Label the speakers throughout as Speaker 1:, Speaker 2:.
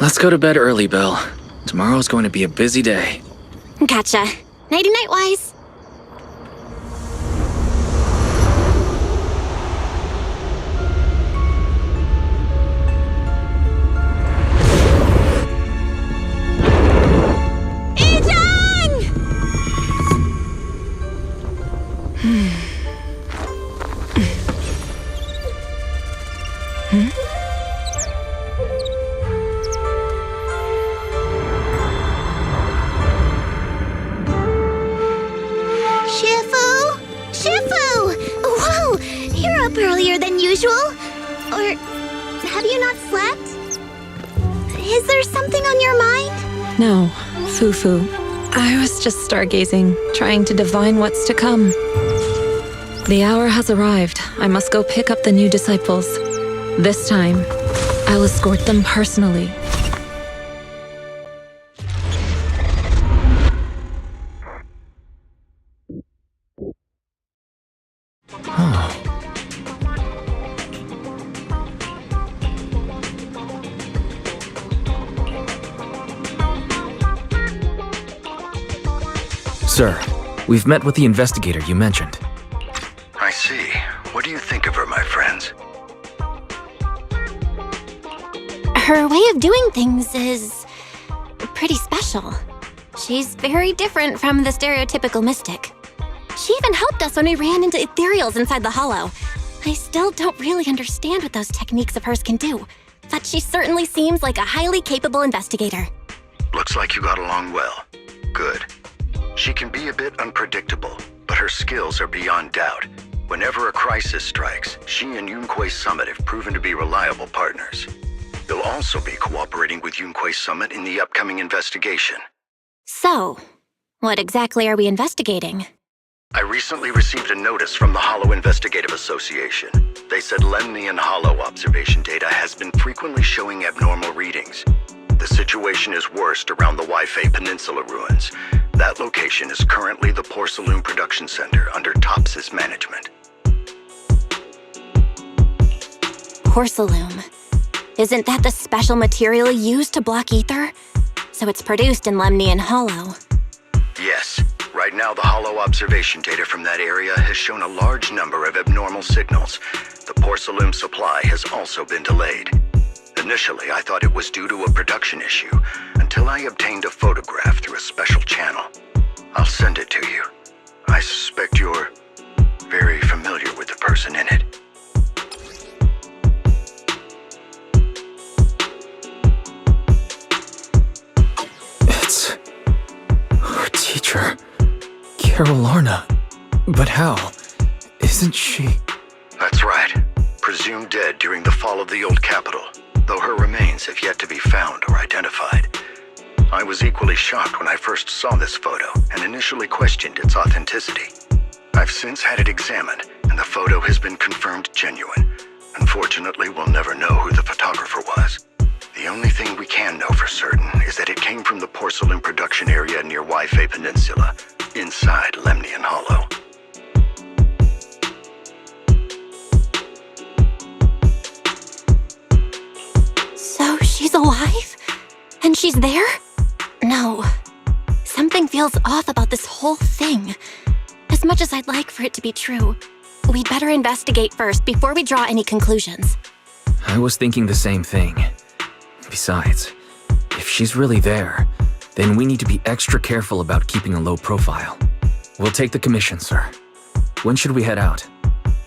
Speaker 1: Let's go to bed early, Bill. Tomorrow's going to be a busy day.
Speaker 2: Gotcha. Nighty-night, Wise.
Speaker 3: Earlier than usual? Or have you not slept? Is there something on your mind?
Speaker 4: No, Fufu. I was just stargazing, trying to divine what's to come. The hour has arrived. I must go pick up the new disciples. This time, I'll escort them personally.
Speaker 1: Sir, we've met with the investigator you mentioned.
Speaker 5: I see. What do you think of her, my friends?
Speaker 2: Her way of doing things is pretty special. She's very different from the stereotypical mystic. She even helped us when we ran into ethereals inside the hollow. I still don't really understand what those techniques of hers can do, but she certainly seems like a highly capable investigator.
Speaker 5: Looks like you got along well. Good. She can be a bit unpredictable, but her skills are beyond doubt. Whenever a crisis strikes, she and Yunquei Summit have proven to be reliable partners. You'll also be cooperating with Yunquei Summit in the upcoming investigation.
Speaker 2: So, what exactly are we investigating?
Speaker 5: I recently received a notice from the Hollow Investigative Association. They said Lemnian Hollow observation data has been frequently showing abnormal readings. The situation is worst around the Waifei Peninsula ruins. That location is currently the Porcelain Production Center under Tops's management.
Speaker 2: Porcelain. Isn't that the special material used to block ether? So it's produced in Lemnian Hollow.
Speaker 5: Yes. Right now, the Hollow observation data from that area has shown a large number of abnormal signals. The porcelain supply has also been delayed. Initially, I thought it was due to a production issue, until I obtained a photograph through a special channel. I'll send it to you. I suspect you're very familiar with the person in it.
Speaker 1: It's our teacher, Carolarna. But how? Isn't she?
Speaker 5: That's right. Presumed dead during the fall of the old capital, though her remains have yet to be found or identified. I was equally shocked when I first saw this photo and initially questioned its authenticity. I've since had it examined, and the photo has been confirmed genuine. Unfortunately, we'll never know who the photographer was. The only thing we can know for certain is that it came from the porcelain production area near Waifei Peninsula, inside Lemnian Hollow.
Speaker 2: So she's alive? And she's there? No. Something feels off about this whole thing. As much as I'd like for it to be true, we'd better investigate first before we draw any conclusions.
Speaker 1: I was thinking the same thing. Besides, if she's really there, then we need to be extra careful about keeping a low profile. We'll take the commission, sir. When should we head out?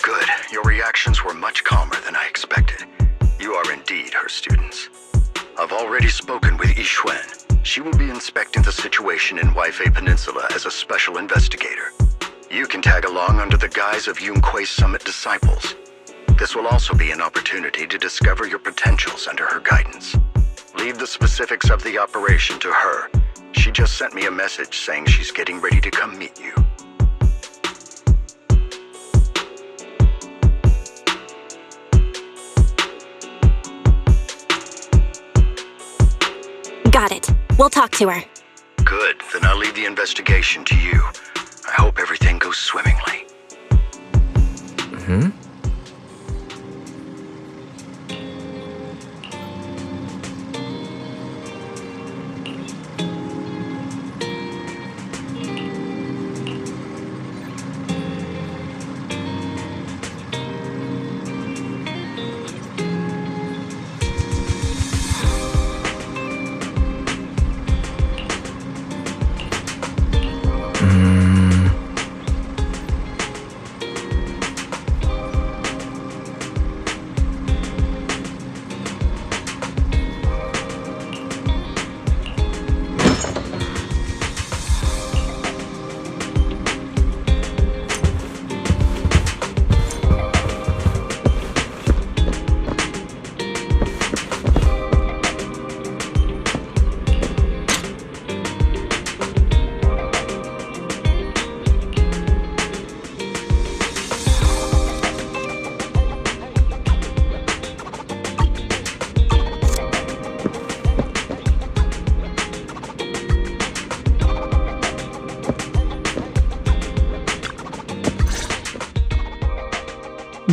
Speaker 5: Good. Your reactions were much calmer than I expected. You are indeed her students. I've already spoken with Yixuan. She will be inspecting the situation in Waifei Peninsula as a special investigator. You can tag along under the guise of Yunque's Summit disciples. This will also be an opportunity to discover your potentials under her guidance. Leave the specifics of the operation to her. She just sent me a message saying she's getting ready to come meet you.
Speaker 2: Got it. We'll talk to her.
Speaker 5: Good, then I'll leave the investigation to you. I hope everything goes swimmingly.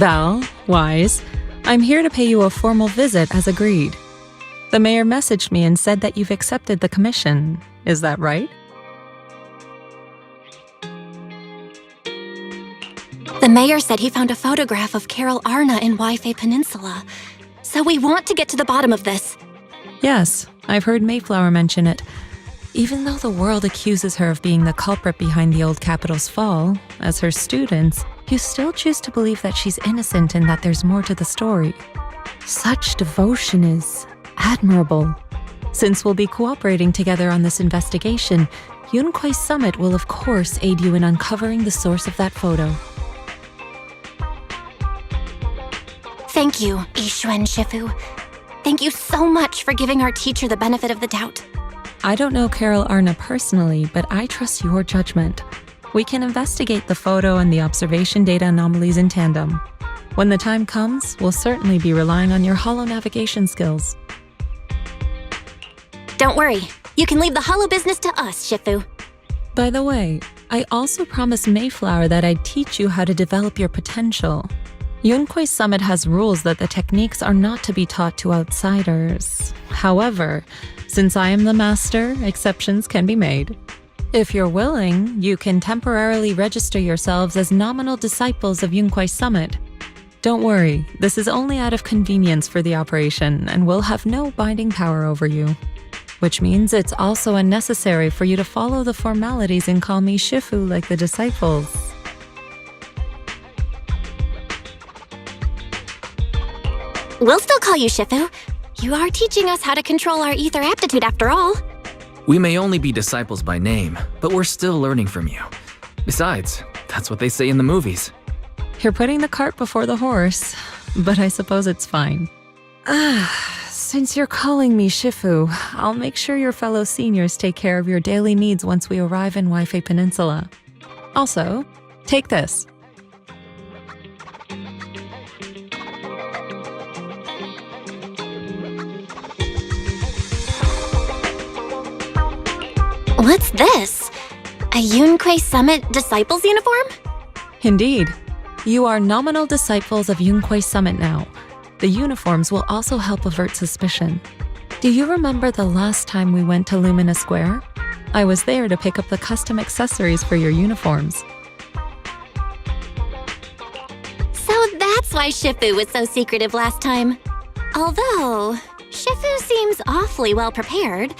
Speaker 4: Val, Wise, I'm here to pay you a formal visit as agreed. The mayor messaged me and said that you've accepted the commission. Is that right?
Speaker 2: The mayor said he found a photograph of Carol Arna in Waifei Peninsula. So we want to get to the bottom of this.
Speaker 4: Yes, I've heard Mayflower mention it. Even though the world accuses her of being the culprit behind the old capital's fall, as her students, you still choose to believe that she's innocent and that there's more to the story. Such devotion is admirable. Since we'll be cooperating together on this investigation, Yunque's Summit will of course aid you in uncovering the source of that photo.
Speaker 2: Thank you, Yixuan Shifu. Thank you so much for giving our teacher the benefit of the doubt.
Speaker 4: I don't know Carol Arna personally, but I trust your judgment. We can investigate the photo and the observation data anomalies in tandem. When the time comes, we'll certainly be relying on your holo navigation skills.
Speaker 2: Don't worry. You can leave the holo business to us, Shifu.
Speaker 4: By the way, I also promised Mayflower that I'd teach you how to develop your potential. Yunque's Summit has rules that the techniques are not to be taught to outsiders. However, since I am the master, exceptions can be made. If you're willing, you can temporarily register yourselves as nominal disciples of Yunque's Summit. Don't worry, this is only out of convenience for the operation and will have no binding power over you. Which means it's also unnecessary for you to follow the formalities and call me Shifu like the disciples.
Speaker 2: We'll still call you Shifu. You are teaching us how to control our ether aptitude after all.
Speaker 1: We may only be disciples by name, but we're still learning from you. Besides, that's what they say in the movies.
Speaker 4: You're putting the cart before the horse, but I suppose it's fine. Since you're calling me Shifu, I'll make sure your fellow seniors take care of your daily needs once we arrive in Waifei Peninsula. Also, take this.
Speaker 2: What's this? A Yunque Summit Disciples uniform?
Speaker 4: Indeed. You are nominal disciples of Yunque Summit now. The uniforms will also help avert suspicion. Do you remember the last time we went to Lumina Square? I was there to pick up the custom accessories for your uniforms.
Speaker 2: So that's why Shifu was so secretive last time. Although, Shifu seems awfully well prepared.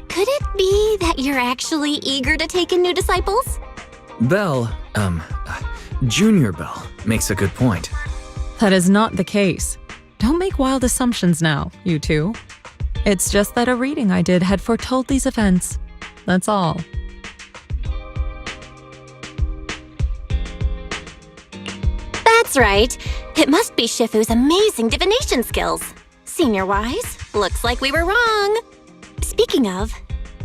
Speaker 2: Could it be that you're actually eager to take in new disciples?
Speaker 1: Belle, Junior Belle, makes a good point.
Speaker 4: That is not the case. Don't make wild assumptions now, you two. It's just that a reading I did had foretold these events. That's all.
Speaker 2: That's right. It must be Shifu's amazing divination skills. Senior Wise, looks like we were wrong. Speaking of,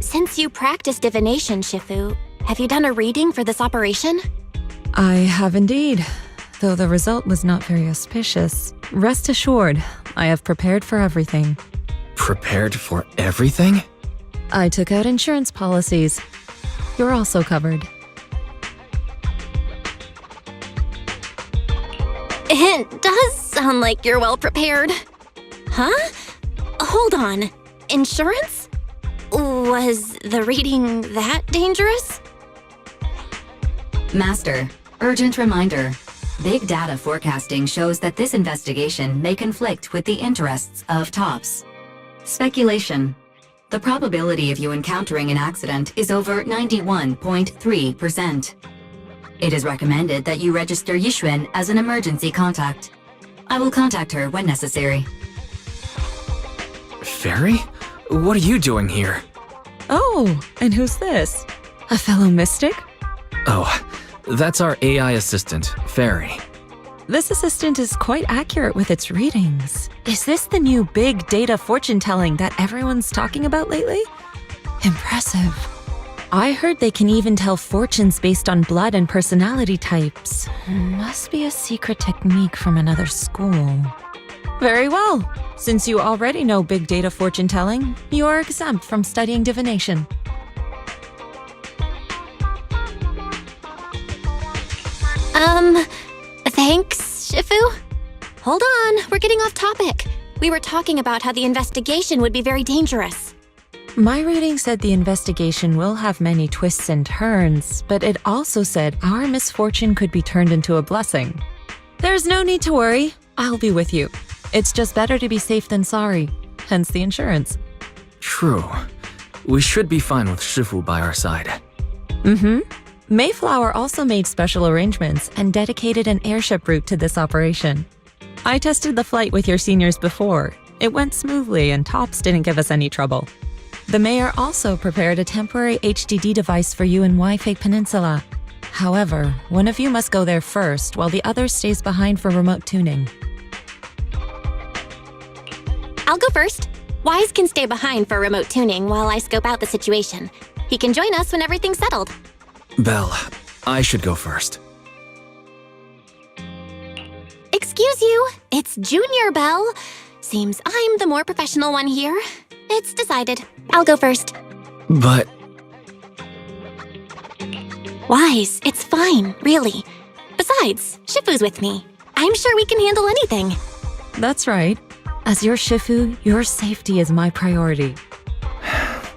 Speaker 2: since you practice divination, Shifu, have you done a reading for this operation?
Speaker 4: I have indeed, though the result was not very auspicious. Rest assured, I have prepared for everything.
Speaker 1: Prepared for everything?
Speaker 4: I took out insurance policies. You're also covered.
Speaker 2: It does sound like you're well prepared. Huh? Hold on. Insurance? Was the reading that dangerous?
Speaker 6: Master, urgent reminder. Big data forecasting shows that this investigation may conflict with the interests of TOPS. Speculation. The probability of you encountering an accident is over 91.3%. It is recommended that you register Yixuan as an emergency contact. I will contact her when necessary.
Speaker 1: Fairy? What are you doing here?
Speaker 4: Oh, and who's this? A fellow mystic?
Speaker 1: Oh, that's our AI assistant, Fairy.
Speaker 4: This assistant is quite accurate with its readings. Is this the new big data fortune telling that everyone's talking about lately? Impressive. I heard they can even tell fortunes based on blood and personality types. Must be a secret technique from another school. Very well. Since you already know big data fortune telling, you are exempt from studying divination.
Speaker 2: Thanks, Shifu? Hold on, we're getting off topic. We were talking about how the investigation would be very dangerous.
Speaker 4: My reading said the investigation will have many twists and turns, but it also said our misfortune could be turned into a blessing. There's no need to worry. I'll be with you. It's just better to be safe than sorry, hence the insurance.
Speaker 1: True. We should be fine with Shifu by our side.
Speaker 4: Mayflower also made special arrangements and dedicated an airship route to this operation. I tested the flight with your seniors before. It went smoothly and TOPS didn't give us any trouble. The mayor also prepared a temporary HDD device for you in Waifei Peninsula. However, one of you must go there first while the other stays behind for remote tuning.
Speaker 2: I'll go first. Wise can stay behind for remote tuning while I scope out the situation. He can join us when everything's settled.
Speaker 1: Belle, I should go first.
Speaker 2: Excuse you, it's Junior Belle. Seems I'm the more professional one here. It's decided. I'll go first.
Speaker 1: But
Speaker 2: Wise, it's fine, really. Besides, Shifu's with me. I'm sure we can handle anything.
Speaker 4: That's right. As your Shifu, your safety is my priority.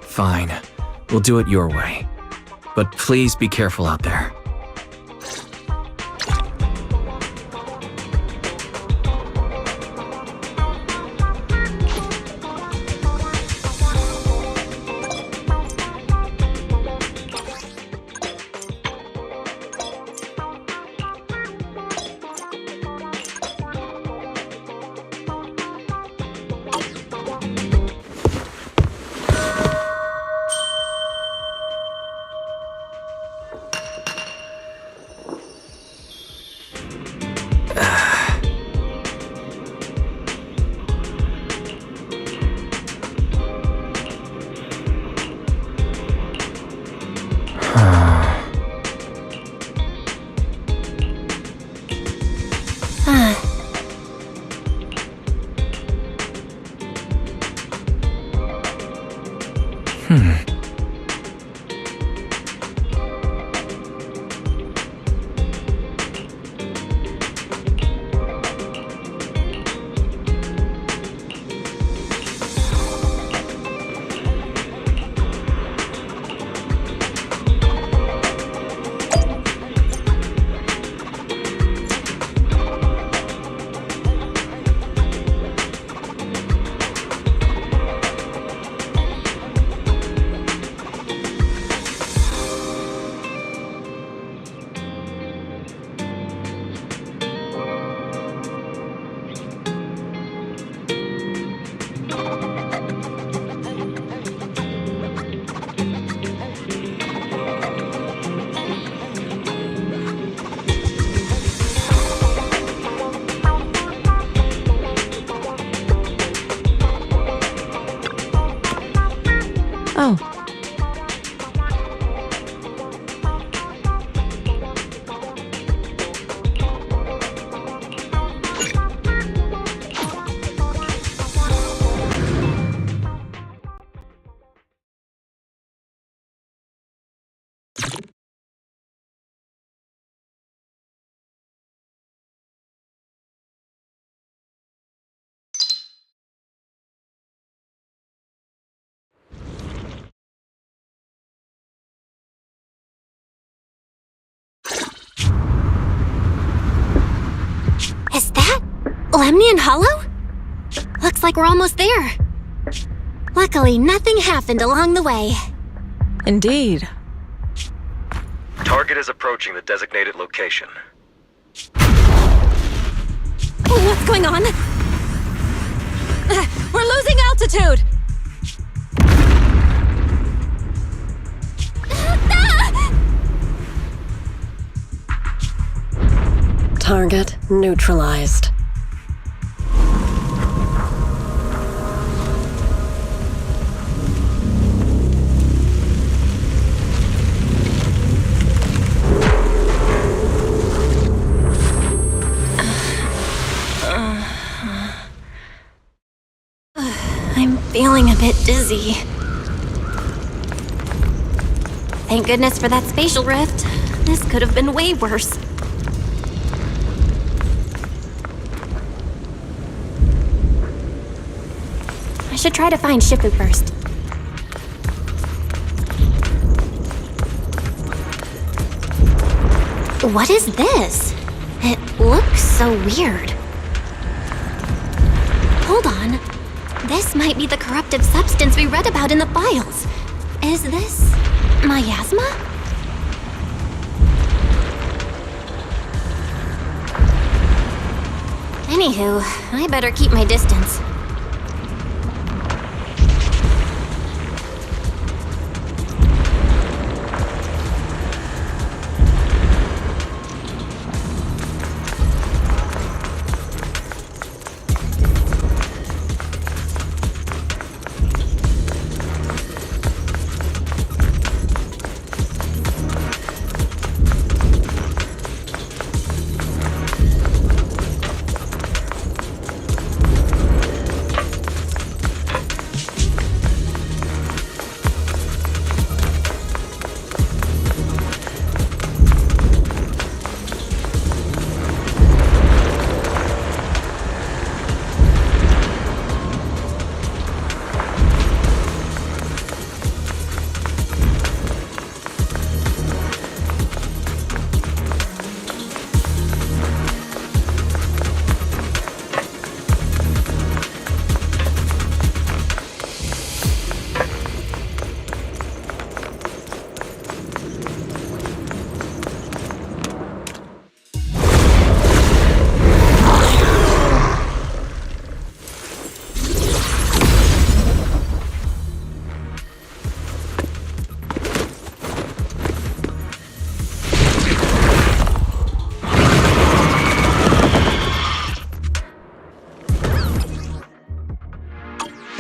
Speaker 1: fine. We'll do it your way. But please be careful out there.
Speaker 2: Lemnian Hollow? Looks like we're almost there. Luckily, nothing happened along the way.
Speaker 4: Indeed.
Speaker 7: Target is approaching the designated location.
Speaker 2: What's going on?
Speaker 4: We're losing altitude!
Speaker 8: Target neutralized.
Speaker 2: I'm feeling a bit dizzy. Thank goodness for that spatial rift. This could have been way worse. I should try to find Shifu first. What is this? It looks so weird. Hold on. This might be the corruptive substance we read about in the files. Is this miasma? Anywho, I better keep my distance.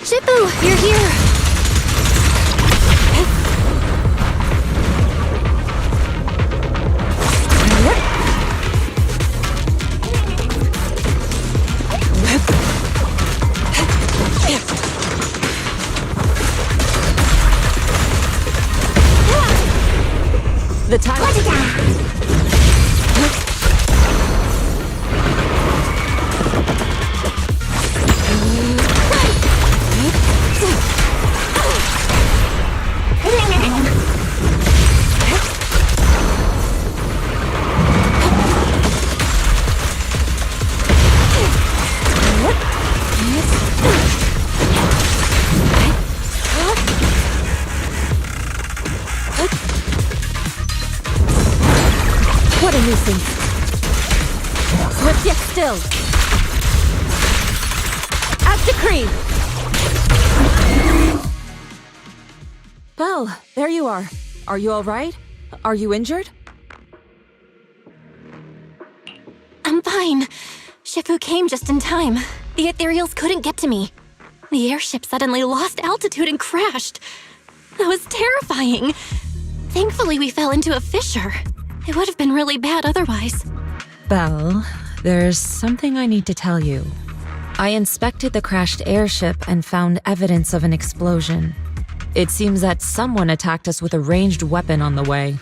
Speaker 2: Shifu, you're here!
Speaker 4: The time.
Speaker 2: What a nuisance. Swift yet still. As decreed.
Speaker 4: Well, there you are. Are you all right? Are you injured?
Speaker 2: I'm fine. Shifu came just in time. The ethereals couldn't get to me. The airship suddenly lost altitude and crashed. That was terrifying. Thankfully, we fell into a fissure. It would have been really bad otherwise.
Speaker 4: Belle, there's something I need to tell you. I inspected the crashed airship and found evidence of an explosion. It seems that someone attacked us with a ranged weapon on the way.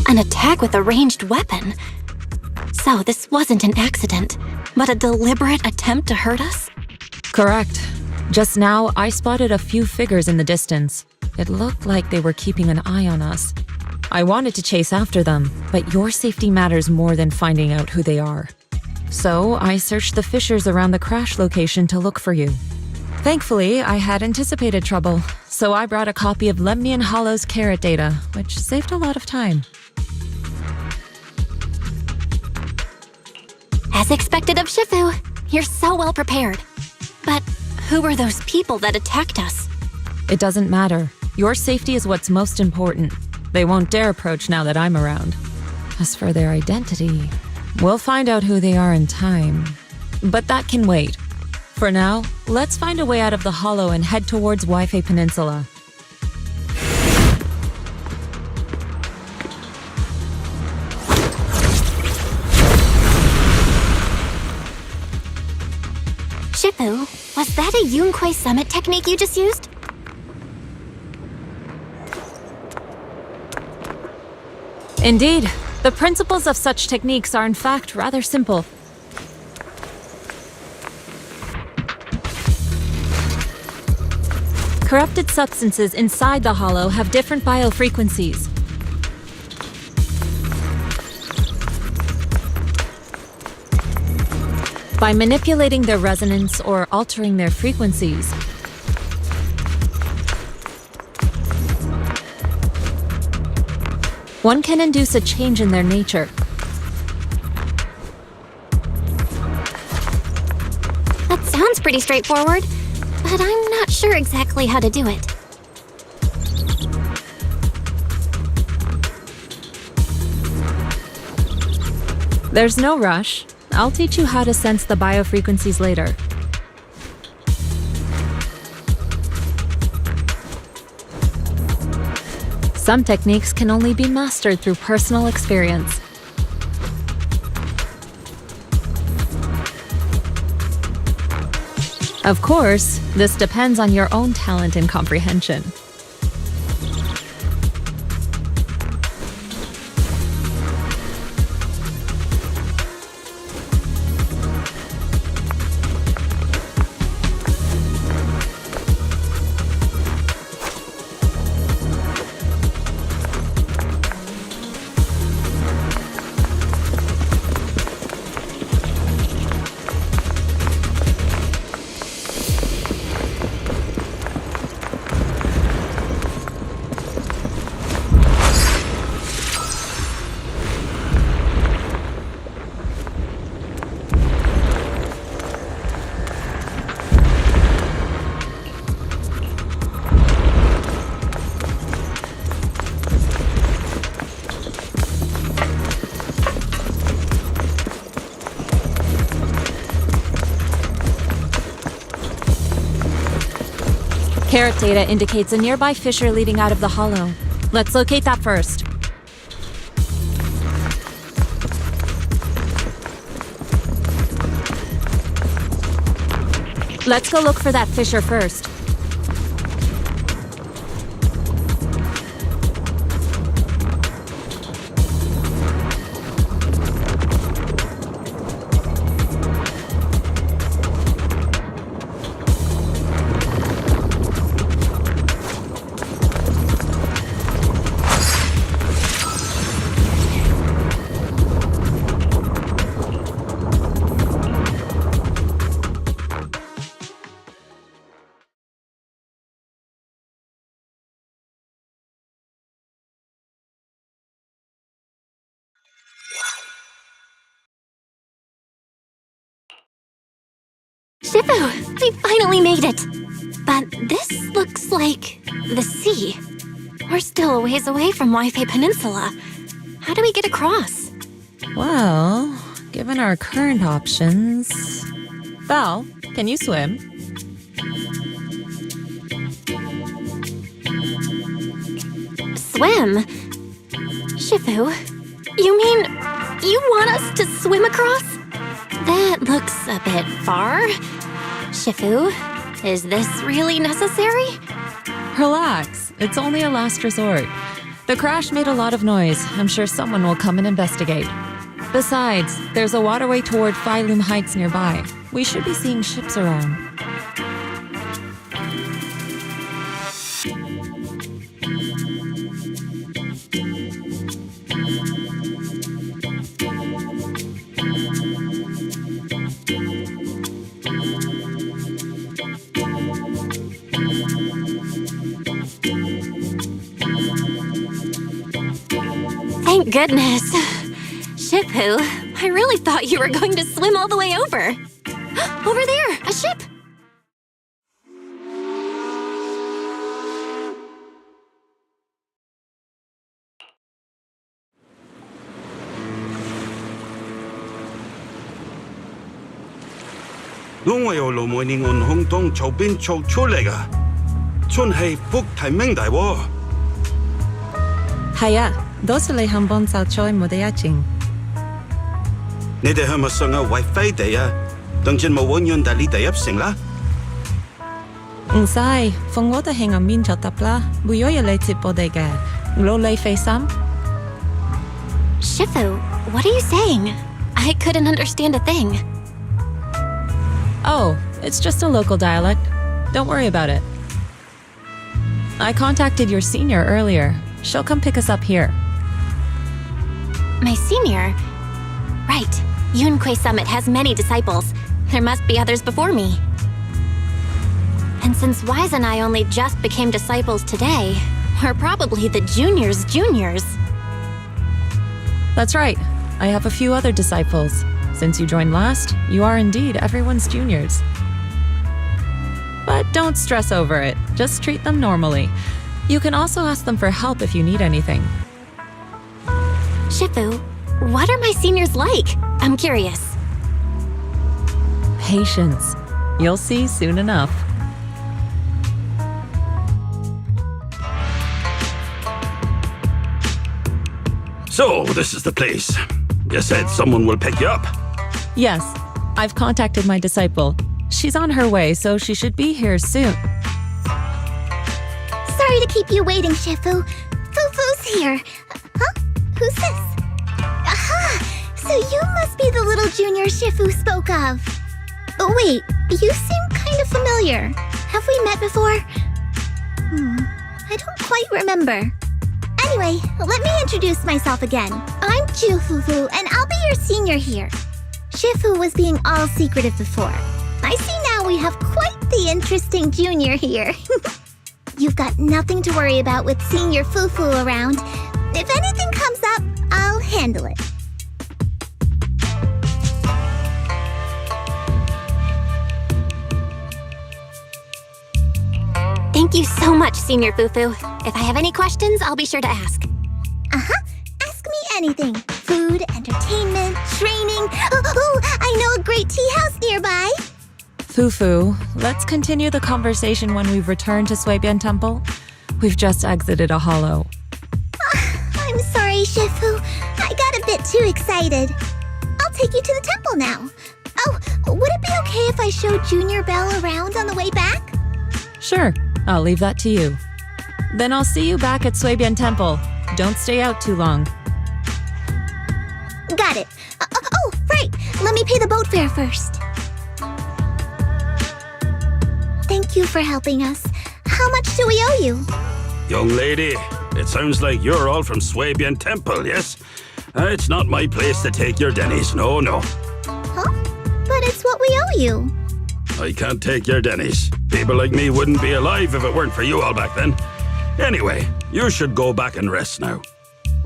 Speaker 2: An attack with a ranged weapon? So this wasn't an accident, but a deliberate attempt to hurt us?
Speaker 4: Correct. Just now, I spotted a few figures in the distance. It looked like they were keeping an eye on us. I wanted to chase after them, but your safety matters more than finding out who they are. So I searched the fissures around the crash location to look for you. Thankfully, I had anticipated trouble, so I brought a copy of Lemnian Hollow's carrot data, which saved a lot of time.
Speaker 2: As expected of Shifu, you're so well prepared. But who were those people that attacked us?
Speaker 4: It doesn't matter. Your safety is what's most important. They won't dare approach now that I'm around. As for their identity, we'll find out who they are in time. But that can wait. For now, let's find a way out of the hollow and head towards Waifei Peninsula.
Speaker 2: Shifu, was that a Yunquei Summit technique you just used?
Speaker 4: Indeed, the principles of such techniques are in fact rather simple. Corrupted substances inside the hollow have different biofrequencies. By manipulating their resonance or altering their frequencies, one can induce a change in their nature.
Speaker 2: That sounds pretty straightforward, but I'm not sure exactly how to do it.
Speaker 4: There's no rush. I'll teach you how to sense the biofrequencies later. Some techniques can only be mastered through personal experience. Of course, this depends on your own talent and comprehension. Carrot data indicates a nearby fissure leading out of the hollow. Let's locate that first. Let's go look for that fissure first.
Speaker 2: Shifu, we finally made it! But this looks like the sea. We're still a ways away from Waifei Peninsula. How do we get across?
Speaker 4: Well, given our current options... Val, can you swim?
Speaker 2: Swim? Shifu, you mean you want us to swim across? That looks a bit far. Shifu, is this really necessary?
Speaker 4: Relax, it's only a last resort. The crash made a lot of noise. I'm sure someone will come and investigate. Besides, there's a waterway toward Phylum Heights nearby. We should be seeing ships around.
Speaker 2: goodness. Shifu, I really thought you were going to swim all the way over. Over there, a ship!
Speaker 9: 我有路每年按空洞草边做出嚟噶，真係福提明大喎。
Speaker 4: 係啊，多謝你肯幫手再冇得一陣。
Speaker 9: 你哋係咪上下為飛地啊？當陣冇揾人帶你哋入城啦。
Speaker 4: 唔使，放我哋喺岸邊就得啦，冇有嘢你接我哋嘅，攞你飛心。
Speaker 2: Shifu, what are you saying? I couldn't understand a thing.
Speaker 4: Oh, it's just a local dialect. Don't worry about it. I contacted your senior earlier. She'll come pick us up here.
Speaker 2: My senior? Right. Yunkui Summit has many disciples. There must be others before me. And since Wise and I only just became disciples today, we're probably the juniors' juniors.
Speaker 4: That's right. I have a few other disciples. Since you joined last, you are indeed everyone's juniors. But don't stress over it. Just treat them normally. You can also ask them for help if you need anything.
Speaker 2: Shifu, what are my seniors like? I'm curious.
Speaker 4: Patience. You'll see soon enough.
Speaker 9: So, this is the place. You said someone will pick you up.
Speaker 4: Yes, I've contacted my disciple. She's on her way, so she should be here soon.
Speaker 3: Sorry to keep you waiting, Shifu. Fufu's here. Huh? Who's this? Aha! So you must be the little junior Shifu spoke of. Oh, wait, you seem kind of familiar. Have we met before? I don't quite remember. Anyway, let me introduce myself again. I'm Ju Fufu, and I'll be your senior here. Shifu was being all secretive before. I see now we have quite the interesting junior here. You've got nothing to worry about with senior Fufu around. If anything comes up, I'll handle it.
Speaker 2: Thank you so much, Senior Fufu. If I have any questions, I'll be sure to ask.
Speaker 3: Ask me anything. Food, entertainment, training. Oh, I know a great tea house nearby.
Speaker 4: Fufu, let's continue the conversation when we've returned to Suibian Temple. We've just exited a hollow.
Speaker 3: I'm sorry, Shifu. I got a bit too excited. I'll take you to the temple now. Oh, would it be okay if I showed Junior Belle around on the way back?
Speaker 4: Sure, I'll leave that to you. Then I'll see you back at Suibian Temple. Don't stay out too long.
Speaker 3: Got it. Oh, right. Let me pay the boat fare first. Thank you for helping us. How much do we owe you?
Speaker 9: Young lady, it sounds like you're all from Suibian Temple, yes? It's not my place to take your dennies, no.
Speaker 3: Huh? But it's what we owe you.
Speaker 9: I can't take your dennies. People like me wouldn't be alive if it weren't for you all back then. Anyway, you should go back and rest now.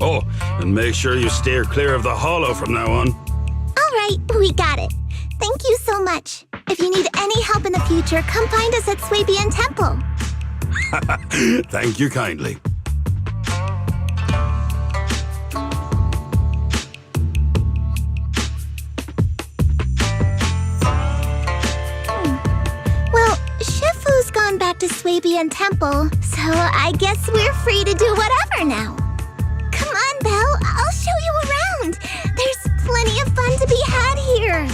Speaker 9: Oh, and make sure you steer clear of the hollow from now on.
Speaker 3: All right, we got it. Thank you so much. If you need any help in the future, come find us at Suibian Temple.
Speaker 9: Thank you kindly.
Speaker 3: Well, Shifu's gone back to Suibian Temple, so I guess we're free to do whatever now. Come on, Belle, I'll show you around. There's plenty of fun to be had here.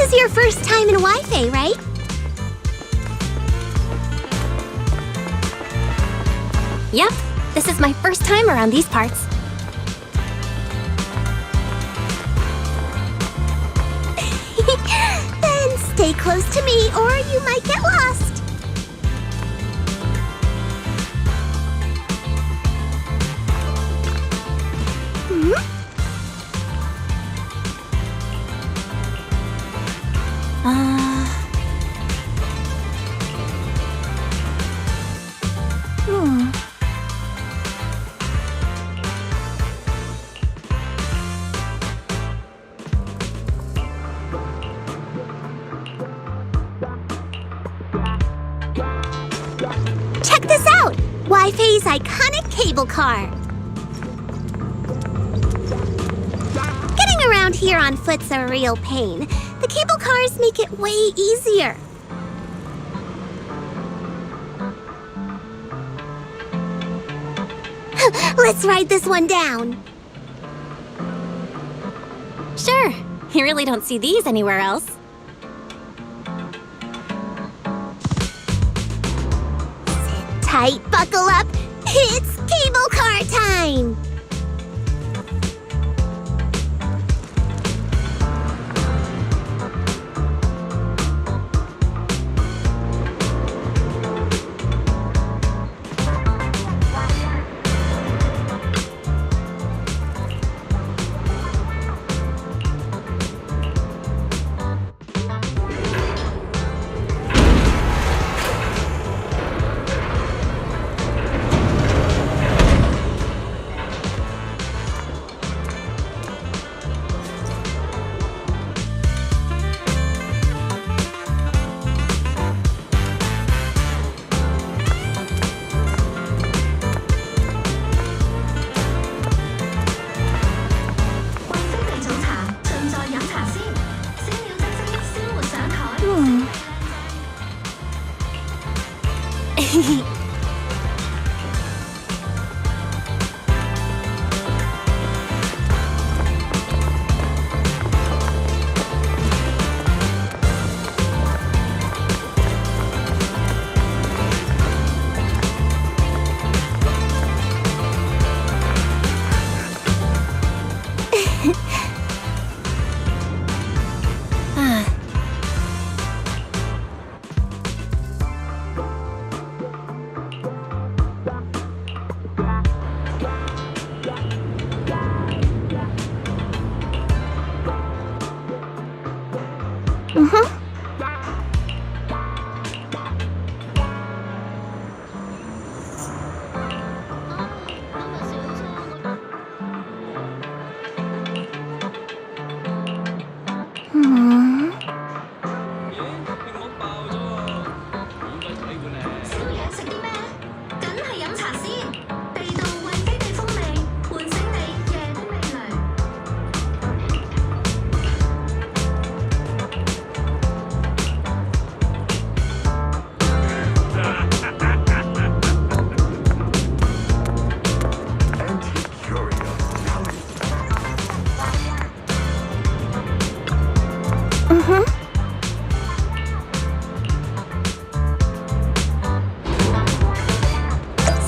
Speaker 3: is your first time in Wi-Fi, right?
Speaker 2: Yep, this is my first time around these parts.
Speaker 3: Then stay close to me or you might get lost. Check this out! Wi-Fi's iconic cable car. Getting around here on foot's a real pain. The cable cars make it way easier. Let's ride this one down.
Speaker 2: Sure, you really don't see these anywhere else.
Speaker 3: Sit tight, buckle up. It's cable car time.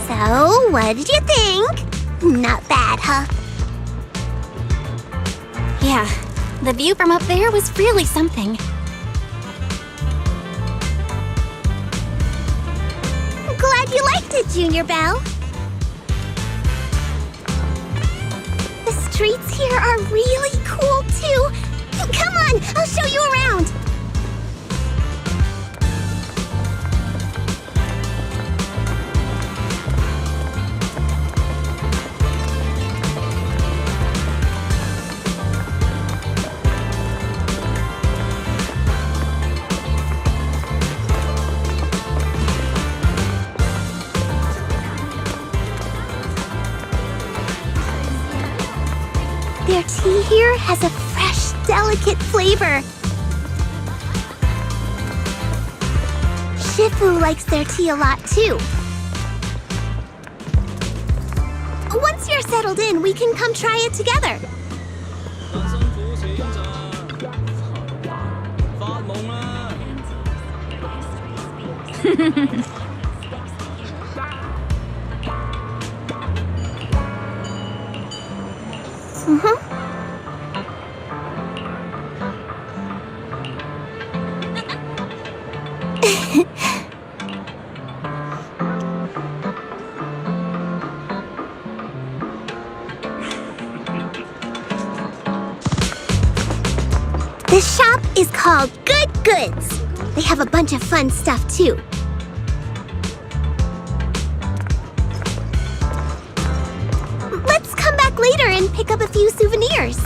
Speaker 3: So, what did you think? Not bad, huh?
Speaker 2: Yeah, the view from up there was really something.
Speaker 3: Glad you liked it, Junior Belle. The streets here are really cool, too. Come on, I'll show you around. Their tea here has a fresh, delicate flavor. Shifu likes their tea a lot, too. Once you're settled in, we can come try it together. The shop is called Good Goods. They have a bunch of fun stuff, too. Let's come back later and pick up a few souvenirs.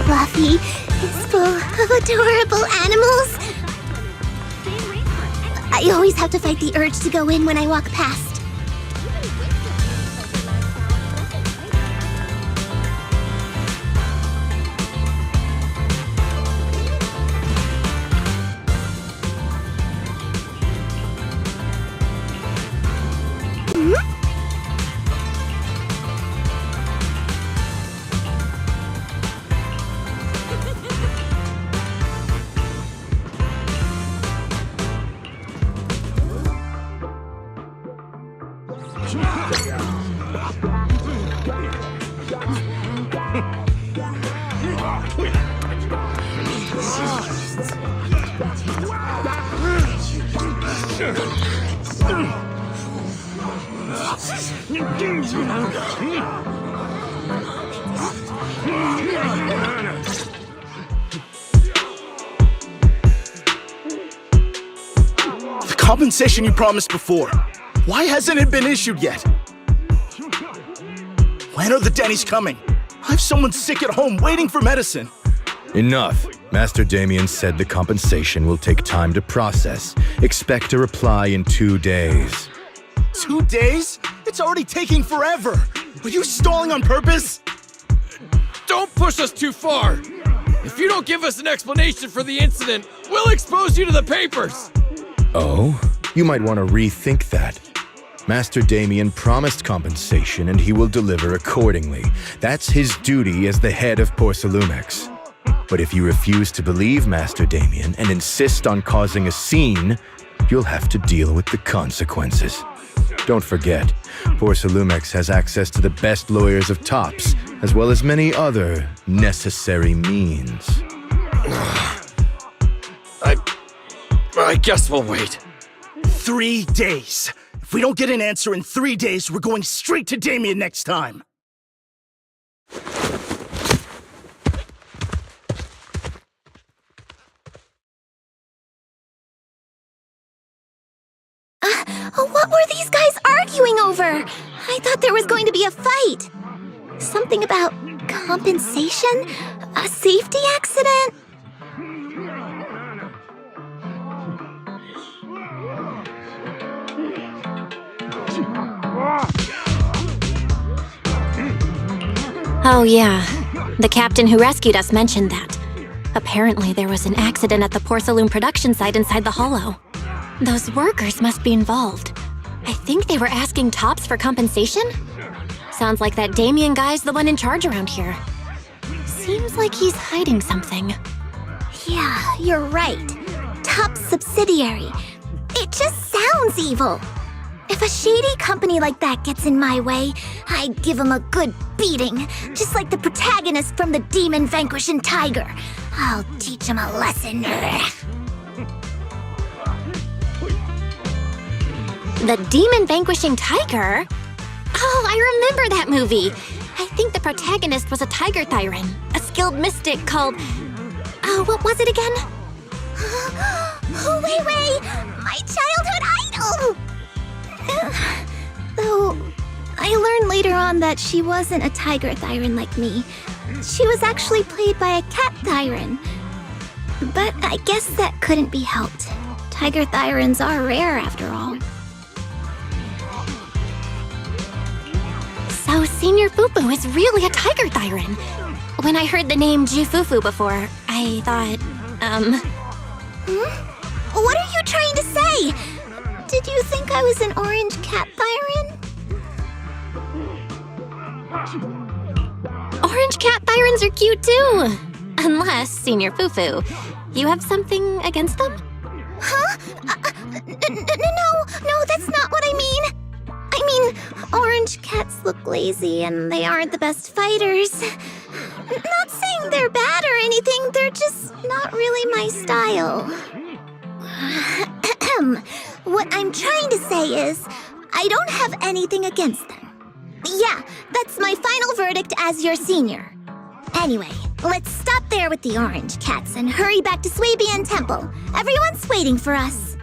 Speaker 3: Fluffy is full of adorable animals. I always have to fight the urge to go in when I walk past.
Speaker 10: The compensation you promised before. Why hasn't it been issued yet? When are the Denny's coming? I have someone sick at home waiting for medicine.
Speaker 11: Enough. Master Damien said the compensation will take time to process. Expect a reply in 2 days.
Speaker 10: 2 days? It's already taking forever. Are you stalling on purpose?
Speaker 12: Don't push us too far. If you don't give us an explanation for the incident, we'll expose you to the papers.
Speaker 11: Oh? You might want to rethink that. Master Damien promised compensation and he will deliver accordingly. That's his duty as the head of Porcelumex. But if you refuse to believe Master Damien and insist on causing a scene, you'll have to deal with the consequences. Don't forget, Porcelumex has access to the best lawyers of Tops, as well as many other necessary means.
Speaker 12: I guess we'll wait.
Speaker 10: 3 days. If we don't get an answer in 3 days, we're going straight to Damien next time.
Speaker 3: What were these guys arguing over? I thought there was going to be a fight. Something about compensation? A safety accident?
Speaker 2: Oh yeah, the captain who rescued us mentioned that. Apparently there was an accident at the Porcelain production site inside the hollow. Those workers must be involved. I think they were asking Tops for compensation? Sounds like that Damien guy's the one in charge around here. Seems like he's hiding something.
Speaker 3: Yeah, you're right. Top's subsidiary. It just sounds evil. If a shady company like that gets in my way, I'd give him a good beating, just like the protagonist from the Demon Vanquishing Tiger. I'll teach him a lesson.
Speaker 2: The Demon Vanquishing Tiger? Oh, I remember that movie. I think the protagonist was a tiger thyran, a skilled mystic called... Oh, what was it again?
Speaker 3: Oh, wait! My childhood idol! Though, I learned later on that she wasn't a tiger Thyran like me. She was actually played by a cat Thyran. But I guess that couldn't be helped. Tiger Thyrans are rare after all.
Speaker 2: So Senior Fufu is really a tiger Thyran. When I heard the name Jufufu before, I thought,
Speaker 3: What are you trying to say? Did you think I was an orange cat Thyran?
Speaker 2: Orange cat Thyrans are cute too. Unless, Senior Fufu, you have something against them?
Speaker 3: Huh? No, that's not what I mean. I mean, orange cats look lazy and they aren't the best fighters. Not saying they're bad or anything, they're just not really my style. What I'm trying to say is, I don't have anything against them. Yeah, that's my final verdict as your senior. Anyway, let's stop there with the orange cats and hurry back to Swabian Temple. Everyone's waiting for us.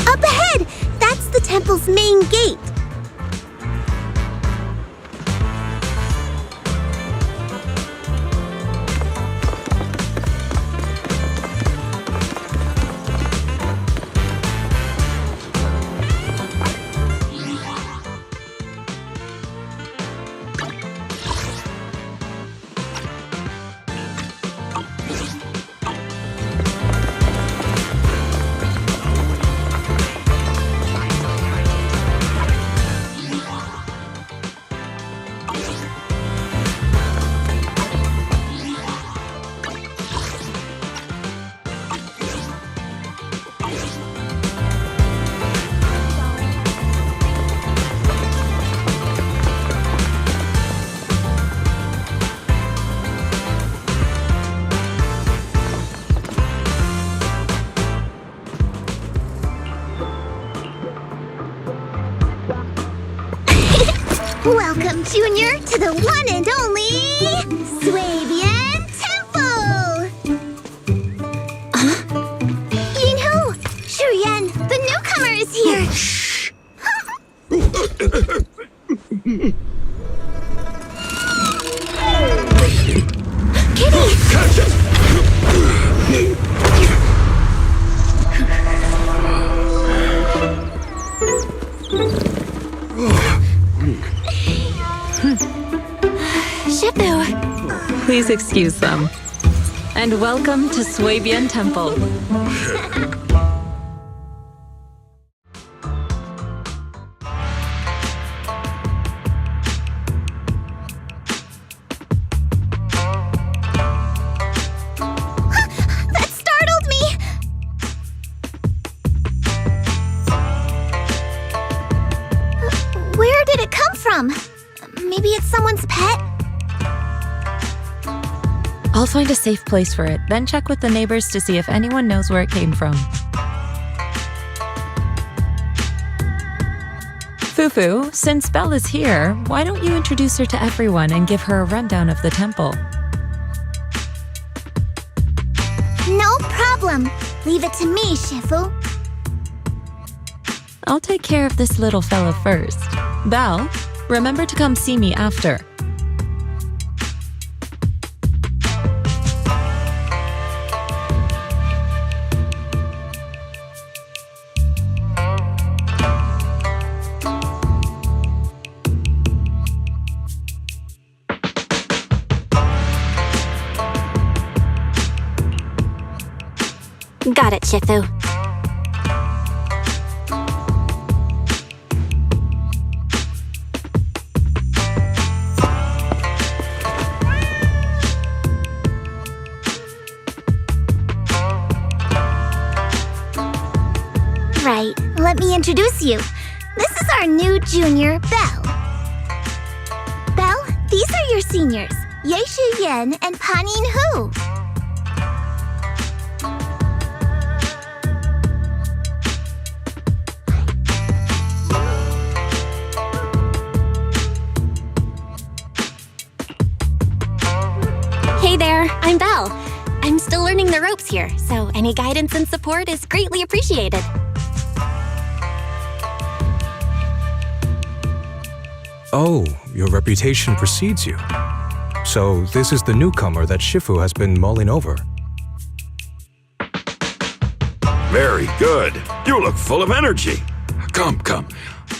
Speaker 3: Up ahead! That's the temple's main gate. Welcome, Junior, to the one and only Swabian Temple! Yinhu! Shuyan, the newcomer is here! Shh!
Speaker 2: kitty!
Speaker 9: Catch it!
Speaker 2: Shifu!
Speaker 4: Please excuse them. And welcome to Swabian Temple.
Speaker 3: That startled me! Where did it come from? Maybe it's someone's pet?
Speaker 4: I'll find a safe place for it, then check with the neighbors to see if anyone knows where it came from. Fufu, since Belle is here, why don't you introduce her to everyone and give her a rundown of the temple?
Speaker 3: No problem. Leave it to me, Shifu.
Speaker 4: I'll take care of this little fella first. Belle, remember to come see me after.
Speaker 2: Got it, Shifu.
Speaker 3: Right, let me introduce you. This is our new junior, Belle. Belle, these are your seniors, Yeishu Yen and Panin Hu.
Speaker 2: Hey there, I'm Belle. I'm still learning the ropes here, so any guidance and support is greatly appreciated.
Speaker 13: Oh, your reputation precedes you. So this is the newcomer that Shifu has been mulling over.
Speaker 9: Very good. You look full of energy. Come, come.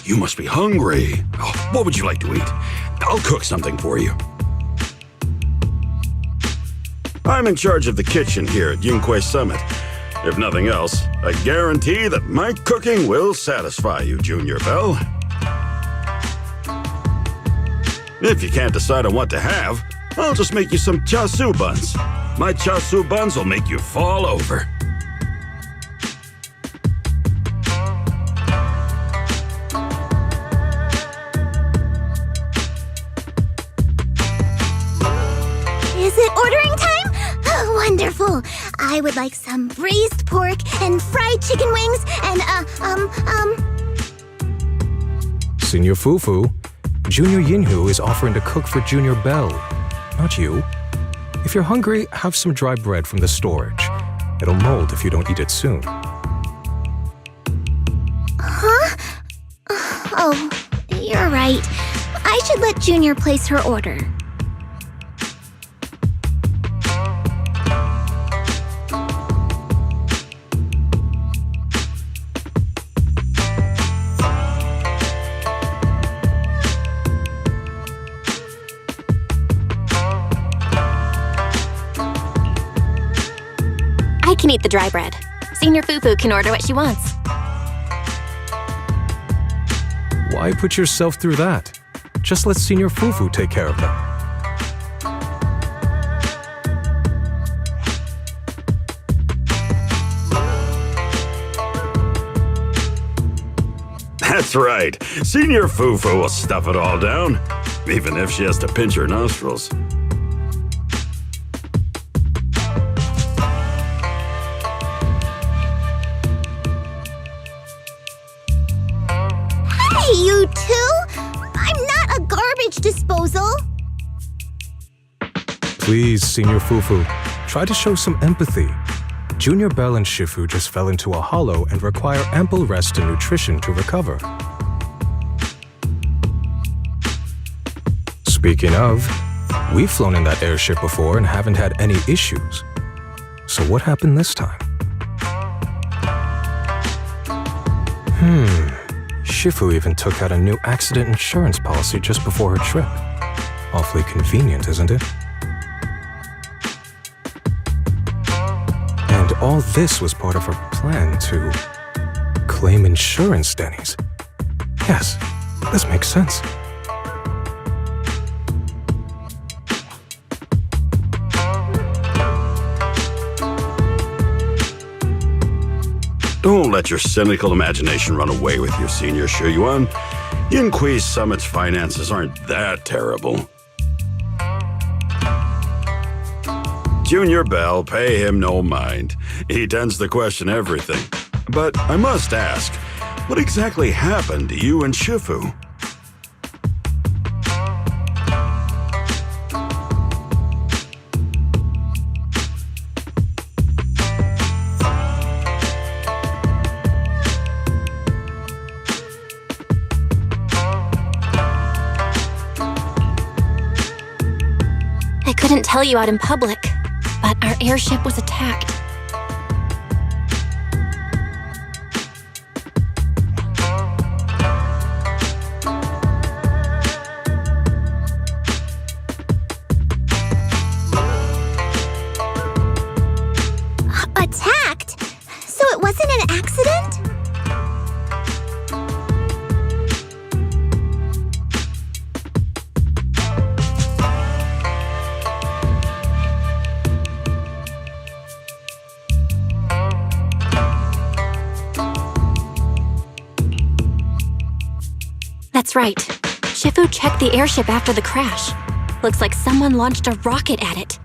Speaker 9: You must be hungry. Oh, what would you like to eat? I'll cook something for you. I'm in charge of the kitchen here at Yunque Summit. If nothing else, I guarantee that my cooking will satisfy you, Junior Belle. If you can't decide on what to have, I'll just make you some chasu buns. My chasu buns will make you fall over.
Speaker 3: Is it ordering time? Oh, wonderful. I would like some braised pork and fried chicken wings and,
Speaker 13: Senior Fufu, Junior Yinhu is offering to cook for Junior Belle, not you. If you're hungry, have some dry bread from the storage. It'll mold if you don't eat it soon.
Speaker 3: Huh? Oh, you're right. I should let Junior place her order.
Speaker 2: I can eat the dry bread. Senior Fufu can order what she wants.
Speaker 13: Why put yourself through that? Just let Senior Fufu take care of them.
Speaker 9: That's right. Senior Fufu will stuff it all down, even if she has to pinch her nostrils.
Speaker 3: Hey, you two! I'm not a garbage disposal!
Speaker 13: Please, Senior Fufu, try to show some empathy. Junior Belle and Shifu just fell into a hollow and require ample rest and nutrition to recover. Speaking of, We've flown in that airship before and haven't had any issues. So what happened this time? Shifu even took out a new accident insurance policy just before her trip. Awfully convenient, isn't it? And all this was part of her plan to claim insurance, Denny's. Yes, this makes sense.
Speaker 9: Don't let your cynical imagination run away with you, Senior Shuyuan. Yin Kui's Summit's finances aren't that terrible. Junior Bell, pay him no mind. He tends to question everything. But I must ask, what exactly happened to you and Shifu?
Speaker 2: I couldn't tell you out in public, but our airship was attacked.
Speaker 3: Attacked? So it wasn't an accident?
Speaker 2: That's right. Shifu checked the airship after the crash. Looks like someone launched a rocket at it.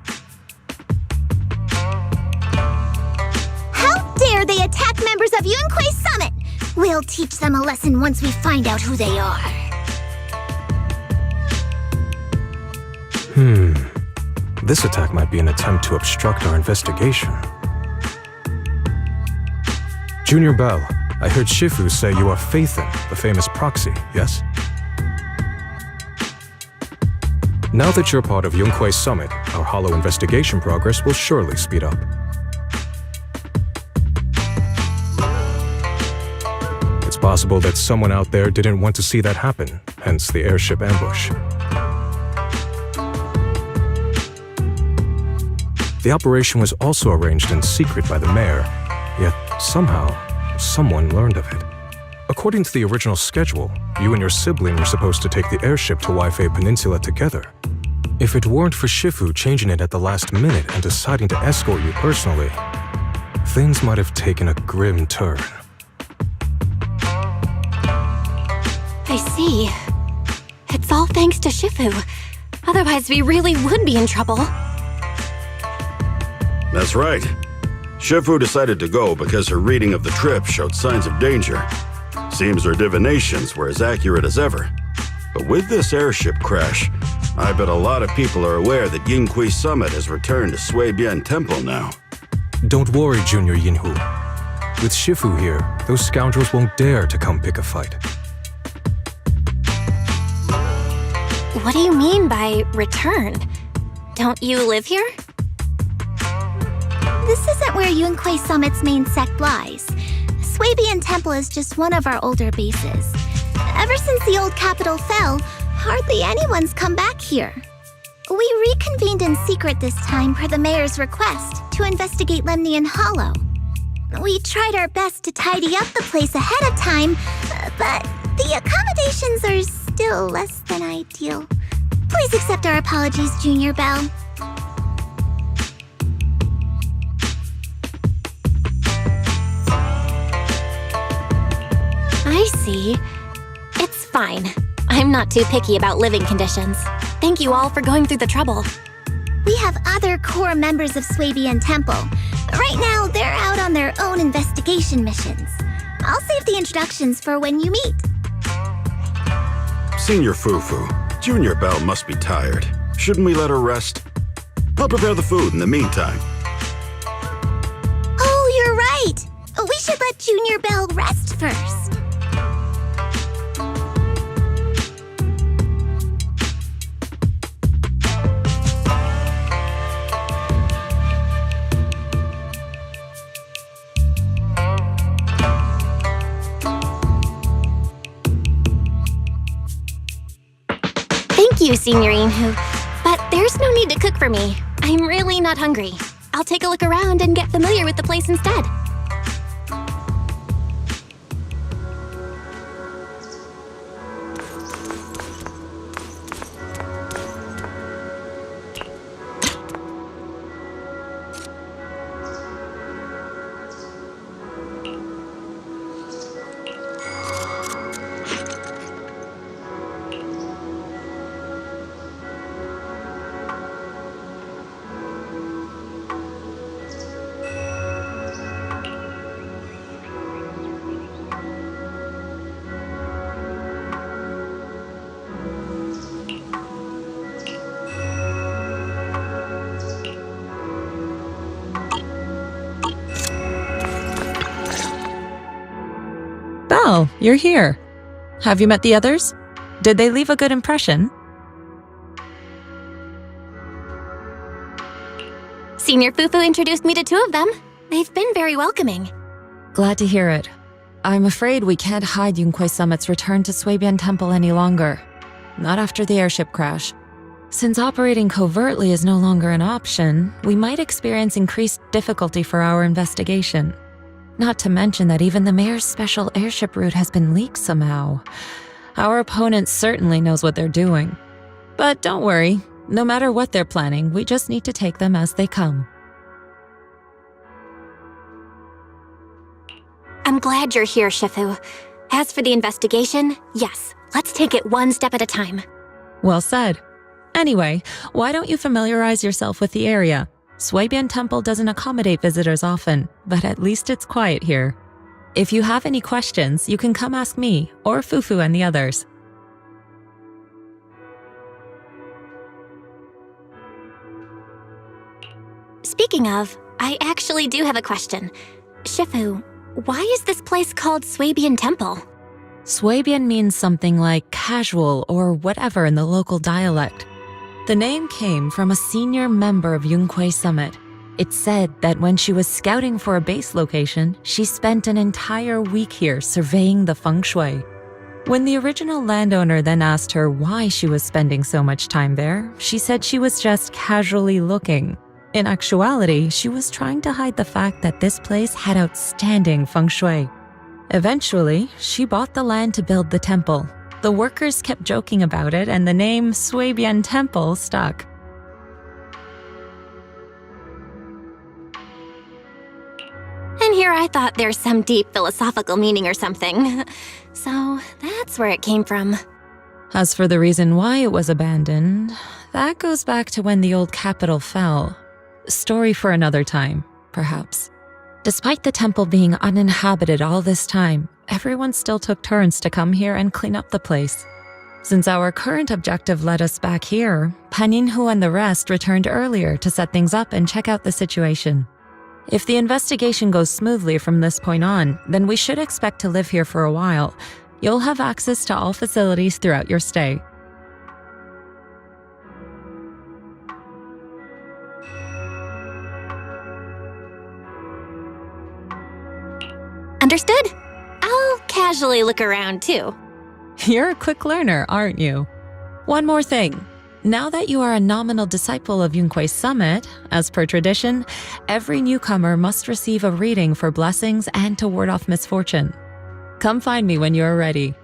Speaker 3: How dare they attack members of Yunque's Summit! We'll teach them a lesson once we find out who they are.
Speaker 13: This attack might be an attempt to obstruct our investigation. Junior Bell, I heard Shifu say you are Faithin, the famous proxy, yes? Now that you're part of Yunque's Summit, our hollow investigation progress will surely speed up. It's possible that someone out there didn't want to see that happen, hence the airship ambush. The operation was also arranged in secret by the mayor, yet somehow, someone learned of it. According to the original schedule, you and your sibling were supposed to take the airship to Waifei Peninsula together. If it weren't for Shifu changing it at the last minute and deciding to escort you personally, things might have taken a grim turn.
Speaker 2: I see. It's all thanks to Shifu. Otherwise, we really would be in trouble.
Speaker 9: That's right. Shifu decided to go because her reading of the trip showed signs of danger. Seems her divinations were as accurate as ever. But with this airship crash, I bet a lot of people are aware that Yingqui Summit has returned to Suibian Temple now.
Speaker 13: Don't worry, Junior Yinhu. With Shifu here, those scoundrels won't dare to come pick a fight.
Speaker 2: What do you mean by return? Don't you live here?
Speaker 3: This isn't where Yunque's Summit's main sect lies. Suibian Temple is just one of our older bases. Ever since the old capital fell, hardly anyone's come back here. We reconvened in secret this time per the mayor's request to investigate Lemnian Hollow. We tried our best to tidy up the place ahead of time, but the accommodations are still less than ideal. Please accept our apologies, Junior Bell.
Speaker 2: I see. It's fine. I'm not too picky about living conditions. Thank you all for going through the trouble.
Speaker 3: We have other core members of Suibian Temple. Right now, they're out on their own investigation missions. I'll save the introductions for when you meet.
Speaker 9: Senior Fufu, Junior Bell must be tired. Shouldn't we let her rest? I'll prepare the food in the meantime.
Speaker 3: Oh, you're right. We should let Junior Bell rest first.
Speaker 2: Senior Yinhu, but there's no need to cook for me. I'm really not hungry. I'll take a look around and get familiar with the place instead.
Speaker 4: Belle, you're here. Have you met the others? Did they leave a good impression?
Speaker 2: Senior Fufu introduced me to 2 of them. They've been very welcoming.
Speaker 4: Glad to hear it. I'm afraid we can't hide Yunquei Summit's return to Suibian Temple any longer. Not after the airship crash. Since operating covertly is no longer an option, we might experience increased difficulty for our investigation. Not to mention that even the mayor's special airship route has been leaked somehow. Our opponent certainly knows what they're doing. But don't worry, no matter what they're planning, we just need to take them as they come.
Speaker 2: I'm glad you're here, Shifu. As for the investigation, yes, let's take it one step at a time.
Speaker 4: Well said. Anyway, why don't you familiarize yourself with the area? Suibian Temple doesn't accommodate visitors often, but at least it's quiet here. If you have any questions, you can come ask me, or Fufu and the others.
Speaker 2: Speaking of, I actually do have a question. Shifu, why is this place called Suibian Temple?
Speaker 4: Suibian means something like casual or whatever in the local dialect. The name came from a senior member of Yunquei Summit. It's said that when she was scouting for a base location, she spent an entire week here surveying the feng shui. When the original landowner then asked her why she was spending so much time there, she said she was just casually looking. In actuality, she was trying to hide the fact that this place had outstanding feng shui. Eventually, she bought the land to build the temple. The workers kept joking about it, and the name Suibian Temple stuck.
Speaker 2: And here I thought there's some deep philosophical meaning or something. So that's where it came from.
Speaker 4: As for the reason why it was abandoned, that goes back to when the old capital fell. Story for another time, perhaps. Despite the temple being uninhabited all this time, everyone still took turns to come here and clean up the place. Since our current objective led us back here, Paninhu and the rest returned earlier to set things up and check out the situation. If the investigation goes smoothly from this point on, then we should expect to live here for a while. You'll have access to all facilities throughout your stay.
Speaker 2: Understood? I'll casually look around too.
Speaker 4: You're a quick learner, aren't you? One more thing. Now that you are a nominal disciple of Yunquei Summit, as per tradition, every newcomer must receive a reading for blessings and to ward off misfortune. Come find me when you're ready.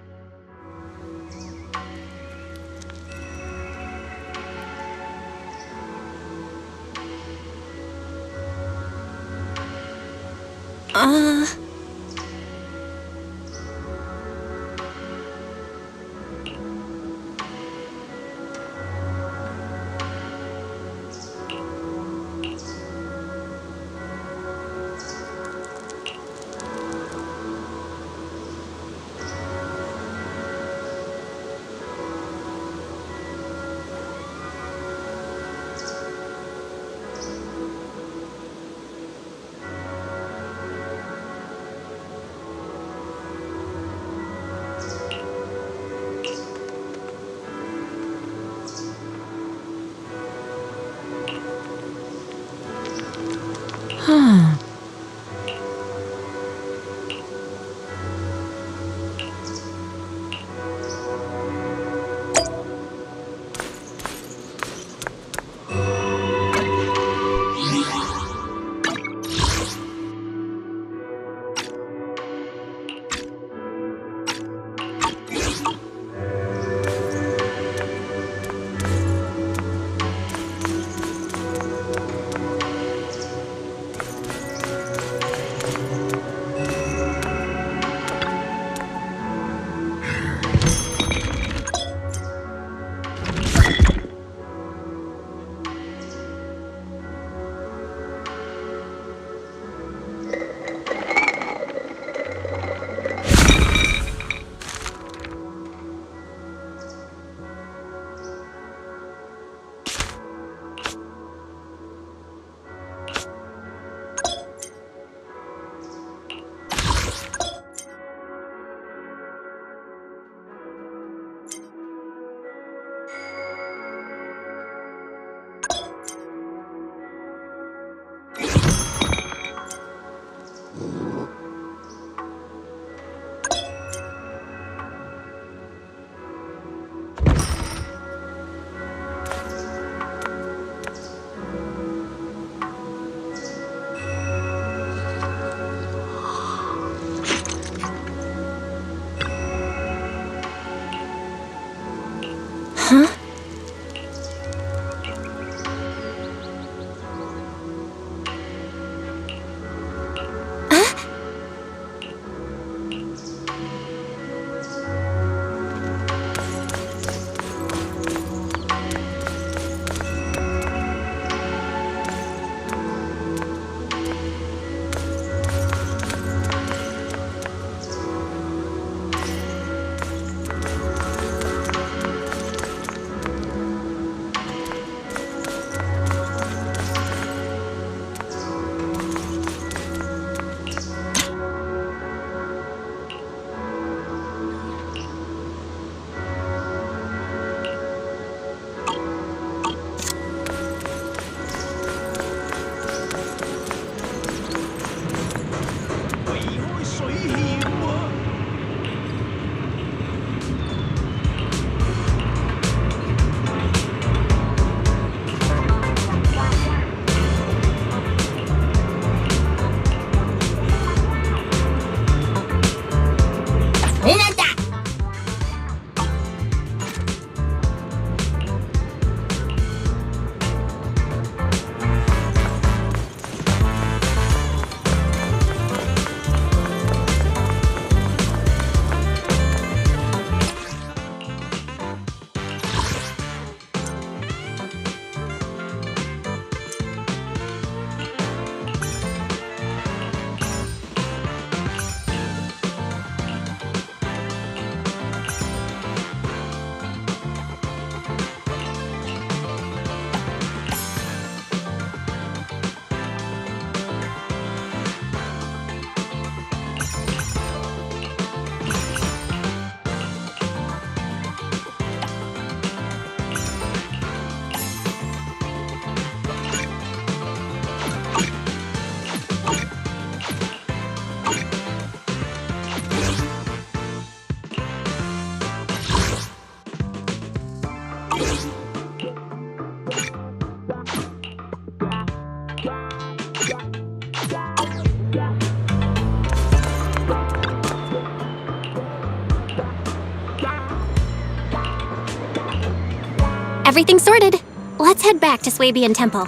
Speaker 2: Everything's sorted. Let's head back to Swabian Temple.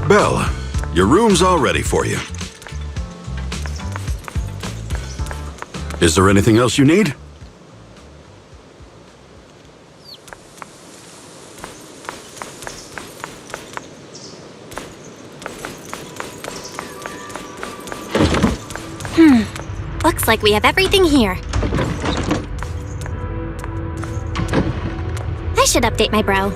Speaker 5: Belle, your room's all ready for you. Is there anything else you need?
Speaker 2: Looks like we have everything here. I should update my bro.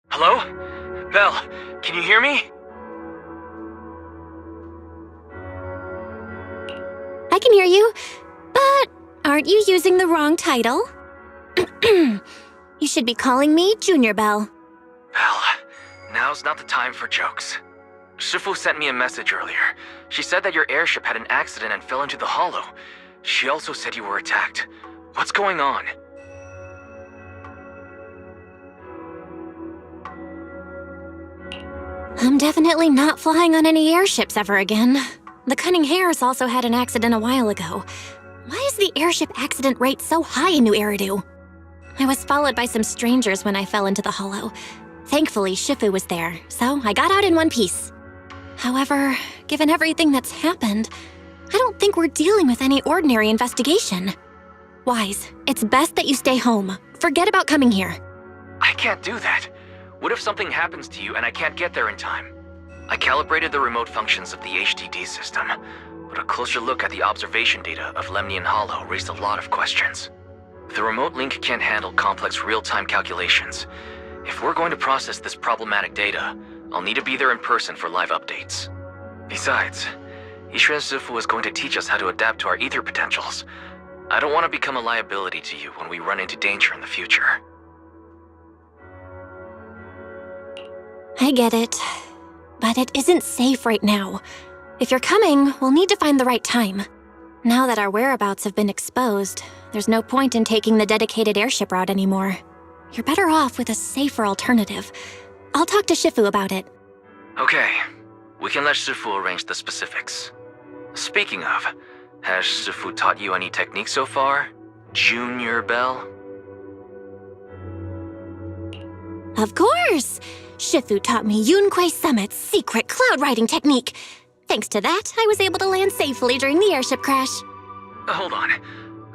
Speaker 1: Hello? Belle, can you hear me?
Speaker 2: I can hear you, but aren't you using the wrong title? You should be calling me Junior Belle.
Speaker 1: Belle, now's not the time for jokes. Shifu sent me a message earlier. She said that your airship had an accident and fell into the hollow. She also said you were attacked. What's going on?
Speaker 2: I'm definitely not flying on any airships ever again. The Cunning Hares also had an accident a while ago. Why is the airship accident rate so high in New Eridu? I was followed by some strangers when I fell into the hollow. Thankfully, Shifu was there, so I got out in one piece. However, given everything that's happened, I don't think we're dealing with any ordinary investigation. Wise, it's best that you stay home. Forget about coming here.
Speaker 1: I can't do that. What if something happens to you and I can't get there in time? I calibrated the remote functions of the HDD system, but a closer look at the observation data of Lemnian Hollow raised a lot of questions. The remote link can't handle complex real-time calculations. If we're going to process this problematic data, I'll need to be there in person for live updates. Besides, Ishren Sifu is going to teach us how to adapt to our ether potentials. I don't want to become a liability to you when we run into danger in the future.
Speaker 2: I get it. But it isn't safe right now. If you're coming, we'll need to find the right time. Now that our whereabouts have been exposed, there's no point in taking the dedicated airship route anymore. You're better off with a safer alternative. I'll talk to Shifu about it.
Speaker 1: Okay, we can let Shifu arrange the specifics. Speaking of, has Shifu taught you any techniques so far, Junior Belle?
Speaker 2: Of course! Shifu taught me Yunquei Summit's secret cloud riding technique. Thanks to that, I was able to land safely during the airship crash.
Speaker 1: Hold on.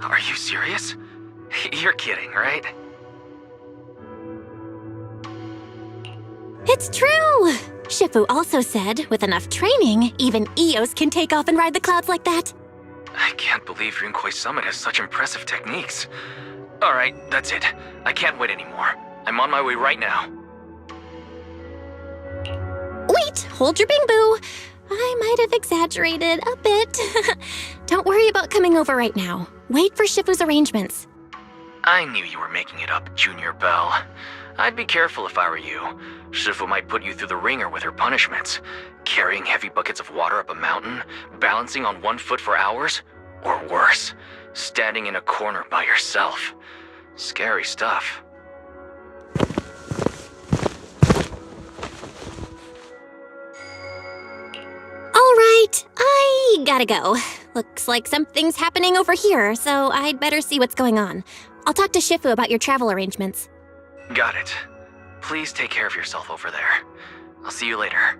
Speaker 1: Are you serious? You're kidding, right?
Speaker 2: It's true! Shifu also said, with enough training, even Eos can take off and ride the clouds like that.
Speaker 1: I can't believe Yunquei Summit has such impressive techniques. Alright, that's it. I can't wait anymore. I'm on my way right now.
Speaker 2: Wait, hold your bing boo. I might have exaggerated a bit. Don't worry about coming over right now. Wait for Shifu's arrangements.
Speaker 1: I knew you were making it up, Junior Belle. I'd be careful if I were you. Shifu might put you through the ringer with her punishments. Carrying heavy buckets of water up a mountain, balancing on 1 foot for hours, or worse, standing in a corner by yourself. Scary stuff.
Speaker 2: All right, I gotta go. Looks like something's happening over here, so I'd better see what's going on. I'll talk to Shifu about your travel arrangements.
Speaker 1: Got it. Please take care of yourself over there. I'll see you later.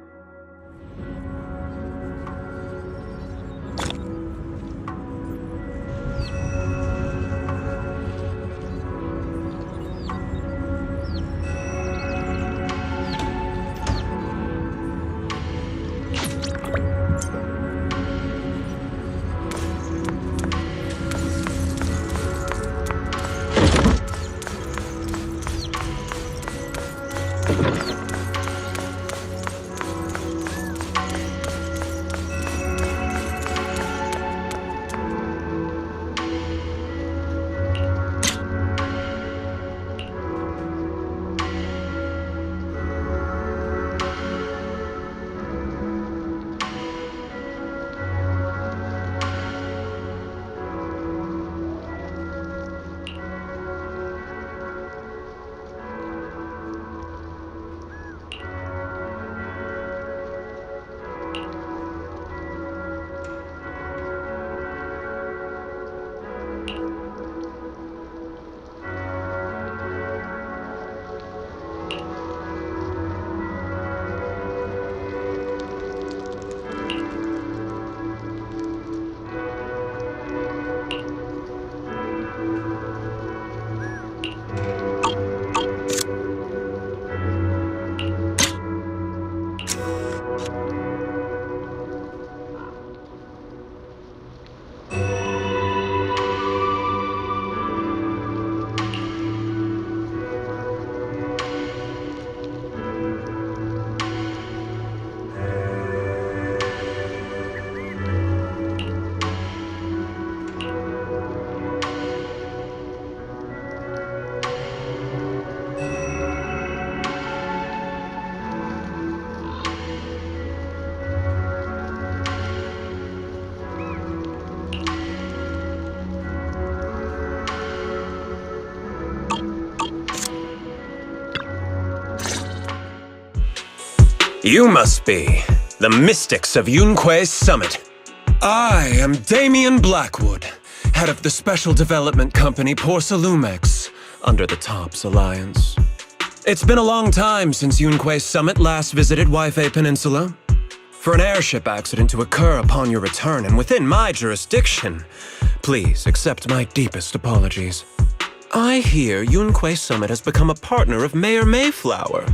Speaker 14: You must be the mystics of Yunque's summit. I am Damien Blackwood, head of the special development company Porcelumex, under the TOPS Alliance. It's been a long time since Yunque's summit last visited Waifei Peninsula. For an airship accident to occur upon your return and within my jurisdiction, please accept my deepest apologies. I hear Yunque Summit has become a partner of Mayor Mayflower.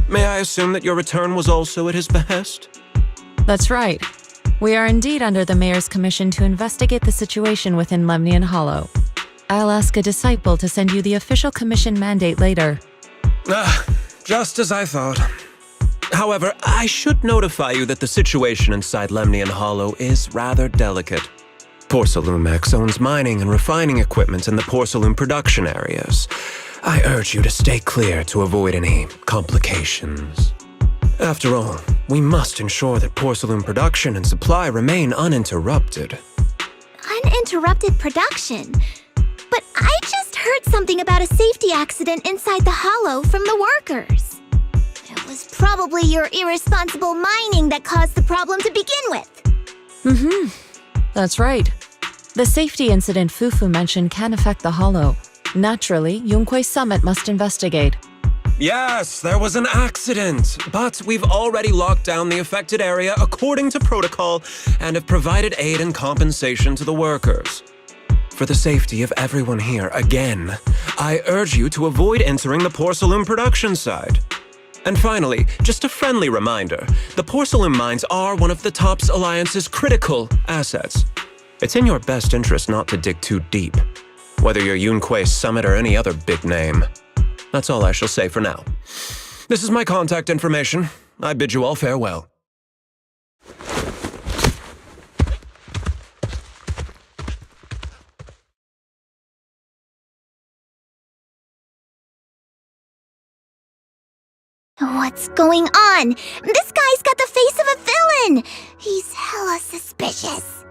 Speaker 14: May I assume that your return was also at his behest?
Speaker 4: That's right. We are indeed under the Mayor's commission to investigate the situation within Lemnian Hollow. I'll ask a disciple to send you the official commission mandate later.
Speaker 14: Just as I thought. However, I should notify you that the situation inside Lemnian Hollow is rather delicate. Porcelumex owns mining and refining equipment in the porcelain production areas. I urge you to stay clear to avoid any complications. After all, we must ensure that porcelain production and supply remain uninterrupted.
Speaker 3: Uninterrupted production? But I just heard something about a safety accident inside the hollow from the workers. It was probably your irresponsible mining that caused the problem to begin with.
Speaker 4: That's right. The safety incident Fufu mentioned can affect the hollow. Naturally, Yunque Summit must investigate.
Speaker 14: Yes, there was an accident, but we've already locked down the affected area according to protocol and have provided aid and compensation to the workers. For the safety of everyone here, again, I urge you to avoid entering the porcelain production side. And finally, just a friendly reminder, the porcelain mines are one of the TOPS Alliance's critical assets. It's in your best interest not to dig too deep, whether you're Yunque Summit or any other big name. That's all I shall say for now. This is my contact information. I bid you all farewell.
Speaker 3: What's going on? This guy's got the face of a villain! He's hella suspicious.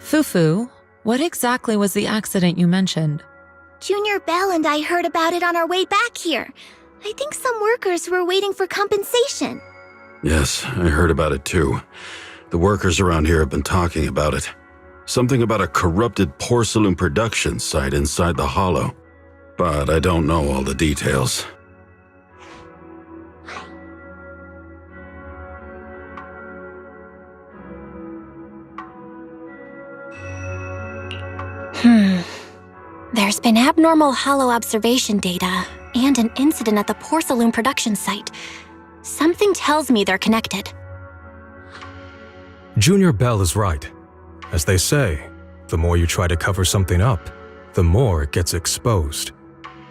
Speaker 4: Fufu, what exactly was the accident you mentioned?
Speaker 3: Junior Bell and I heard about it on our way back here. I think some workers were waiting for compensation.
Speaker 9: Yes, I heard about it too. The workers around here have been talking about it. Something about a corrupted porcelain production site inside the hollow. But I don't know all the details.
Speaker 2: There's been abnormal hollow observation data and an incident at the porcelain production site. Something tells me they're connected.
Speaker 13: Junior Bell is right. As they say, the more you try to cover something up, the more it gets exposed.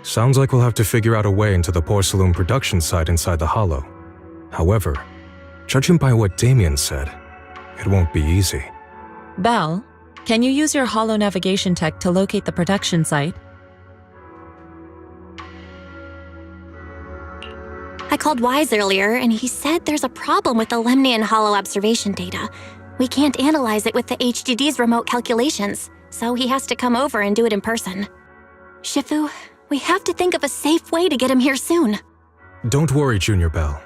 Speaker 13: Sounds like we'll have to figure out a way into the porcelain production site inside the hollow. However, judging by what Damien said, it won't be easy.
Speaker 4: Bell, can you use your hollow navigation tech to locate the production site?
Speaker 2: I called Wise earlier, and he said there's a problem with the Lemnian hollow observation data. We can't analyze it with the HDD's remote calculations, so he has to come over and do it in person. Shifu, we have to think of a safe way to get him here soon.
Speaker 13: Don't worry, Junior Bell.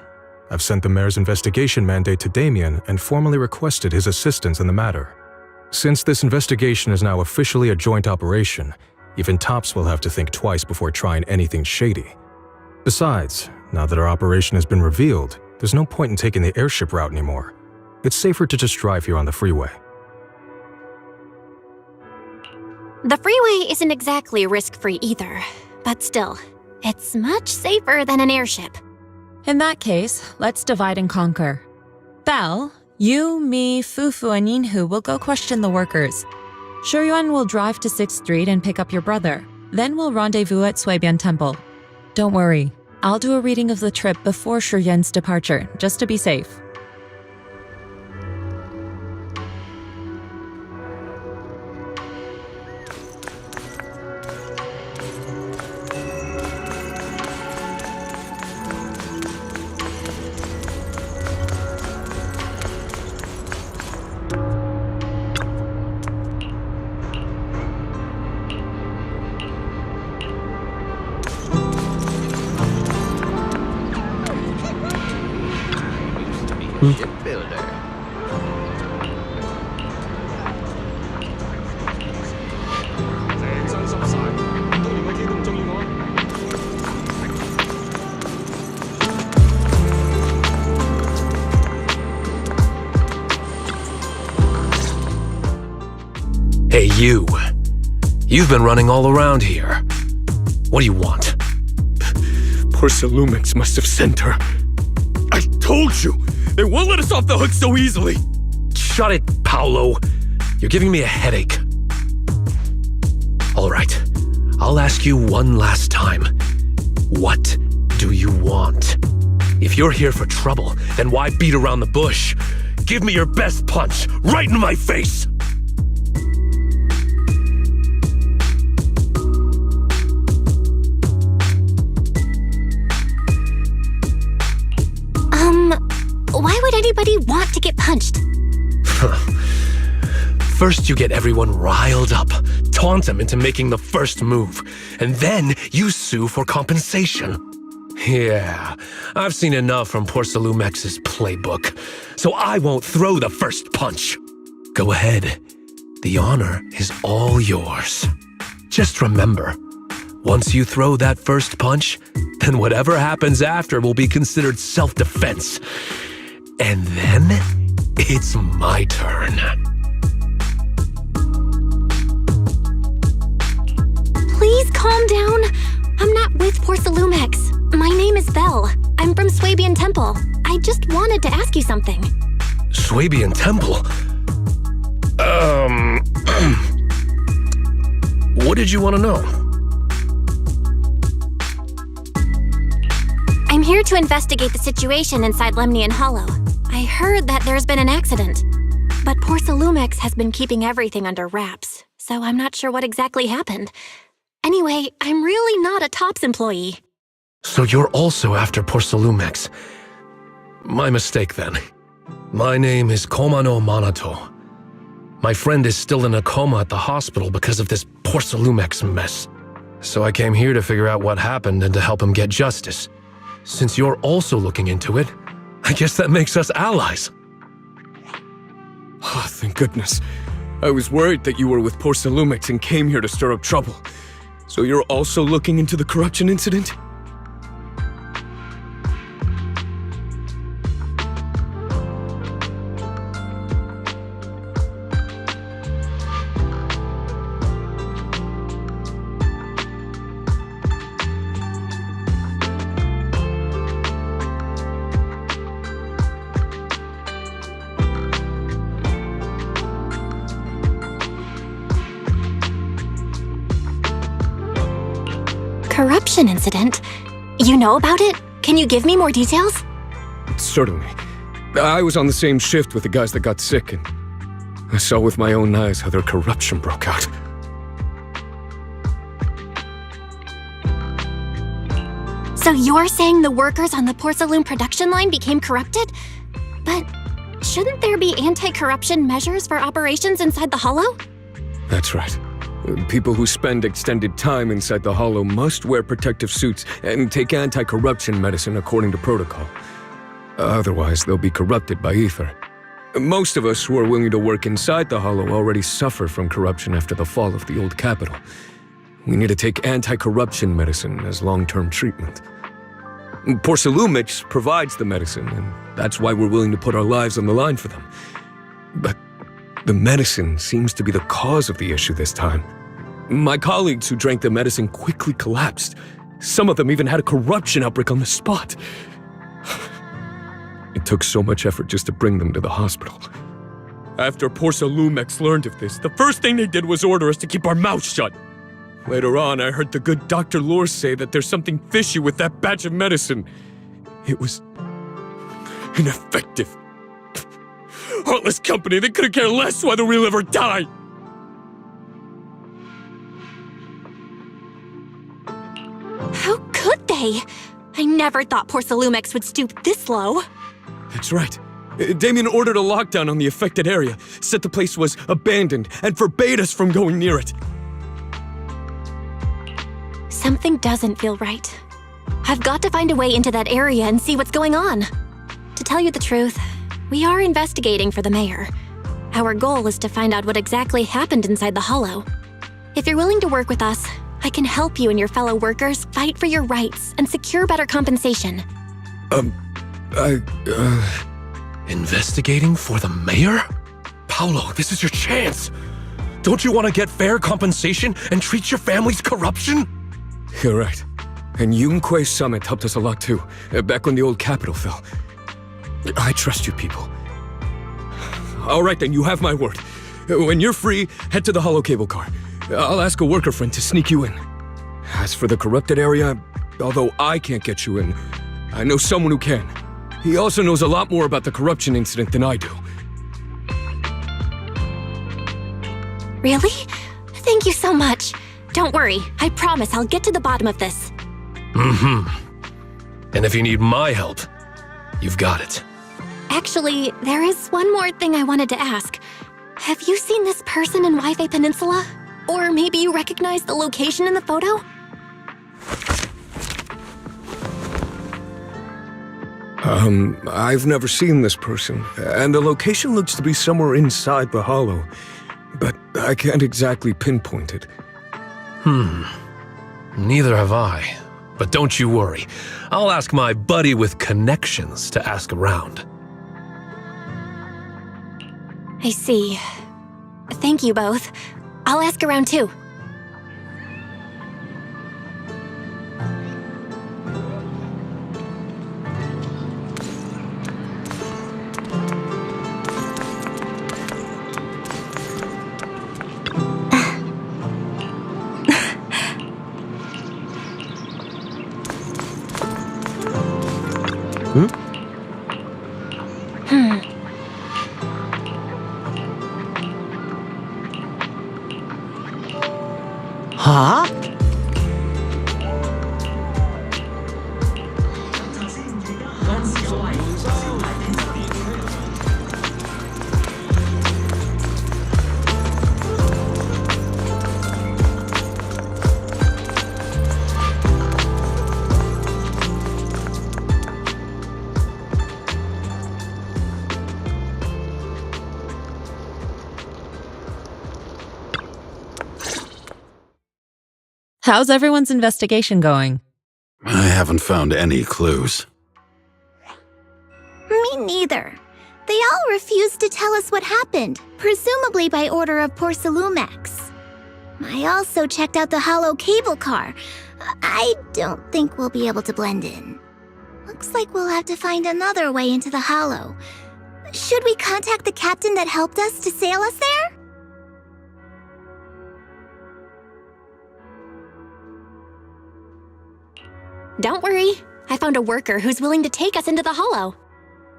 Speaker 13: I've sent the mayor's investigation mandate to Damien and formally requested his assistance in the matter. Since this investigation is now officially a joint operation, even TOPS will have to think twice before trying anything shady. Besides, now that our operation has been revealed, there's no point in taking the airship route anymore. It's safer to just drive here on the freeway.
Speaker 2: The freeway isn't exactly risk-free either, but still, it's much safer than an airship.
Speaker 4: In that case, let's divide and conquer. Bell, you, me, Fufu, and Yinhu will go question the workers. Shuyuan will drive to 6th Street and pick up your brother. Then we'll rendezvous at Suibian Temple. Don't worry, I'll do a reading of the trip before Shuyuan's departure, just to be safe.
Speaker 15: Hey, you. You've been running all around here. What do you want?
Speaker 12: Porcelumix must have sent her. I told you! They won't let us off the hook so easily!
Speaker 15: Shut it, Paolo. You're giving me a headache. All right. I'll ask you one last time. What do you want? If you're here for trouble, then why beat around the bush? Give me your best punch, right in my face!
Speaker 2: Why would anybody want to get punched?
Speaker 15: First you get everyone riled up, taunt them into making the first move, and then you sue for compensation. Yeah, I've seen enough from Porcelumex's playbook, so I won't throw the first punch. Go ahead. The honor is all yours. Just remember, once you throw that first punch, then whatever happens after will be considered self-defense. And then, it's my turn.
Speaker 2: Please calm down. I'm not with Porcelumex. My name is Belle. I'm from Suibian Temple. I just wanted to ask you something.
Speaker 15: Suibian Temple? What did you want to know?
Speaker 2: I'm here to investigate the situation inside Lemnian Hollow. I heard that there's been an accident, but Porcelumex has been keeping everything under wraps, so I'm not sure what exactly happened. Anyway, I'm really not a TOPS employee.
Speaker 15: So you're also after Porcelumex. My mistake then. My name is Komano Manato. My friend is still in a coma at the hospital because of this Porcelumex mess. So I came here to figure out what happened and to help him get justice. Since you're also looking into it, I guess that makes us allies.
Speaker 12: Oh, thank goodness. I was worried that you were with Porcelumix and came here to stir up trouble. So you're also looking into the corruption incident?
Speaker 2: Corruption incident? You know about it? Can you give me more details?
Speaker 12: Certainly. I was on the same shift with the guys that got sick, and I saw with my own eyes how their corruption broke out.
Speaker 2: So you're saying the workers on the Porcelume production line became corrupted? But shouldn't there be anti-corruption measures for operations inside the Hollow?
Speaker 12: That's right. People who spend extended time inside the Hollow must wear protective suits and take anti-corruption medicine according to protocol. Otherwise, they'll be corrupted by ether. Most of us who are willing to work inside the Hollow already suffer from corruption after the fall of the old capital. We need to take anti-corruption medicine as long-term treatment. Porcelumix provides the medicine, and that's why we're willing to put our lives on the line for them. But the medicine seems to be the cause of the issue this time. My colleagues who drank the medicine quickly collapsed. Some of them even had a corruption outbreak on the spot. It took so much effort just to bring them to the hospital. After Porsalumex learned of this, the first thing they did was order us to keep our mouths shut. Later on, I heard the good Dr. Lore say that there's something fishy with that batch of medicine. It was ineffective. Heartless company, they couldn't care less whether we live or die.
Speaker 2: How could they? I never thought Porsalumex would stoop this low.
Speaker 12: That's right. Damien ordered a lockdown on the affected area, said the place was abandoned, and forbade us from going near it.
Speaker 2: Something doesn't feel right. I've got to find a way into that area and see what's going on. To tell you the truth, we are investigating for the mayor. Our goal is to find out what exactly happened inside the Hollow. If you're willing to work with us, I can help you and your fellow workers fight for your rights and secure better compensation.
Speaker 15: Investigating for the mayor? Paolo, this is your chance. Don't you want to get fair compensation and treat your family's corruption?
Speaker 12: You're right. And Yunque Summit helped us a lot too, back when the old capital fell. I trust you people. All right then, you have my word. When you're free, head to the Hollow Cable Car. I'll ask a worker friend to sneak you in. As for the corrupted area, although I can't get you in, I know someone who can. He also knows a lot more about the corruption incident than I do.
Speaker 2: Really? Thank you so much. Don't worry, I promise I'll get to the bottom of this.
Speaker 15: And if you need my help, you've got it.
Speaker 2: Actually, there is one more thing I wanted to ask. Have you seen this person in Wi-Fi Peninsula? Or maybe you recognize the location in the photo?
Speaker 12: I've never seen this person, and the location looks to be somewhere inside the Hollow, but I can't exactly pinpoint it.
Speaker 15: Neither have I. But don't you worry. I'll ask my buddy with connections to ask around.
Speaker 2: I see. Thank you both. I'll ask around too.
Speaker 10: Huh?
Speaker 4: How's everyone's investigation going?
Speaker 9: I haven't found any clues.
Speaker 3: Me neither. They all refused to tell us what happened, presumably by order of Porsalumex. I also checked out the Hollow Cable Car. I don't think we'll be able to blend in. Looks like we'll have to find another way into the Hollow. Should we contact the captain that helped us to sail us there?
Speaker 2: Don't worry. I found a worker who's willing to take us into the Hollow.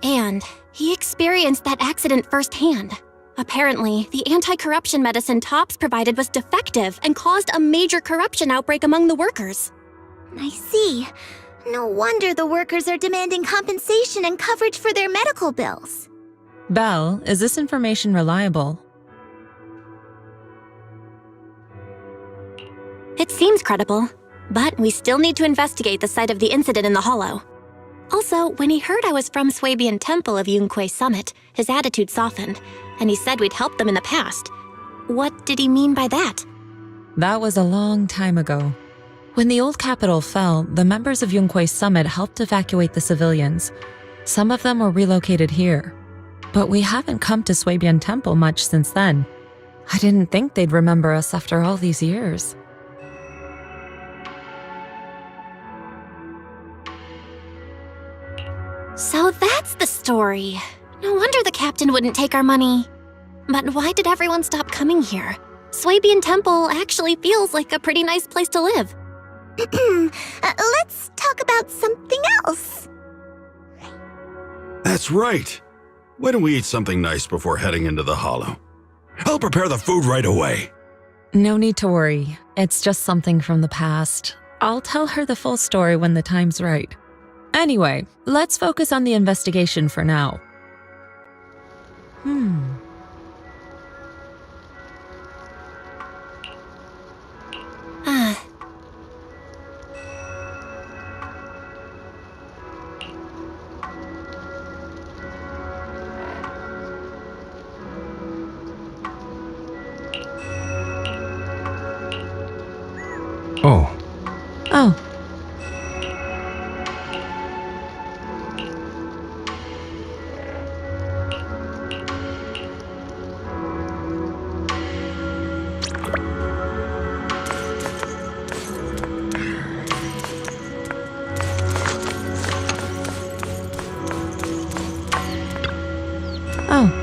Speaker 2: And he experienced that accident firsthand. Apparently, the anti-corruption medicine Tops provided was defective and caused a major corruption outbreak among the workers.
Speaker 3: I see. No wonder the workers are demanding compensation and coverage for their medical bills.
Speaker 4: Belle, is this information reliable?
Speaker 2: It seems credible, but we still need to investigate the site of the incident in the Hollow. Also, when he heard I was from Swabian Temple of Yunque Summit, his attitude softened, and he said we'd helped them in the past. What did he mean by that?
Speaker 4: That was a long time ago. When the old capital fell, the members of Yunque Summit helped evacuate the civilians. Some of them were relocated here. But we haven't come to Swabian Temple much since then. I didn't think they'd remember us after all these years.
Speaker 2: So that's the story. No wonder the captain wouldn't take our money. But why did everyone stop coming here? Swabian Temple actually feels like a pretty nice place to live.
Speaker 3: Let's talk about something else.
Speaker 9: That's right. Why don't we eat something nice before heading into the Hollow? I'll prepare the food right away.
Speaker 4: No need to worry. It's just something from the past. I'll tell her the full story when the time's right. Anyway, let's focus on the investigation for now.
Speaker 13: Oh.
Speaker 4: Oh. Oh.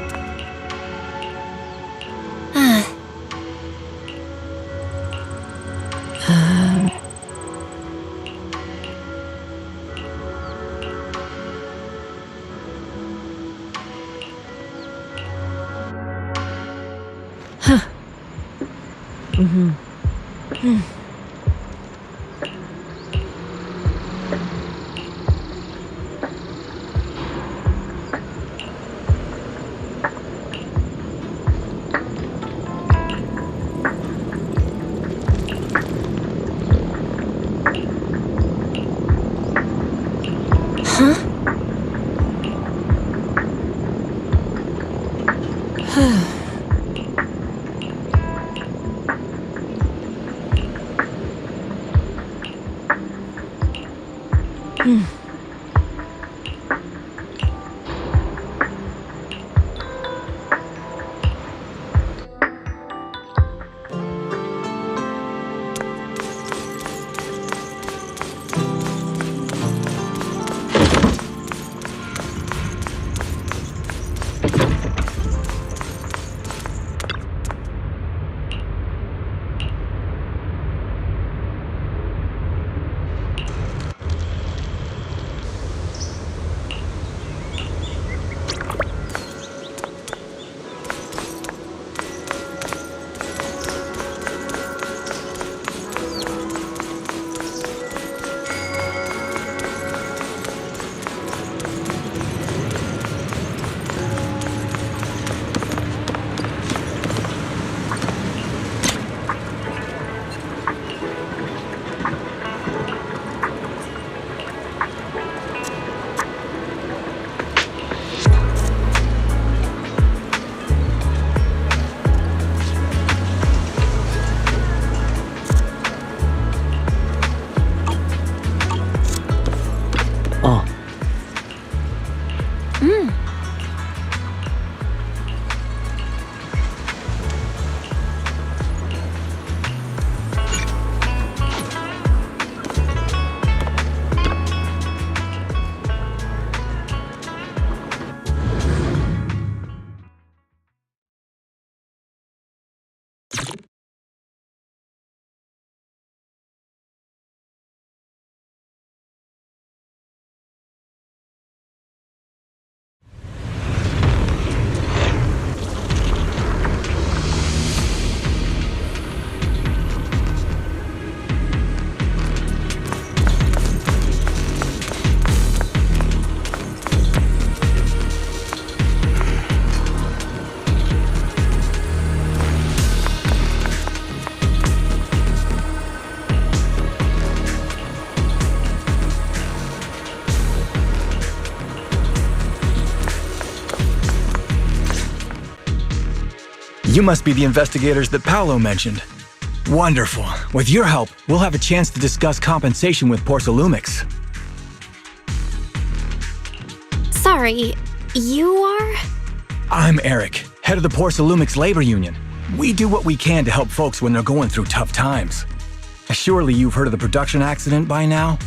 Speaker 16: You must be the investigators that Paolo mentioned. Wonderful. With your help, we'll have a chance to discuss compensation with Porsalumix.
Speaker 2: Sorry, you are?
Speaker 16: I'm Eric, head of the Porsalumix Labor Union. We do what we can to help folks when they're going through tough times. Surely you've heard of the production accident by now?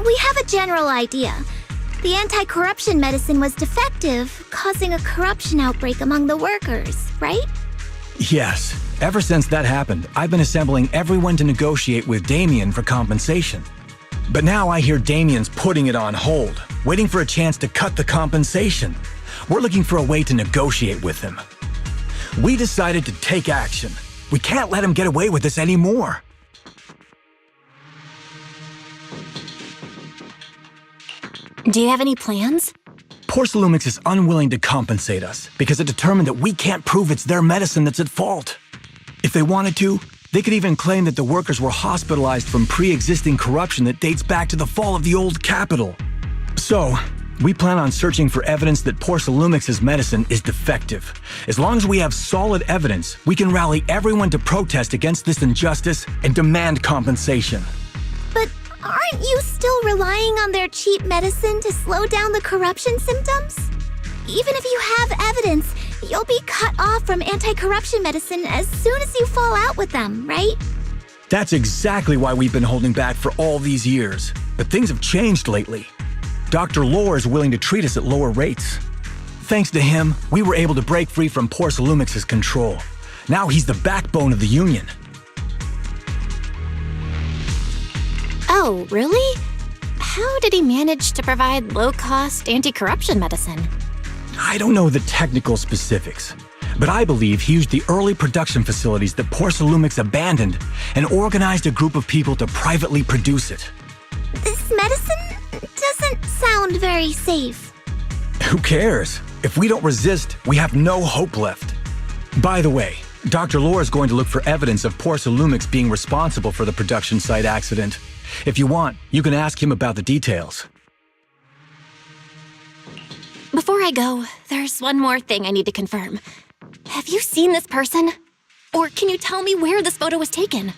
Speaker 3: We have a general idea. The anti-corruption medicine was defective, causing a corruption outbreak among the workers, right?
Speaker 16: Yes. Ever since that happened, I've been assembling everyone to negotiate with Damien for compensation. But now I hear Damien's putting it on hold, waiting for a chance to cut the compensation. We're looking for a way to negotiate with him. We decided to take action. We can't let him get away with this anymore.
Speaker 2: Do you have any plans?
Speaker 16: Porcelumix is unwilling to compensate us because it determined that we can't prove it's their medicine that's at fault. If they wanted to, they could even claim that the workers were hospitalized from pre-existing corruption that dates back to the fall of the old capital. So, we plan on searching for evidence that Porcelumix's medicine is defective. As long as we have solid evidence, we can rally everyone to protest against this injustice and demand compensation.
Speaker 3: But aren't you still relying on their cheap medicine to slow down the corruption symptoms? Even if you have evidence, you'll be cut off from anti-corruption medicine as soon as you fall out with them, right?
Speaker 16: That's exactly why we've been holding back for all these years. But things have changed lately. Dr. Lore is willing to treat us at lower rates. Thanks to him, we were able to break free from Porcelumix's control. Now he's the backbone of the Union.
Speaker 2: Oh, really? How did he manage to provide low-cost anti-corruption medicine?
Speaker 16: I don't know the technical specifics, but I believe he used the early production facilities that Porcelumix abandoned and organized a group of people to privately produce it.
Speaker 3: This medicine doesn't sound very safe.
Speaker 16: Who cares? If we don't resist, we have no hope left. By the way, Dr. Lore is going to look for evidence of Porcelumix being responsible for the production site accident. If you want, you can ask him about the details.
Speaker 2: Before I go, there's one more thing I need to confirm. Have you seen this person? Or can you tell me where this photo was taken?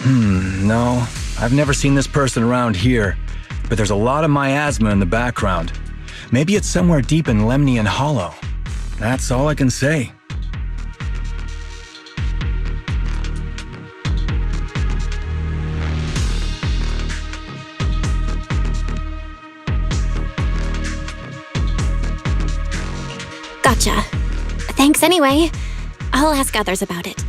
Speaker 16: No. I've never seen this person around here, but there's a lot of miasma in the background. Maybe it's somewhere deep in Lemnian Hollow. That's all I can say.
Speaker 2: Gotcha. Thanks anyway. I'll ask others about it.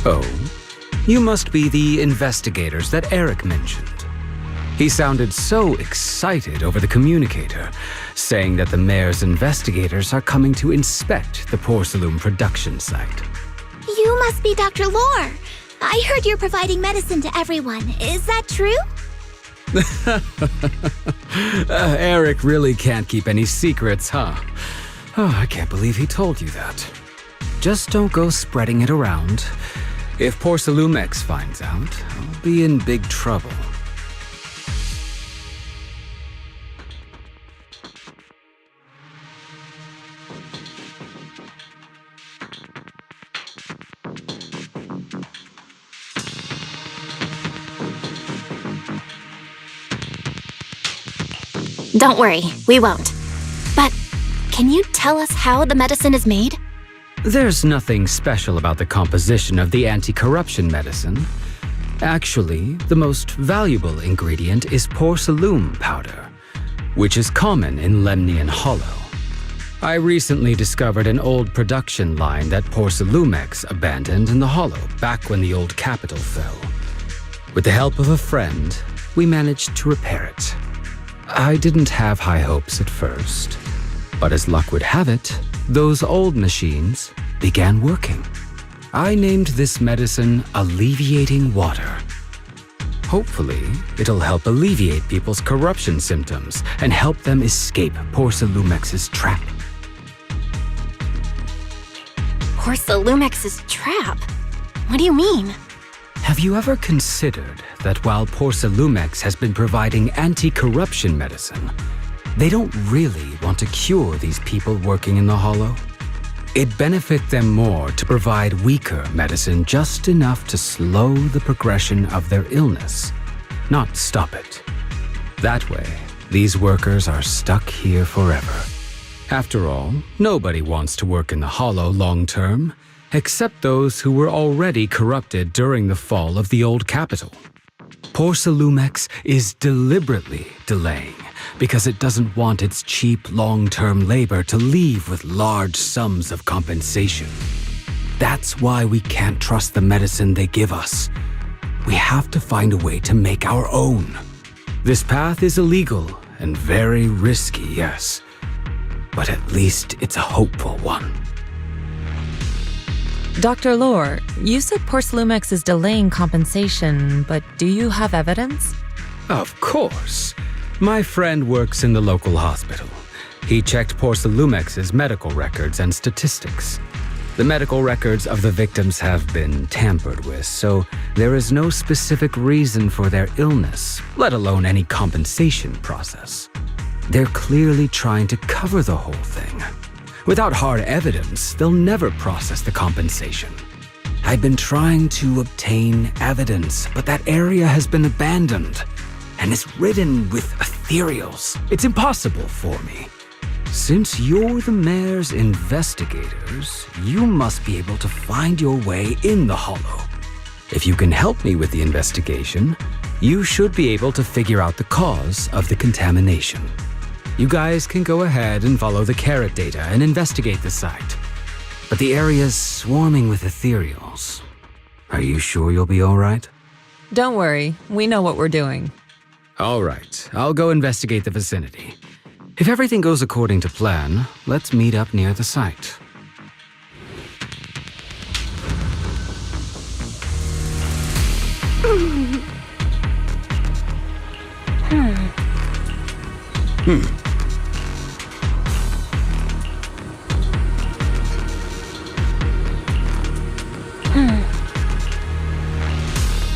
Speaker 1: Oh, you must be the investigators that Eric mentioned. He sounded so excited over the communicator, saying that the mayor's investigators are coming to inspect the Porcelum production site.
Speaker 3: You must be Dr. Lore. I heard you're providing medicine to everyone. Is that true?
Speaker 1: Eric really can't keep any secrets, huh? Oh, I can't believe he told you that. Just don't go spreading it around. If Porcelumix finds out, I'll be in big trouble.
Speaker 2: Don't worry, we won't. But can you tell us how the medicine is made?
Speaker 1: There's nothing special about the composition of the anti-corruption medicine. Actually, the most valuable ingredient is Porcelum powder, which is common in Lemnian Hollow. I recently discovered an old production line that Porcelumix abandoned in the Hollow back when the old capital fell. With the help of a friend, we managed to repair it. I didn't have high hopes at first, but as luck would have it, those old machines began working. I named this medicine Alleviating Water. Hopefully, it'll help alleviate people's corruption symptoms and help them escape Porcelumix's trap.
Speaker 2: Porcelumix's trap? What do you mean?
Speaker 1: Have you ever considered that while Porcelumix has been providing anti-corruption medicine, they don't really want to cure these people working in the Hollow? It'd benefit them more to provide weaker medicine just enough to slow the progression of their illness, not stop it.
Speaker 17: That way, these workers are stuck here forever. After all, nobody wants to work in the Hollow long term, except those who were already corrupted during the fall of the old capital. Porcelumex is deliberately delaying because it doesn't want its cheap long-term labor to leave with large sums of compensation. That's why we can't trust the medicine they give us. We have to find a way to make our own. This path is illegal and very risky, yes, but at least it's a hopeful one.
Speaker 4: Dr. Lore, you said Porcelumex is delaying compensation, but do you have evidence?
Speaker 17: Of course. My friend works in the local hospital. He checked Porcelumex's medical records and statistics. The medical records of the victims have been tampered with, so there is no specific reason for their illness, let alone any compensation process. They're clearly trying to cover the whole thing. Without hard evidence, they'll never process the compensation. I've been trying to obtain evidence, but that area has been abandoned and is ridden with ethereals. It's impossible for me. Since you're the mayor's investigators, you must be able to find your way in the Hollow. If you can help me with the investigation, you should be able to figure out the cause of the contamination. You guys can go ahead and follow the carrot data and investigate the site. But the area's swarming with ethereals. Are you sure you'll be all right?
Speaker 4: Don't worry, we know what we're doing.
Speaker 17: All right, I'll go investigate the vicinity. If everything goes according to plan, let's meet up near the site.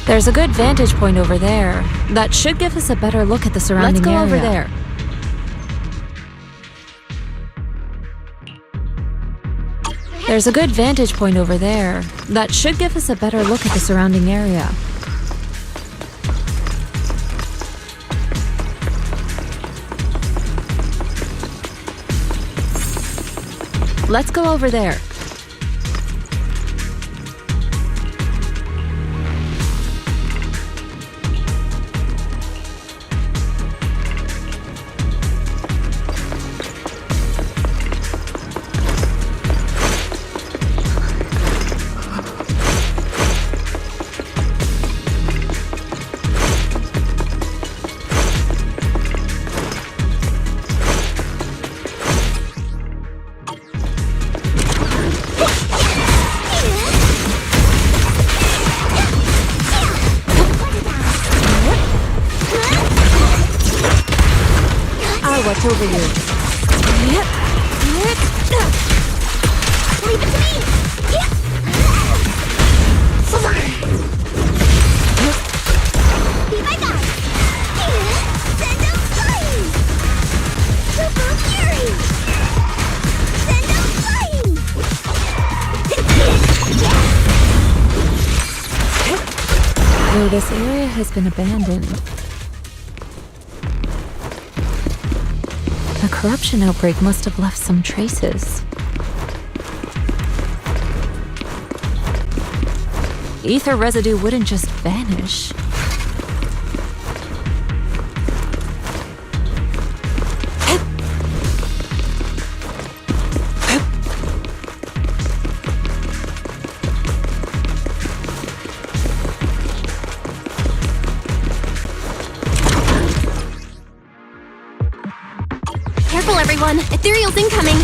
Speaker 4: There's a good vantage point over there. That should give us a better look at the surrounding area. Let's go over there. There's a good vantage point over there. That should give us a better look at the surrounding area. Let's go over there. What's over you?
Speaker 3: Leave it to me! Be my guide! Send out flying! Super Fury! Send out flying!
Speaker 4: Though this area has been abandoned, the corruption outbreak must have left some traces. Ether residue wouldn't just vanish.
Speaker 2: Careful, everyone! Ethereal's incoming!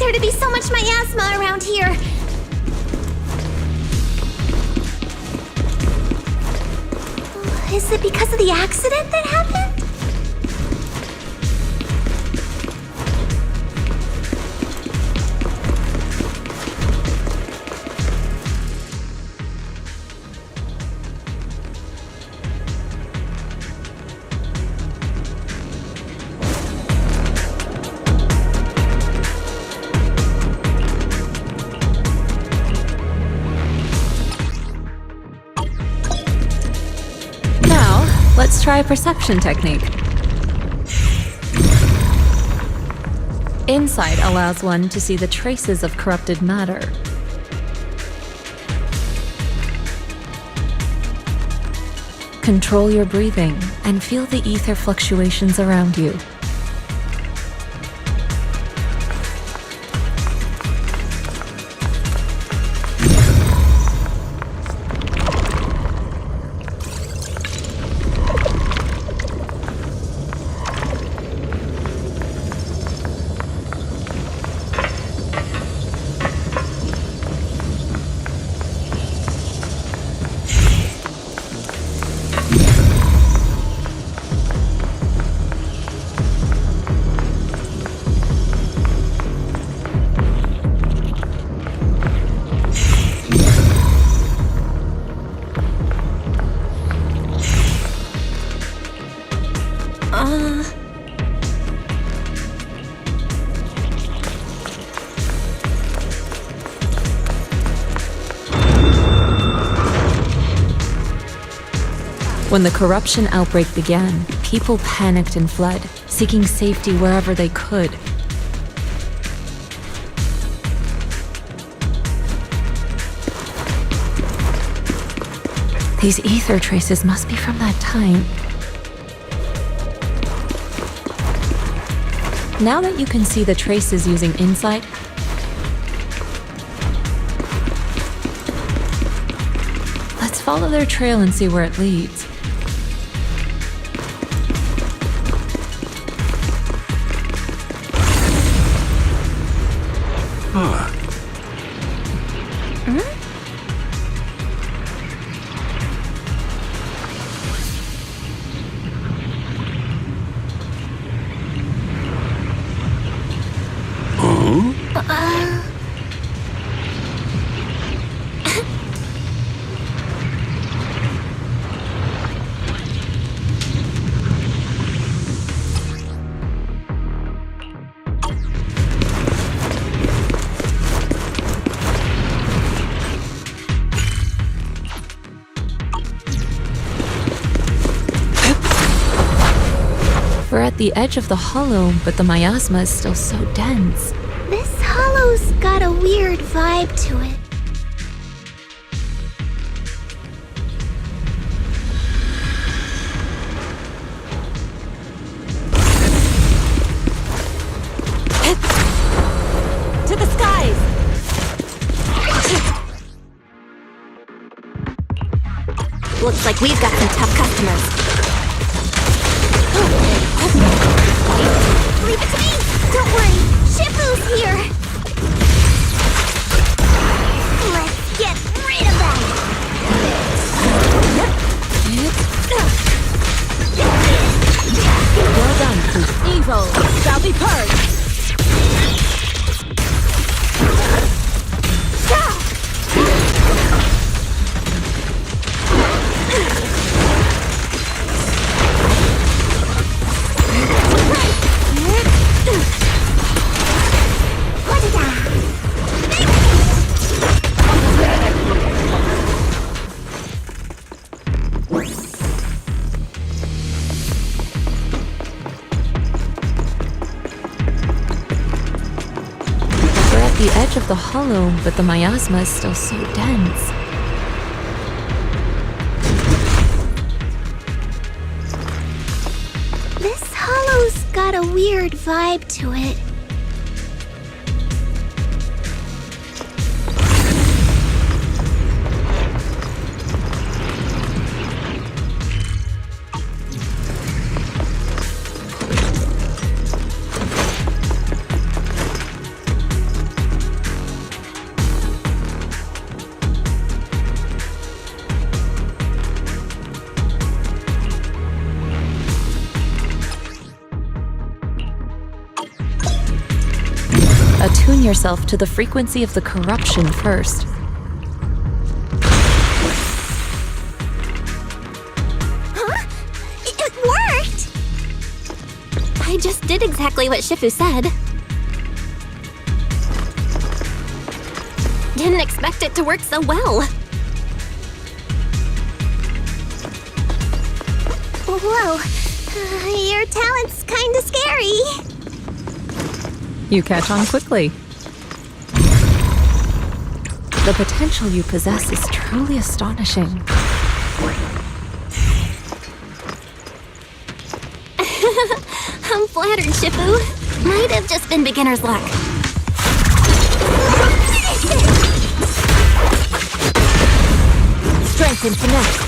Speaker 3: there to be so much miasma around here? Is it because of the accident that happened?
Speaker 4: Let's try a perception technique. Insight allows one to see the traces of corrupted matter. Control your breathing and feel the ether fluctuations around you. When the corruption outbreak began, people panicked and fled, seeking safety wherever they could. These ether traces must be from that time. Now that you can see the traces using insight, let's follow their trail and see where it leads. We're at the edge of the hollow, but the miasma is still so dense.
Speaker 3: This hollow's got a weird vibe to it.
Speaker 2: To the skies! Looks like we've got some tough customers.
Speaker 3: Leave it to me! Don't worry, Shifu's here! Let's get rid of them!
Speaker 2: Well done, Pooh. Evil shall be purged!
Speaker 4: The edge of the hollow, but the miasma is still so dense.
Speaker 3: This hollow's got a weird vibe to it.
Speaker 4: yourself to the frequency of the corruption first.
Speaker 2: Huh? It worked! I just did exactly what Shifu said. Didn't expect it to work so well.
Speaker 3: Whoa, your talent's kinda scary.
Speaker 4: You catch on quickly. The potential you possess is truly astonishing.
Speaker 2: I'm flattered, Shifu. Might have just been beginner's luck.
Speaker 4: Strength and finesse.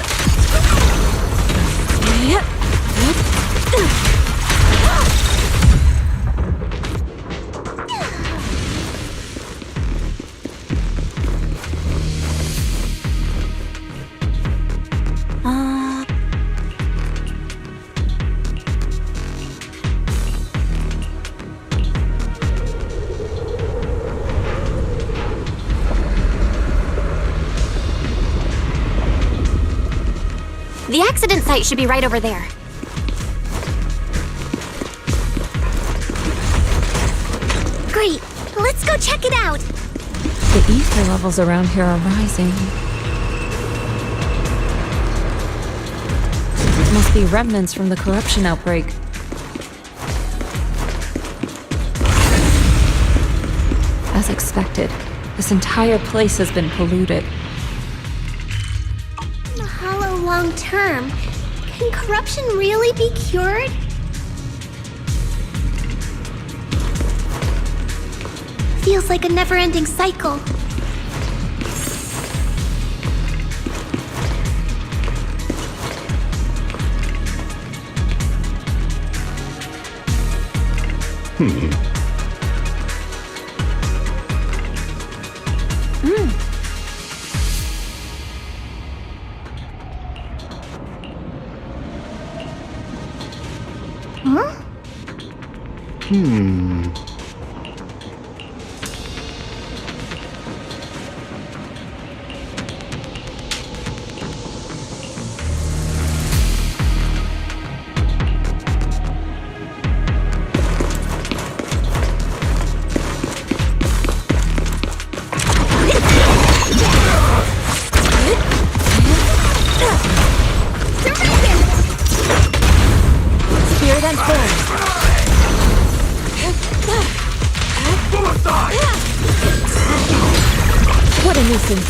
Speaker 2: The accident site should be right over there.
Speaker 3: Great, let's go check it out.
Speaker 4: The ether levels around here are rising. Must be remnants from the corruption outbreak. As expected, this entire place has been polluted.
Speaker 3: Hollow long term. Can corruption really be cured? Feels like a never-ending cycle. Huh?
Speaker 2: Spirit and form.
Speaker 4: What a nuisance.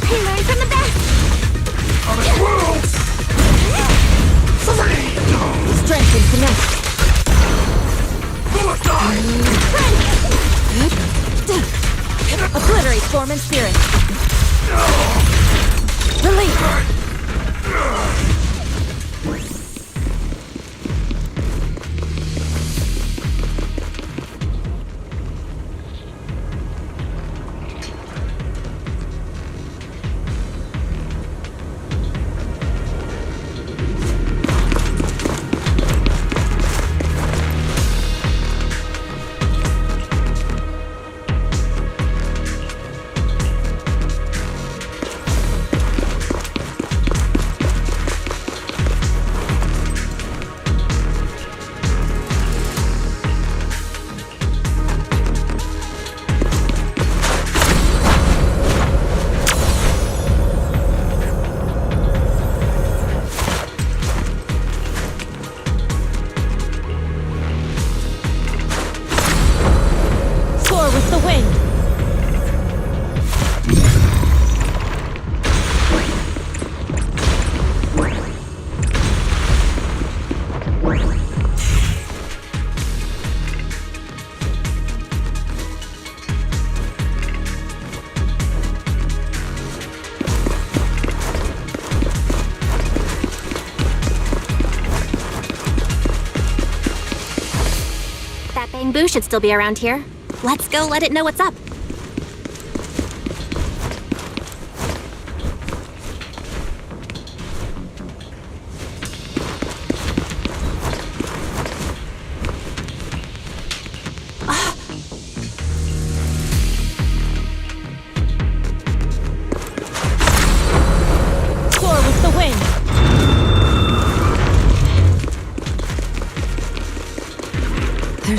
Speaker 3: I learned from the best.
Speaker 4: Strength and finesse. Obliterate form and spirit. Release. With the wind.
Speaker 2: That bamboo should still be around here. Let's go let it know what's up.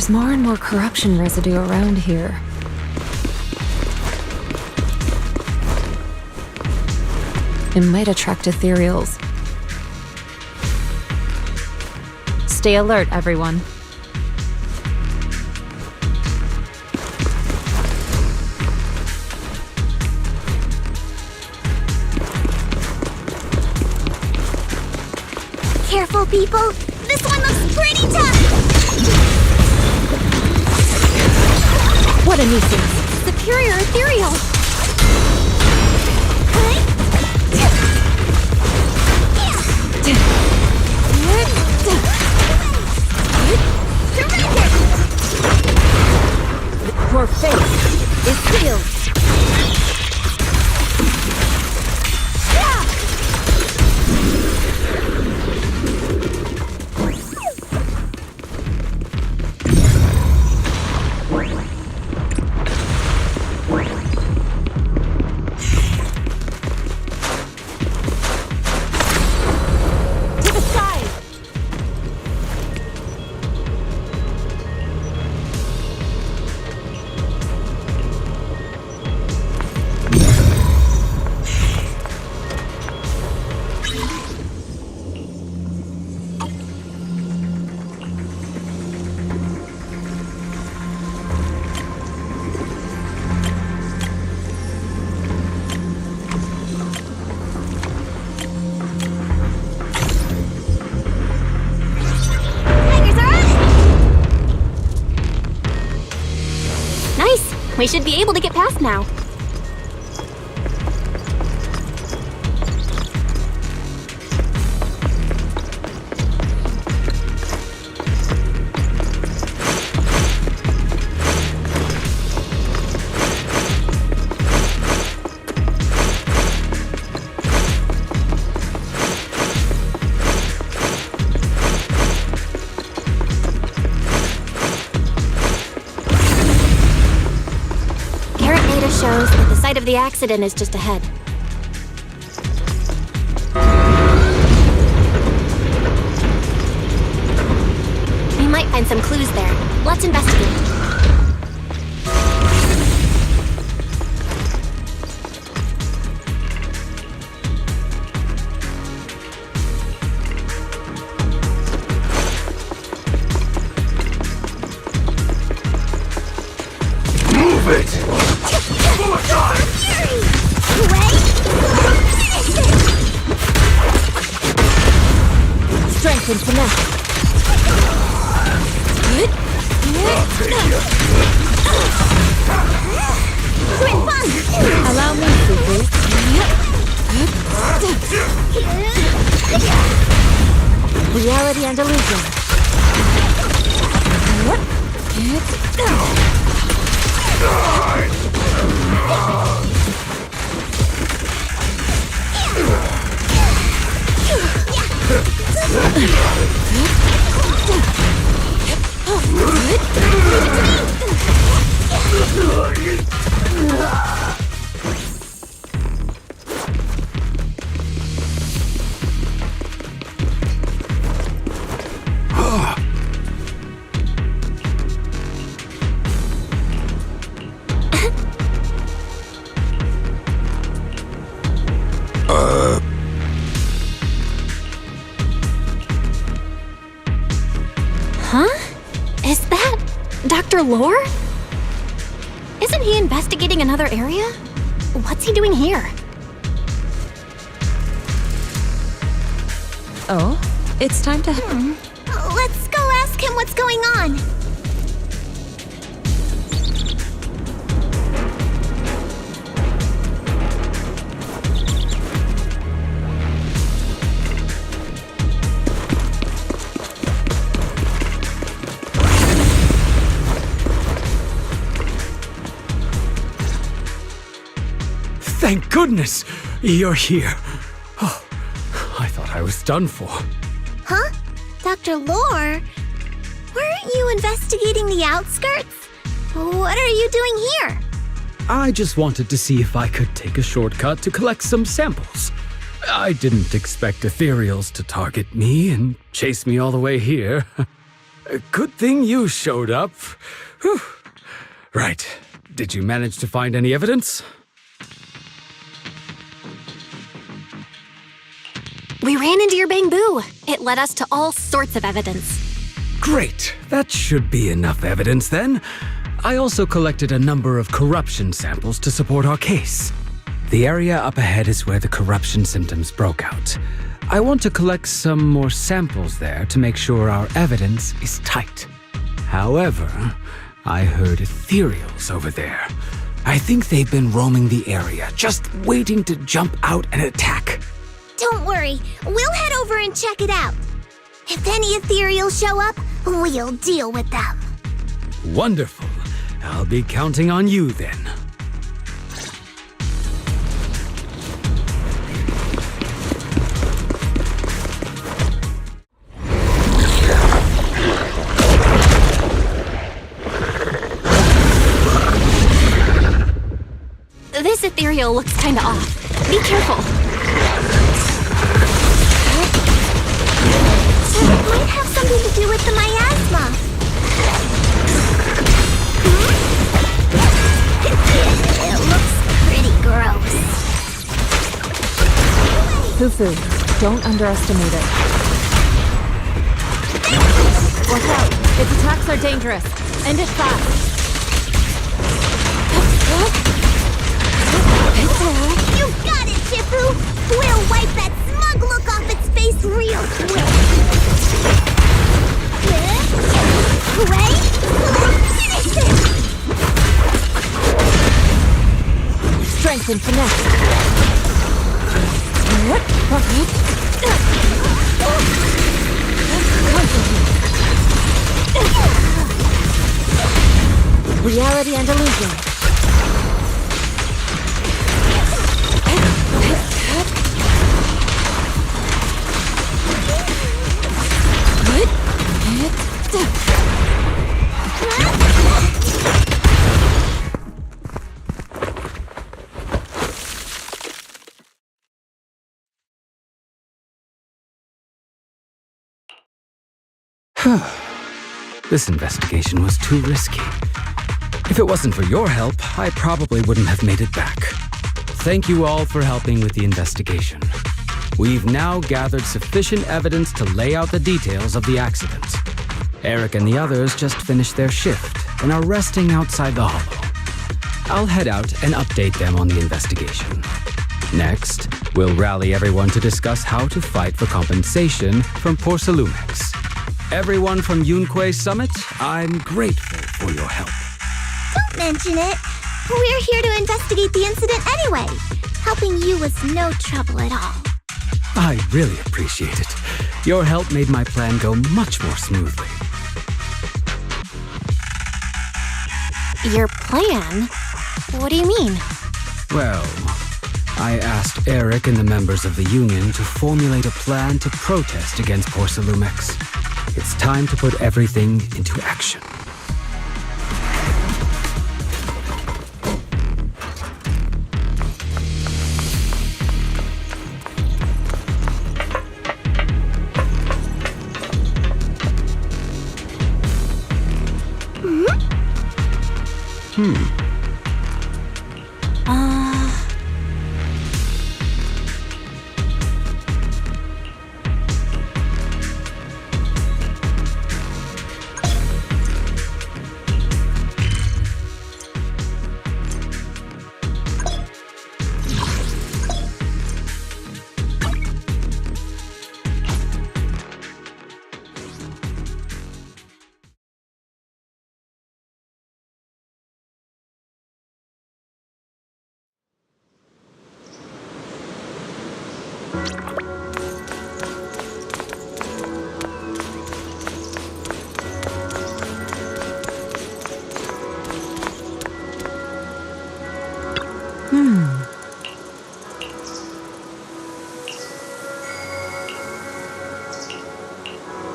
Speaker 4: There's more and more corruption residue around here. It might attract ethereals. Stay alert, everyone.
Speaker 3: Careful, people! This one looks pretty tough!
Speaker 2: What a nuisance! Superior ethereal! Your fate is sealed! We should be able to get past now. Shows that the site of the accident is just ahead. We might find some clues there. Let's investigate.
Speaker 9: Move it!
Speaker 2: Strength and finesse.
Speaker 3: Twin Fun!
Speaker 2: Allow me, Fufu. Reality and illusion. Huh? Is that Dr. Lore? Isn't he investigating another area? What's he doing here?
Speaker 4: Oh, it's time to...
Speaker 3: Let's go ask him what's going on.
Speaker 17: Thank goodness you're here. Oh, I thought I was done for.
Speaker 3: Huh? Dr. Lore? Weren't you investigating the outskirts? What are you doing here?
Speaker 17: I just wanted to see if I could take a shortcut to collect some samples. I didn't expect ethereals to target me and chase me all the way here. Good thing you showed up. Whew. Right. Did you manage to find any evidence?
Speaker 2: We ran into your bamboo. It led us to all sorts of evidence.
Speaker 17: Great. That should be enough evidence then. I also collected a number of corruption samples to support our case. The area up ahead is where the corruption symptoms broke out. I want to collect some more samples there to make sure our evidence is tight. However, I heard ethereals over there. I think they've been roaming the area, just waiting to jump out and attack.
Speaker 3: Don't worry, we'll head over and check it out. If any ethereals show up, we'll deal with them.
Speaker 17: Wonderful. I'll be counting on you then.
Speaker 2: This ethereal looks kinda off. Be careful.
Speaker 3: It might have something to do with the miasma. It looks pretty gross.
Speaker 4: Fufu, don't underestimate it. Watch out! Its attacks are dangerous. End it fast.
Speaker 3: You got it, Shifu! We'll wipe that smug look off its face real quick! Wait! Finish it!
Speaker 4: Strength and finesse. Reality and illusion.
Speaker 17: This investigation was too risky. If it wasn't for your help, I probably wouldn't have made it back. Thank you all for helping with the investigation. We've now gathered sufficient evidence to lay out the details of the accident. Eric and the others just finished their shift and are resting outside the hollow. I'll head out and update them on the investigation. Next, we'll rally everyone to discuss how to fight for compensation from Porcelumex. Everyone from Yunque Summit, I'm grateful for your help.
Speaker 3: Don't mention it. We're here to investigate the incident anyway. Helping you was no trouble at all.
Speaker 17: I really appreciate it. Your help made my plan go much more smoothly.
Speaker 2: Your plan? What do you mean?
Speaker 17: Well, I asked Eric and the members of the Union to formulate a plan to protest against Porcelumex. It's time to put everything into action.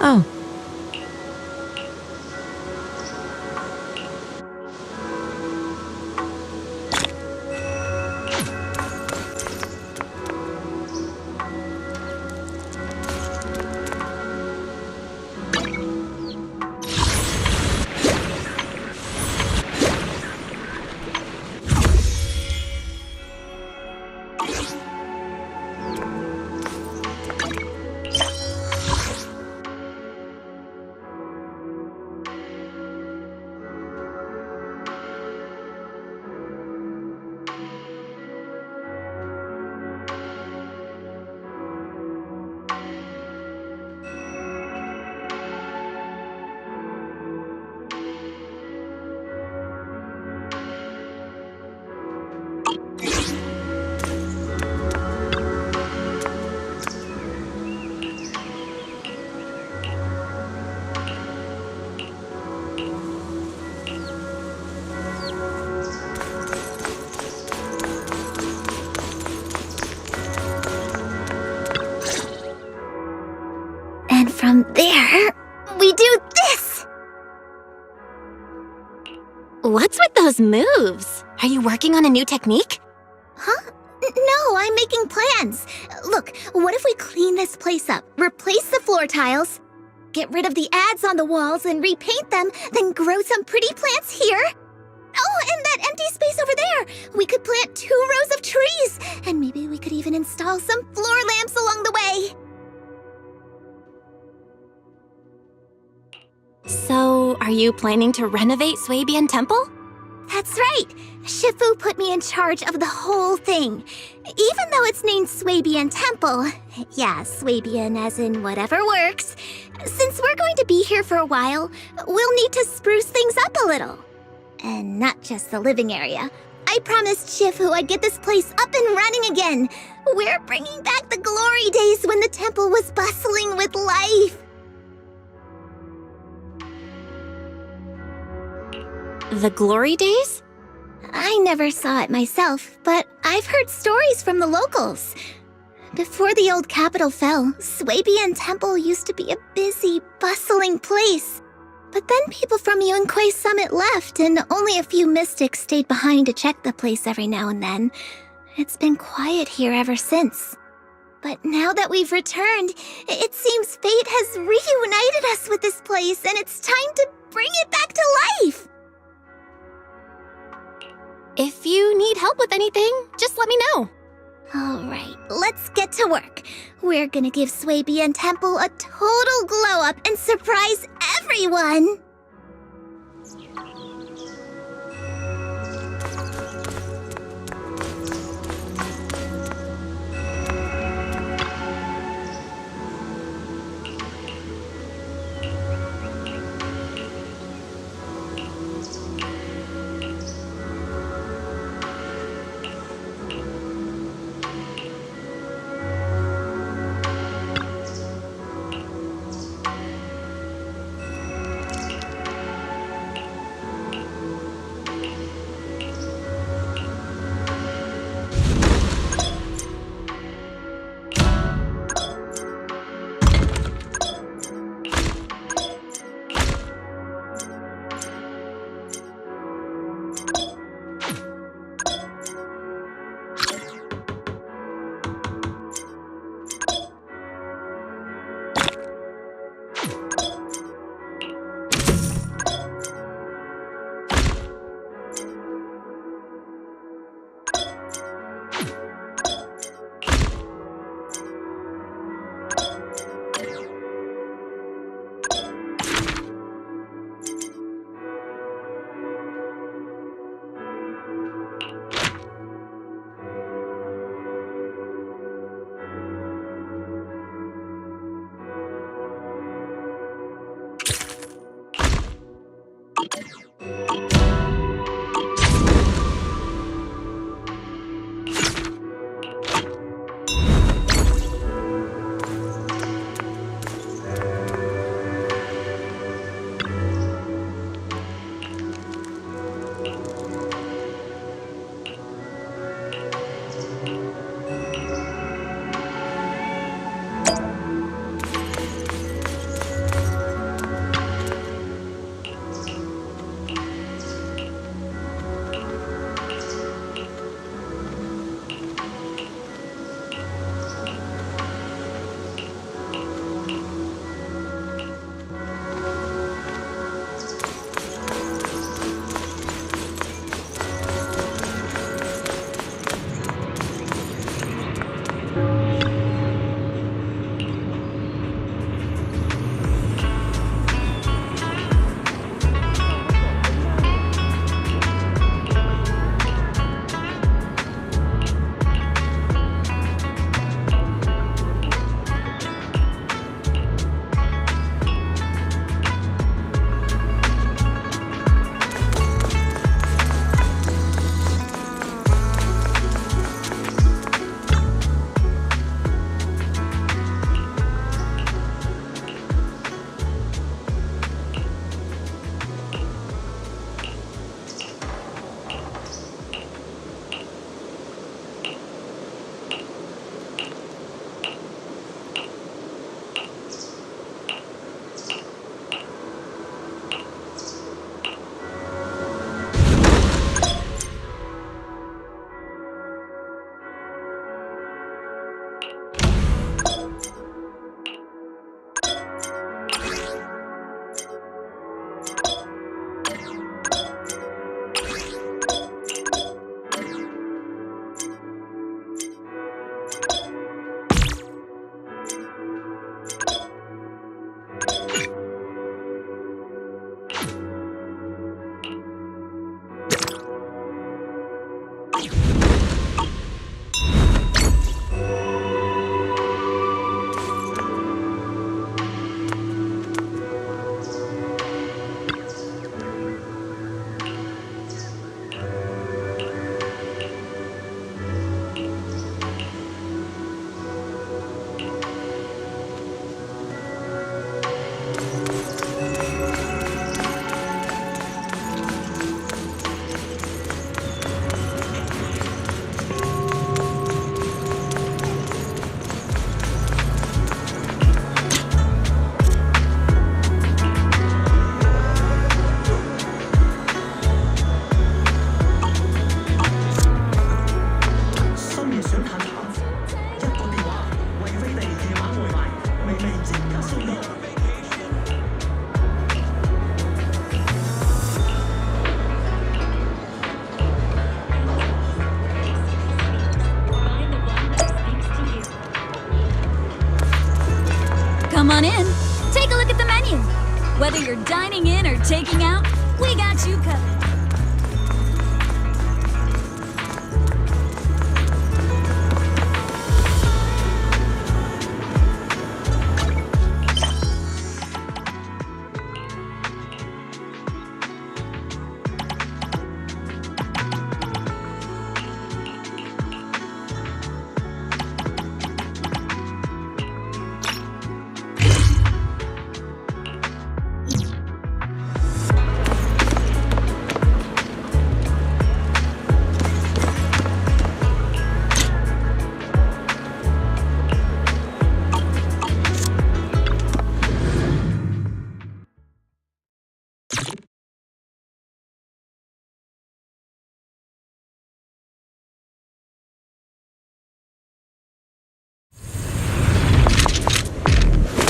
Speaker 4: Oh.
Speaker 3: from there, we do this!
Speaker 2: What's with those moves? Are you working on a new technique?
Speaker 3: Huh? No, I'm making plans. Look, what if we clean this place up, replace the floor tiles, get rid of the ads on the walls and repaint them, then grow some pretty plants here? Oh, and that empty space over there! We could plant 2 rows of trees, and maybe we could even install some floor lamps along the way.
Speaker 2: So, are you planning to renovate Swabian Temple?
Speaker 3: That's right! Shifu put me in charge of the whole thing. Even though it's named Swabian Temple. Yeah, Swabian as in whatever works. Since we're going to be here for a while, we'll need to spruce things up a little. And not just the living area. I promised Shifu I'd get this place up and running again. We're bringing back the glory days when the temple was bustling with life.
Speaker 2: The glory days?
Speaker 3: I never saw it myself, but I've heard stories from the locals. Before the old capital fell, Swabian Temple used to be a busy, bustling place. But then people from Yunquei Summit left, and only a few mystics stayed behind to check the place every now and then. It's been quiet here ever since. But now that we've returned, it seems fate has reunited us with this place, and it's time to bring it back to life!
Speaker 2: If you need help with anything, just let me know.
Speaker 3: Alright, let's get to work. We're gonna give Swabian Temple a total glow-up and surprise everyone!
Speaker 18: Come on in. Take a look at the menu. Whether you're dining in or taking out, we got you covered.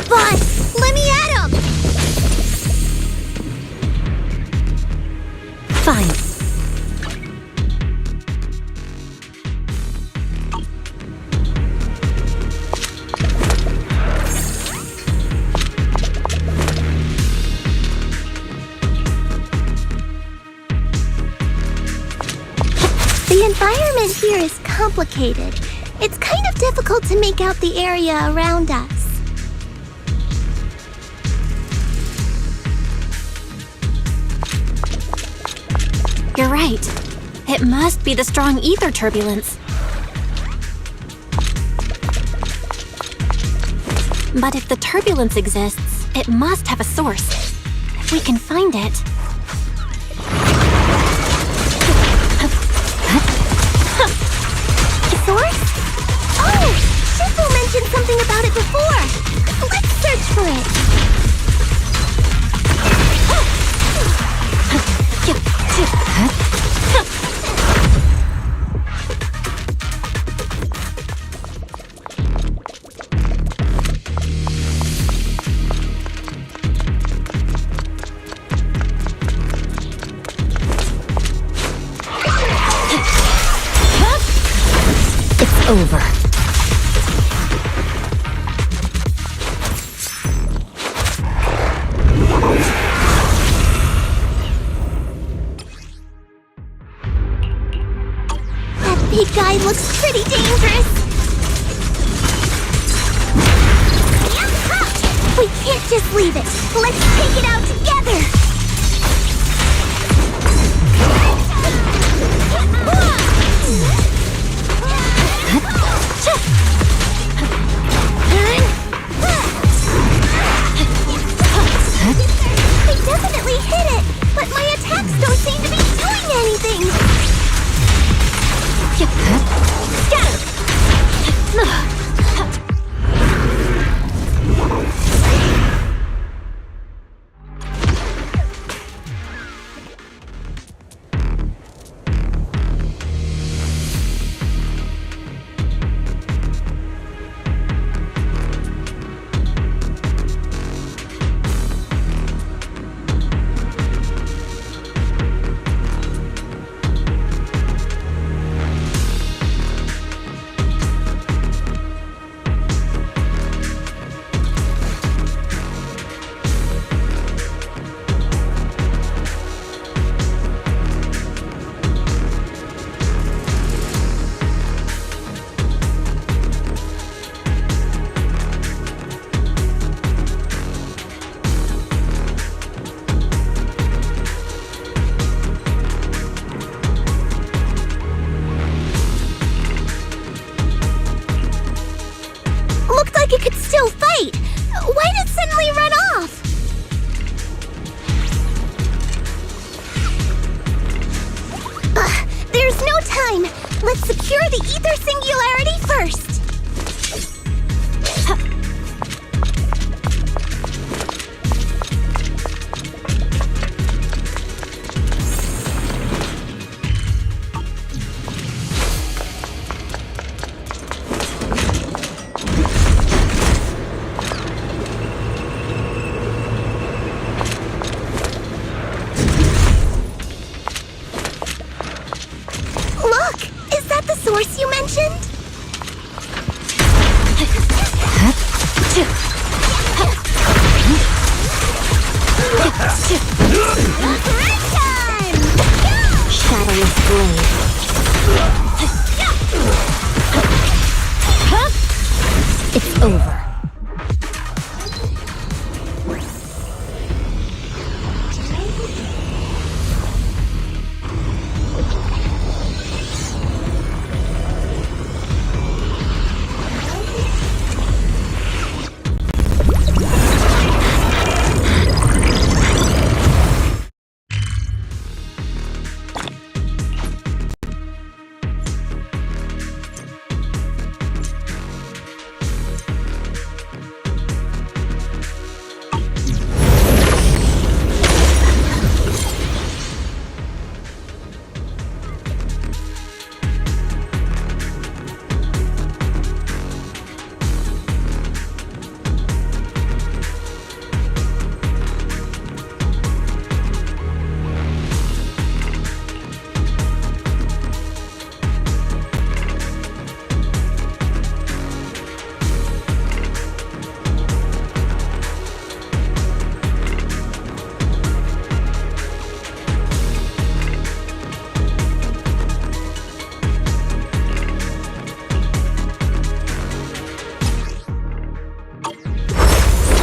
Speaker 3: Boss, let me at him!
Speaker 2: Fine.
Speaker 3: The environment here is complicated. It's kind of difficult to make out the area around us.
Speaker 2: You're right. It must be the strong ether turbulence. But if the turbulence exists, it must have a source. If we can find it...
Speaker 3: A source? Oh! Shifu mentioned something about it before! Let's search for it!
Speaker 2: It's over.
Speaker 3: That big guy looks pretty dangerous. We can't just leave it. Let's take it out together. I definitely hit it, but my attacks don't seem to be doing anything. Like it could still fight. Why did Zenly run off? There's no time. Let's secure the ether singularity first.
Speaker 2: blade. It's over.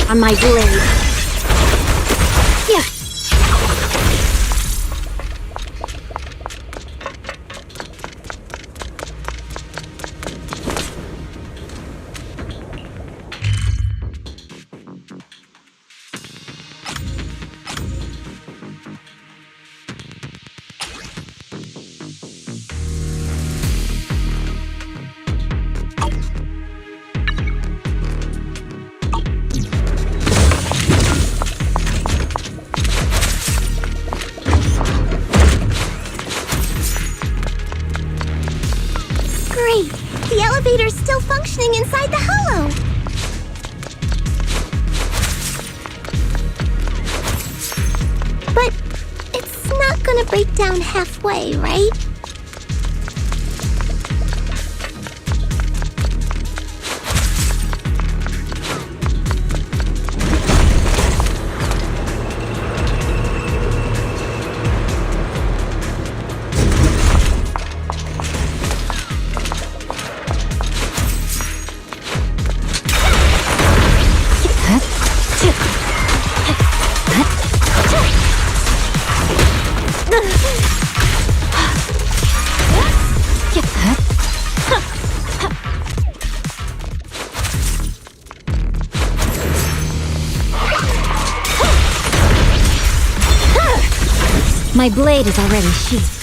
Speaker 2: On my blade. Yeah.
Speaker 3: Great! The elevator's still functioning inside the hollow! But it's not gonna break down halfway, right?
Speaker 2: My blade is already sheathed.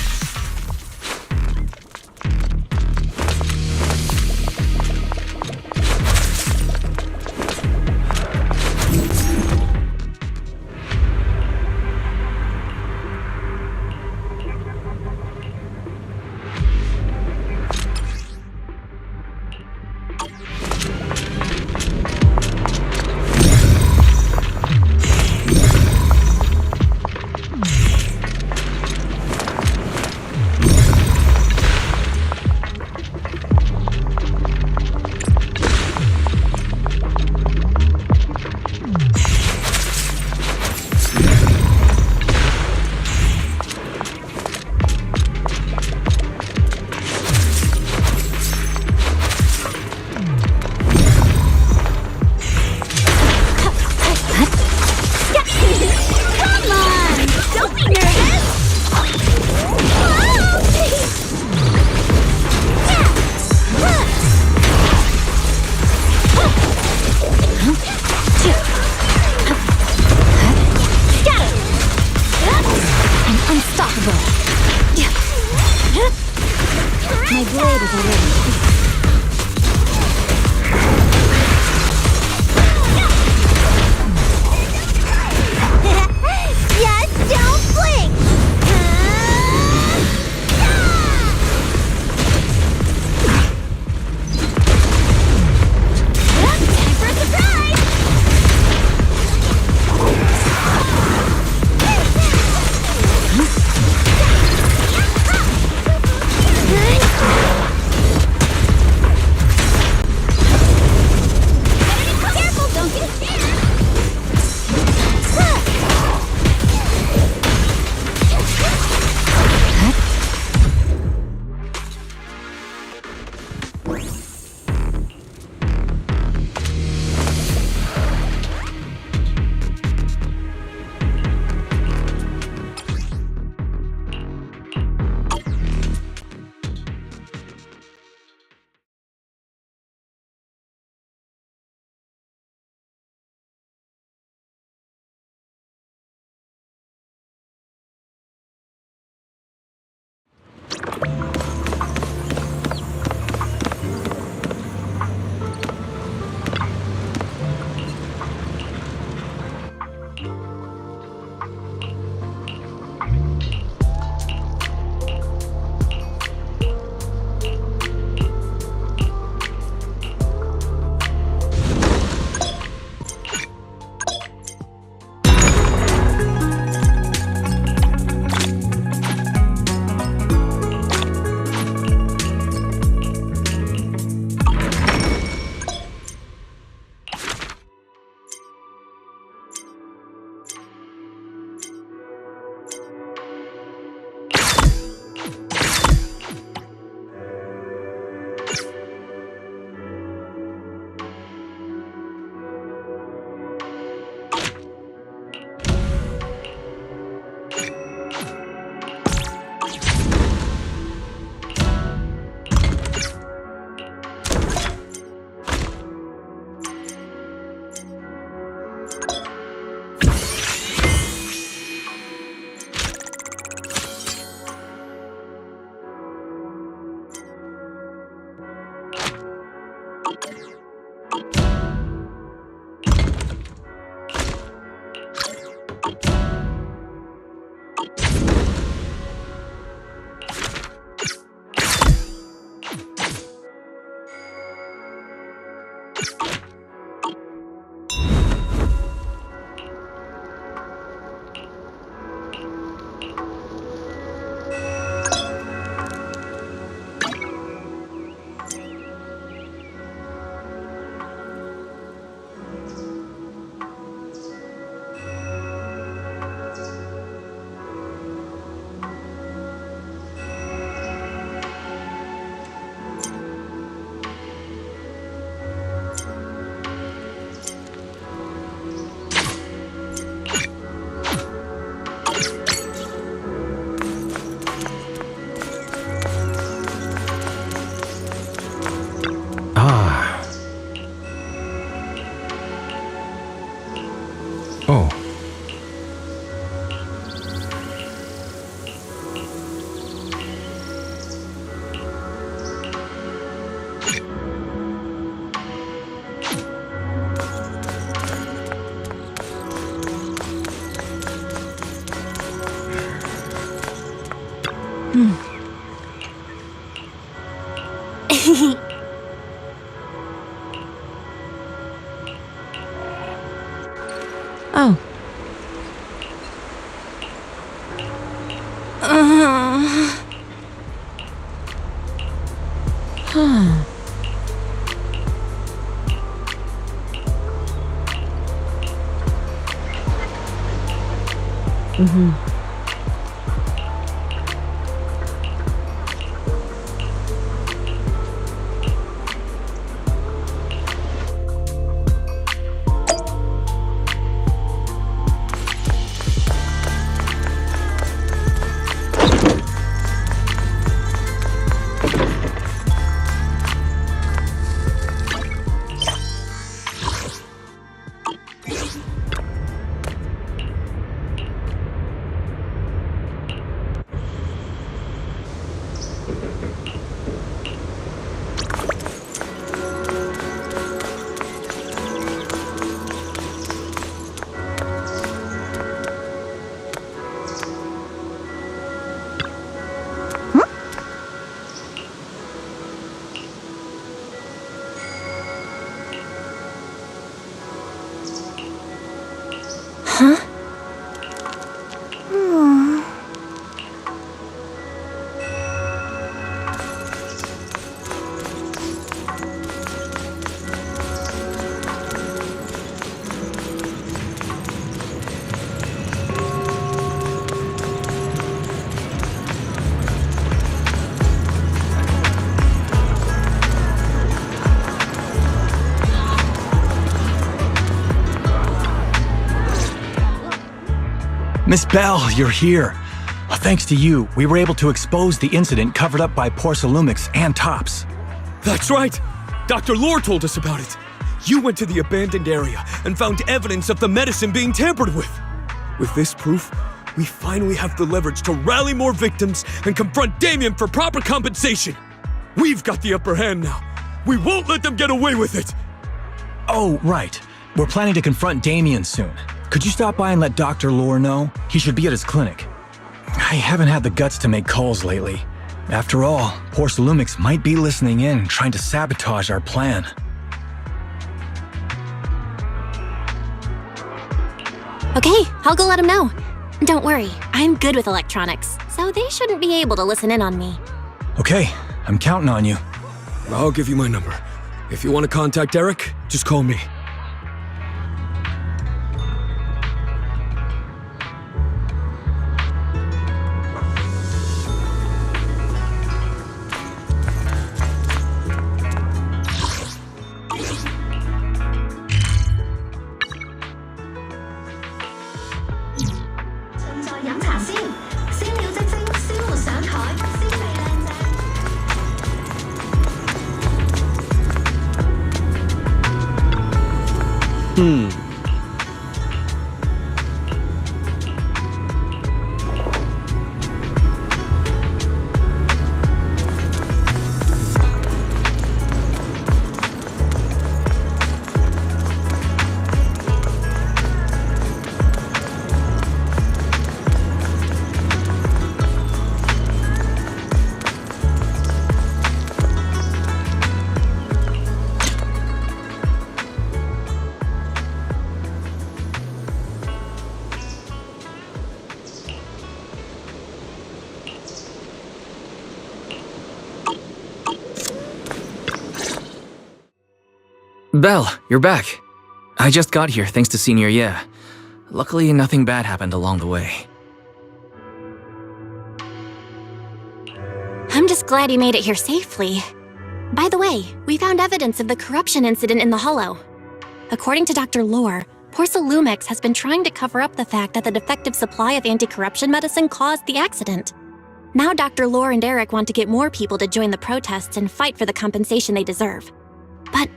Speaker 13: Oh.
Speaker 4: Oh. Huh. Mm-hmm.
Speaker 2: Huh?
Speaker 16: Miss Bell, you're here. Thanks to you, we were able to expose the incident covered up by Porcelumix and Tops.
Speaker 12: That's right! Dr. Lore told us about it. You went to the abandoned area and found evidence of the medicine being tampered with. With this proof, we finally have the leverage to rally more victims and confront Damien for proper compensation. We've got the upper hand now. We won't let them get away with it.
Speaker 16: Oh, right. We're planning to confront Damien soon. Could you stop by and let Dr. Lore know? He should be at his clinic. I haven't had the guts to make calls lately. After all, Porcelumix might be listening in, trying to sabotage our plan.
Speaker 2: Okay, I'll go let him know. Don't worry, I'm good with electronics, so they shouldn't be able to listen in on me.
Speaker 16: Okay, I'm counting on you.
Speaker 12: I'll give you my number. If you want to contact Eric, just call me.
Speaker 1: Belle, you're back. I just got here thanks to Senior Ye. Luckily, nothing bad happened along the way.
Speaker 2: I'm just glad you made it here safely. By the way, we found evidence of the corruption incident in the Hollow. According to Dr. Lore, Porcelumix has been trying to cover up the fact that the defective supply of anti-corruption medicine caused the accident. Now Dr. Lore and Eric want to get more people to join the protests and fight for the compensation they deserve. But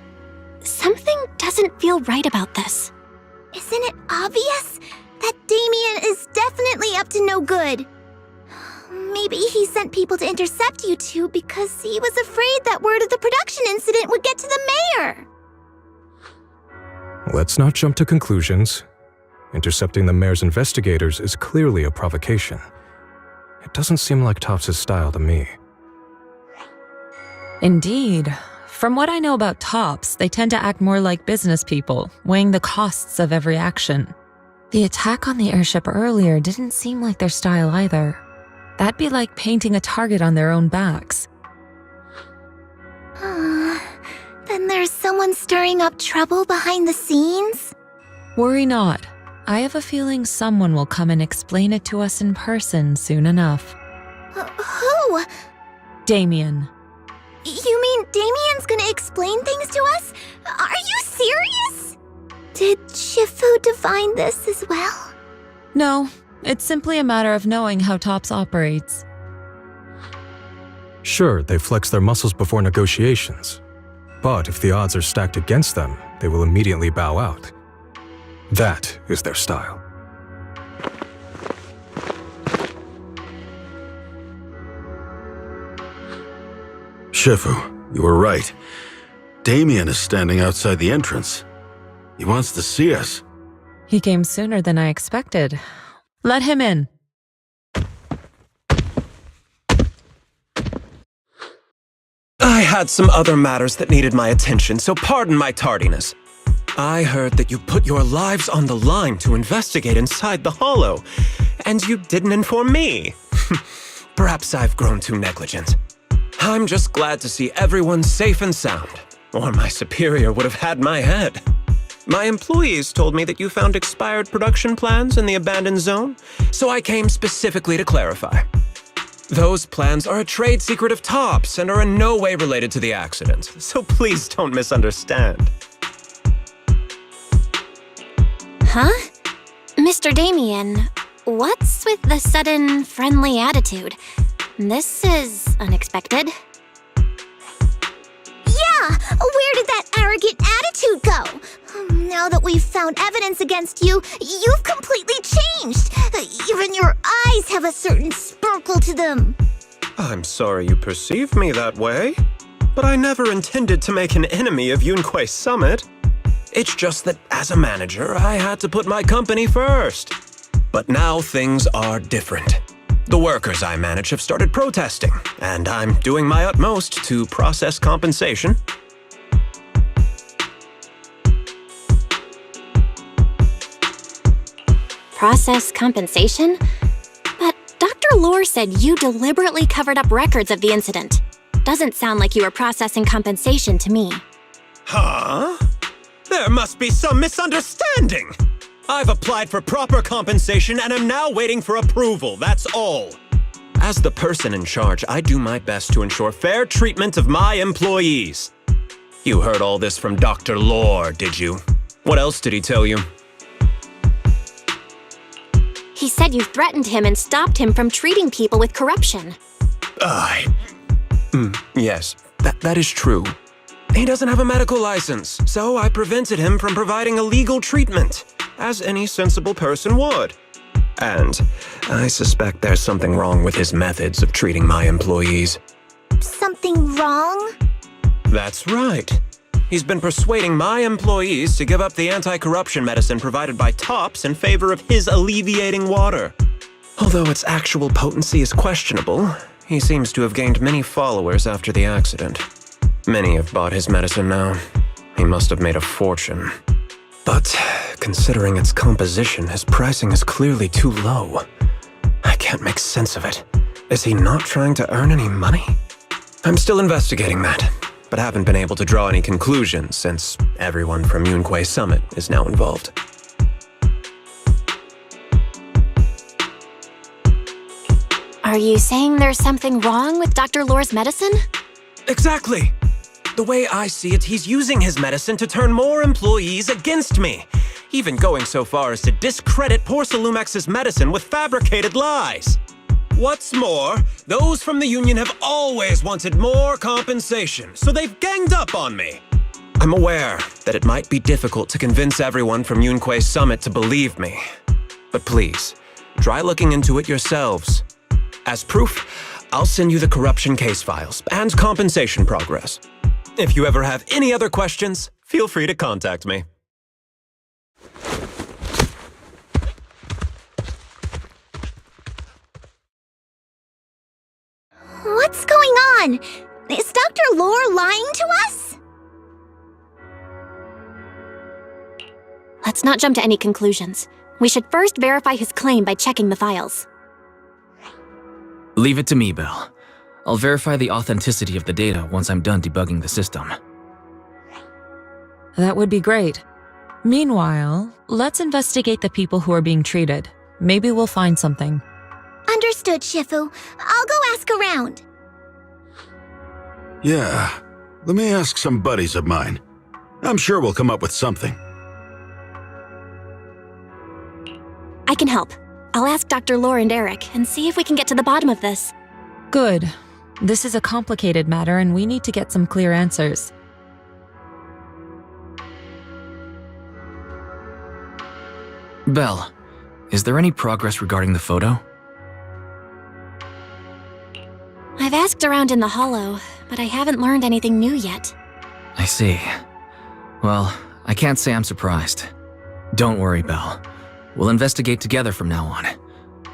Speaker 2: something doesn't feel right about this.
Speaker 3: Isn't it obvious that Damien is definitely up to no good? Maybe he sent people to intercept you two because he was afraid that word of the production incident would get to the mayor.
Speaker 13: Let's not jump to conclusions. Intercepting the mayor's investigators is clearly a provocation. It doesn't seem like Topps' style to me.
Speaker 4: Indeed. From what I know about Topps, they tend to act more like business people, weighing the costs of every action. The attack on the airship earlier didn't seem like their style either. That'd be like painting a target on their own backs.
Speaker 3: Then there's someone stirring up trouble behind the scenes?
Speaker 4: Worry not. I have a feeling someone will come and explain it to us in person soon enough.
Speaker 3: Who?
Speaker 4: Damien.
Speaker 3: You mean Damien's gonna explain things to us? Are you serious? Did Shifu divine this as well?
Speaker 4: No, it's simply a matter of knowing how Topps operates.
Speaker 13: Sure, they flex their muscles before negotiations. But if the odds are stacked against them, they will immediately bow out. That is their style.
Speaker 9: Shifu, you were right. Damien is standing outside the entrance. He wants to see us.
Speaker 4: He came sooner than I expected. Let him in.
Speaker 14: I had some other matters that needed my attention, so pardon my tardiness. I heard that you put your lives on the line to investigate inside the Hollow, and you didn't inform me. Perhaps I've grown too negligent. I'm just glad to see everyone safe and sound, or my superior would have had my head. My employees told me that you found expired production plans in the abandoned zone, so I came specifically to clarify. Those plans are a trade secret of Topps and are in no way related to the accident, so please don't misunderstand.
Speaker 2: Huh? Mr. Damien, what's with the sudden friendly attitude? This is unexpected.
Speaker 3: Yeah! Where did that arrogant attitude go? Now that we've found evidence against you, you've completely changed. Even your eyes have a certain sparkle to them.
Speaker 14: I'm sorry you perceive me that way, but I never intended to make an enemy of Yunquei Summit. It's just that as a manager, I had to put my company first. But now things are different. The workers I manage have started protesting, and I'm doing my utmost to process compensation.
Speaker 2: Process compensation? But Dr. Lore said you deliberately covered up records of the incident. Doesn't sound like you were processing compensation to me.
Speaker 14: Huh? There must be some misunderstanding! I've applied for proper compensation and am now waiting for approval, that's all. As the person in charge, I do my best to ensure fair treatment of my employees. You heard all this from Dr. Lore, did you? What else did he tell you?
Speaker 2: He said you threatened him and stopped him from treating people with corruption.
Speaker 14: Yes, that is true. He doesn't have a medical license, so I prevented him from providing a legal treatment, as any sensible person would. And I suspect there's something wrong with his methods of treating my employees.
Speaker 3: Something wrong?
Speaker 14: That's right. He's been persuading my employees to give up the anti-corruption medicine provided by Topps in favor of his alleviating water. Although its actual potency is questionable, he seems to have gained many followers after the accident. Many have bought his medicine now. He must have made a fortune. But considering its composition, his pricing is clearly too low. I can't make sense of it. Is he not trying to earn any money? I'm still investigating that, but haven't been able to draw any conclusions since everyone from Yunquei Summit is now involved.
Speaker 2: Are you saying there's something wrong with Dr. Lore's medicine?
Speaker 14: Exactly! The way I see it, he's using his medicine to turn more employees against me, even going so far as to discredit Porcelumex's medicine with fabricated lies. What's more, those from the union have always wanted more compensation, so they've ganged up on me. I'm aware that it might be difficult to convince everyone from Yunque's summit to believe me. But please, try looking into it yourselves. As proof, I'll send you the corruption case files and compensation progress. If you ever have any other questions, feel free to contact me.
Speaker 3: What's going on? Is Dr. Lore lying to us?
Speaker 2: Let's not jump to any conclusions. We should first verify his claim by checking the files.
Speaker 1: Leave it to me, Belle. I'll verify the authenticity of the data once I'm done debugging the system.
Speaker 4: That would be great. Meanwhile, let's investigate the people who are being treated. Maybe we'll find something.
Speaker 3: Understood, Shifu. I'll go ask around.
Speaker 9: Yeah, let me ask some buddies of mine. I'm sure we'll come up with something.
Speaker 2: I can help. I'll ask Dr. Lore and Eric and see if we can get to the bottom of this.
Speaker 4: Good. This is a complicated matter and we need to get some clear answers.
Speaker 1: Belle, is there any progress regarding the photo?
Speaker 2: I've asked around in the Hollow, but I haven't learned anything new yet.
Speaker 1: I see. Well, I can't say I'm surprised. Don't worry, Belle. We'll investigate together from now on.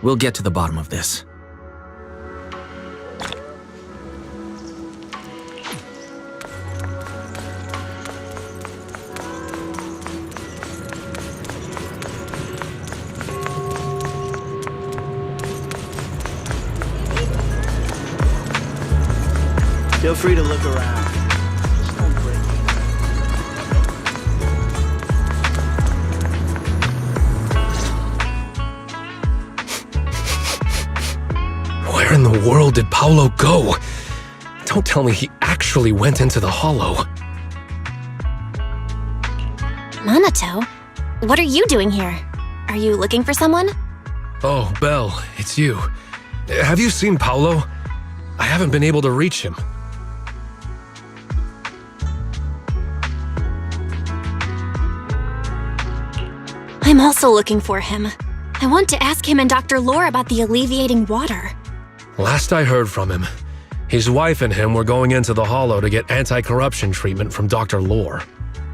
Speaker 1: We'll get to the bottom of this.
Speaker 10: Feel free to look around. Just don't break
Speaker 15: it. Where in the world did Paolo go? Don't tell me he actually went into the Hollow.
Speaker 2: Minato? What are you doing here? Are you looking for someone?
Speaker 15: Oh, Belle, it's you. Have you seen Paolo? I haven't been able to reach him.
Speaker 2: I'm also looking for him. I want to ask him and Dr. Lore about the alleviating water.
Speaker 15: Last I heard from him, his wife and him were going into the Hollow to get anti-corruption treatment from Dr. Lore.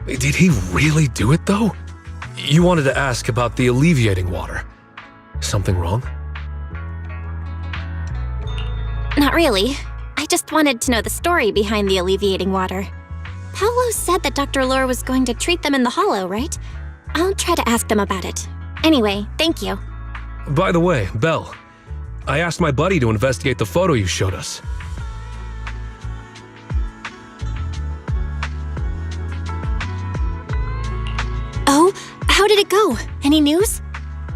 Speaker 15: Did he really do it, though? You wanted to ask about the alleviating water. Something wrong?
Speaker 2: Not really. I just wanted to know the story behind the alleviating water. Paolo said that Dr. Lore was going to treat them in the Hollow, right? I'll try to ask them about it. Anyway, thank you.
Speaker 15: By the way, Belle, I asked my buddy to investigate the photo you showed us.
Speaker 2: Oh, how did it go? Any news?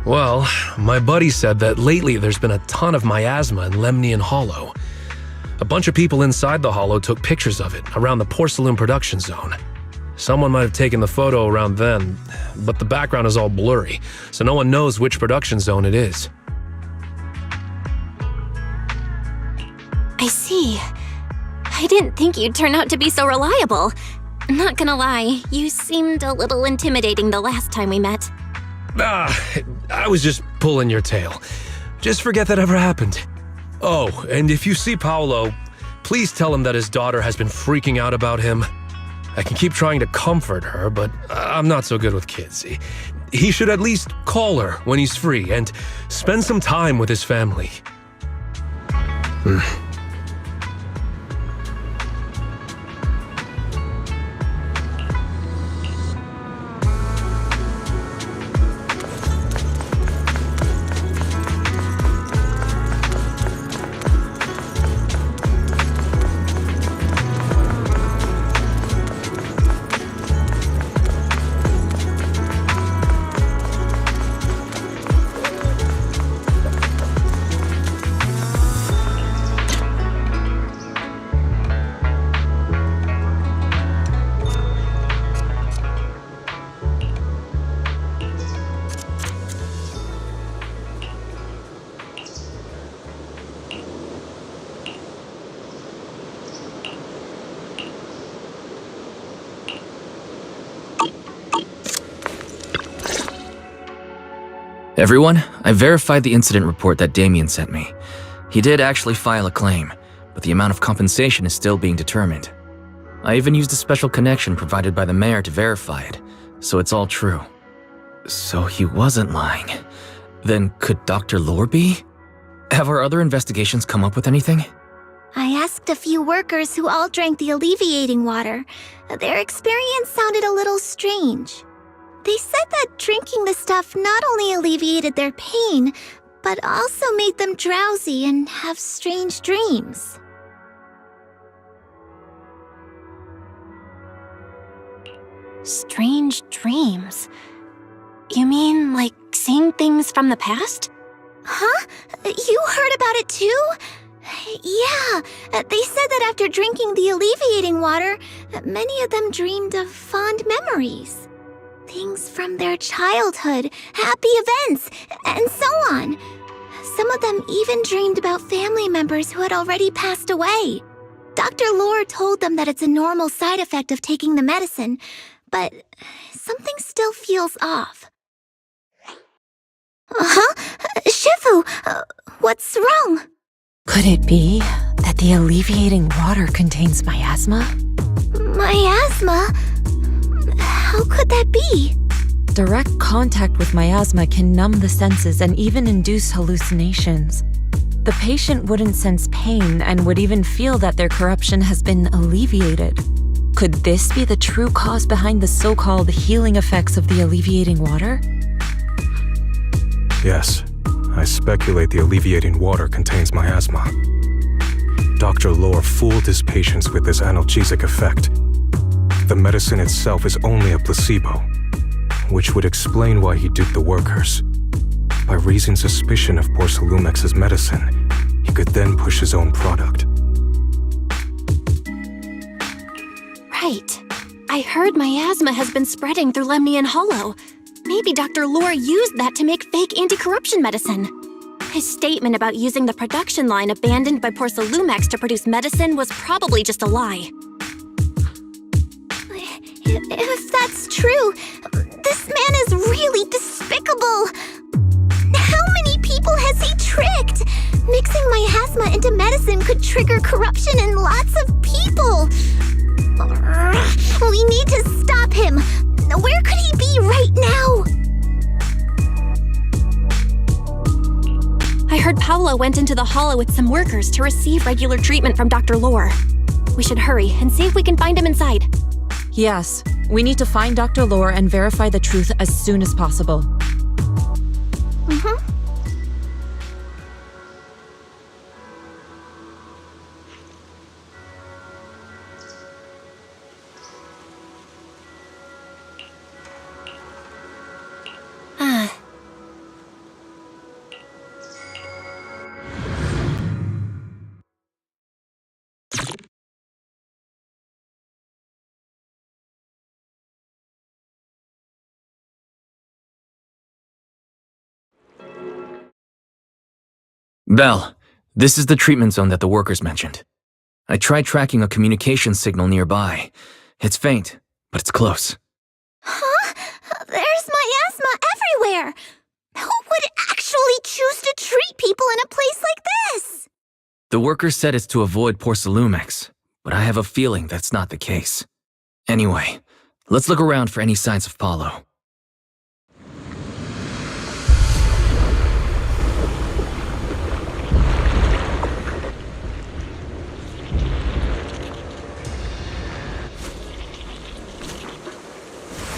Speaker 15: Well, my buddy said that lately there's been a ton of miasma in Lemnian Hollow. A bunch of people inside the Hollow took pictures of it around the Porcelain production zone. Someone might have taken the photo around then, but the background is all blurry, so no one knows which production zone it is.
Speaker 2: I see. I didn't think you'd turn out to be so reliable. Not gonna lie, you seemed a little intimidating the last time we met.
Speaker 15: I was just pulling your tail. Just forget that ever happened. Oh, and if you see Paolo, please tell him that his daughter has been freaking out about him. I can keep trying to comfort her, but I'm not so good with kids. He should at least call her when he's free and spend some time with his family.
Speaker 1: Everyone, I verified the incident report that Damien sent me. He did actually file a claim, but the amount of compensation is still being determined. I even used a special connection provided by the mayor to verify it, so it's all true. So he wasn't lying. Then could Dr. Lore be? Have our other investigations come up with anything?
Speaker 3: I asked a few workers who all drank the alleviating water. Their experience sounded a little strange. They said that drinking the stuff not only alleviated their pain, but also made them drowsy and have strange dreams.
Speaker 2: Strange dreams? You mean like seeing things from the past?
Speaker 3: Huh? You heard about it too? Yeah, they said that after drinking the alleviating water, many of them dreamed of fond memories. Things from their childhood, happy events, and so on. Some of them even dreamed about family members who had already passed away. Dr. Lore told them that it's a normal side effect of taking the medicine, but something still feels off. Shifu, what's wrong?
Speaker 4: Could it be that the alleviating water contains miasma?
Speaker 3: Miasma? How could that be?
Speaker 4: Direct contact with miasma can numb the senses and even induce hallucinations. The patient wouldn't sense pain and would even feel that their corruption has been alleviated. Could this be the true cause behind the so-called healing effects of the alleviating water?
Speaker 13: Yes, I speculate the alleviating water contains miasma. Dr. Lore fooled his patients with this analgesic effect. The medicine itself is only a placebo, which would explain why he duped the workers. By raising suspicion of Porcelumex's medicine, he could then push his own product.
Speaker 2: Right. I heard miasma has been spreading through Lemnian Hollow. Maybe Dr. Lore used that to make fake anti-corruption medicine. His statement about using the production line abandoned by Porcelumex to produce medicine was probably just a lie.
Speaker 3: If that's true, this man is really despicable. How many people has he tricked? Mixing miasma into medicine could trigger corruption in lots of people. We need to stop him. Where could he be right now?
Speaker 2: I heard Paolo went into the hollow with some workers to receive regular treatment from Dr. Lore. We should hurry and see if we can find him inside.
Speaker 4: Yes, we need to find Dr. Lore and verify the truth as soon as possible.
Speaker 1: Belle, this is the treatment zone that the workers mentioned. I tried tracking a communication signal nearby. It's faint, but it's close.
Speaker 3: Huh? There's miasma everywhere! Who would actually choose to treat people in a place like this?
Speaker 1: The workers said it's to avoid Porcelumex, but I have a feeling that's not the case. Anyway, let's look around for any signs of Paolo.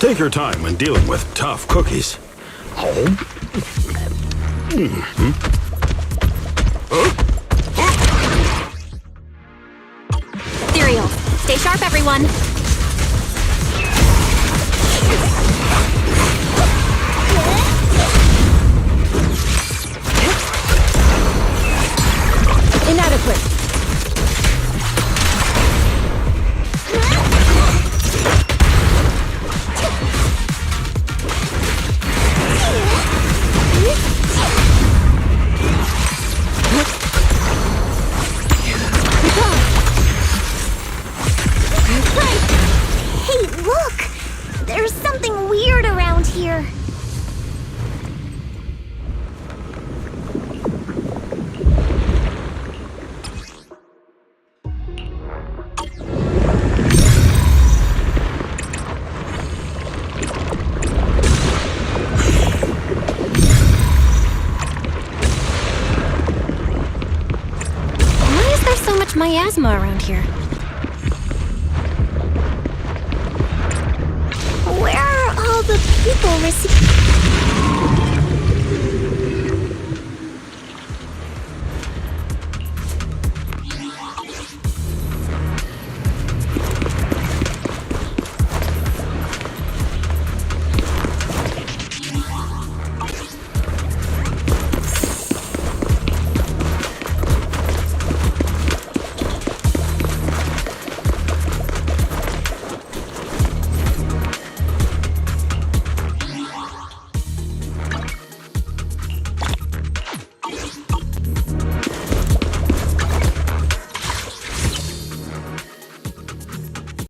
Speaker 9: Take your time when dealing with tough cookies.
Speaker 2: Ethereal, stay sharp, everyone.
Speaker 4: Inadequate.
Speaker 3: Hey, look! There's something weird around here.
Speaker 2: so much miasma around here.
Speaker 3: Where are all the people receiving?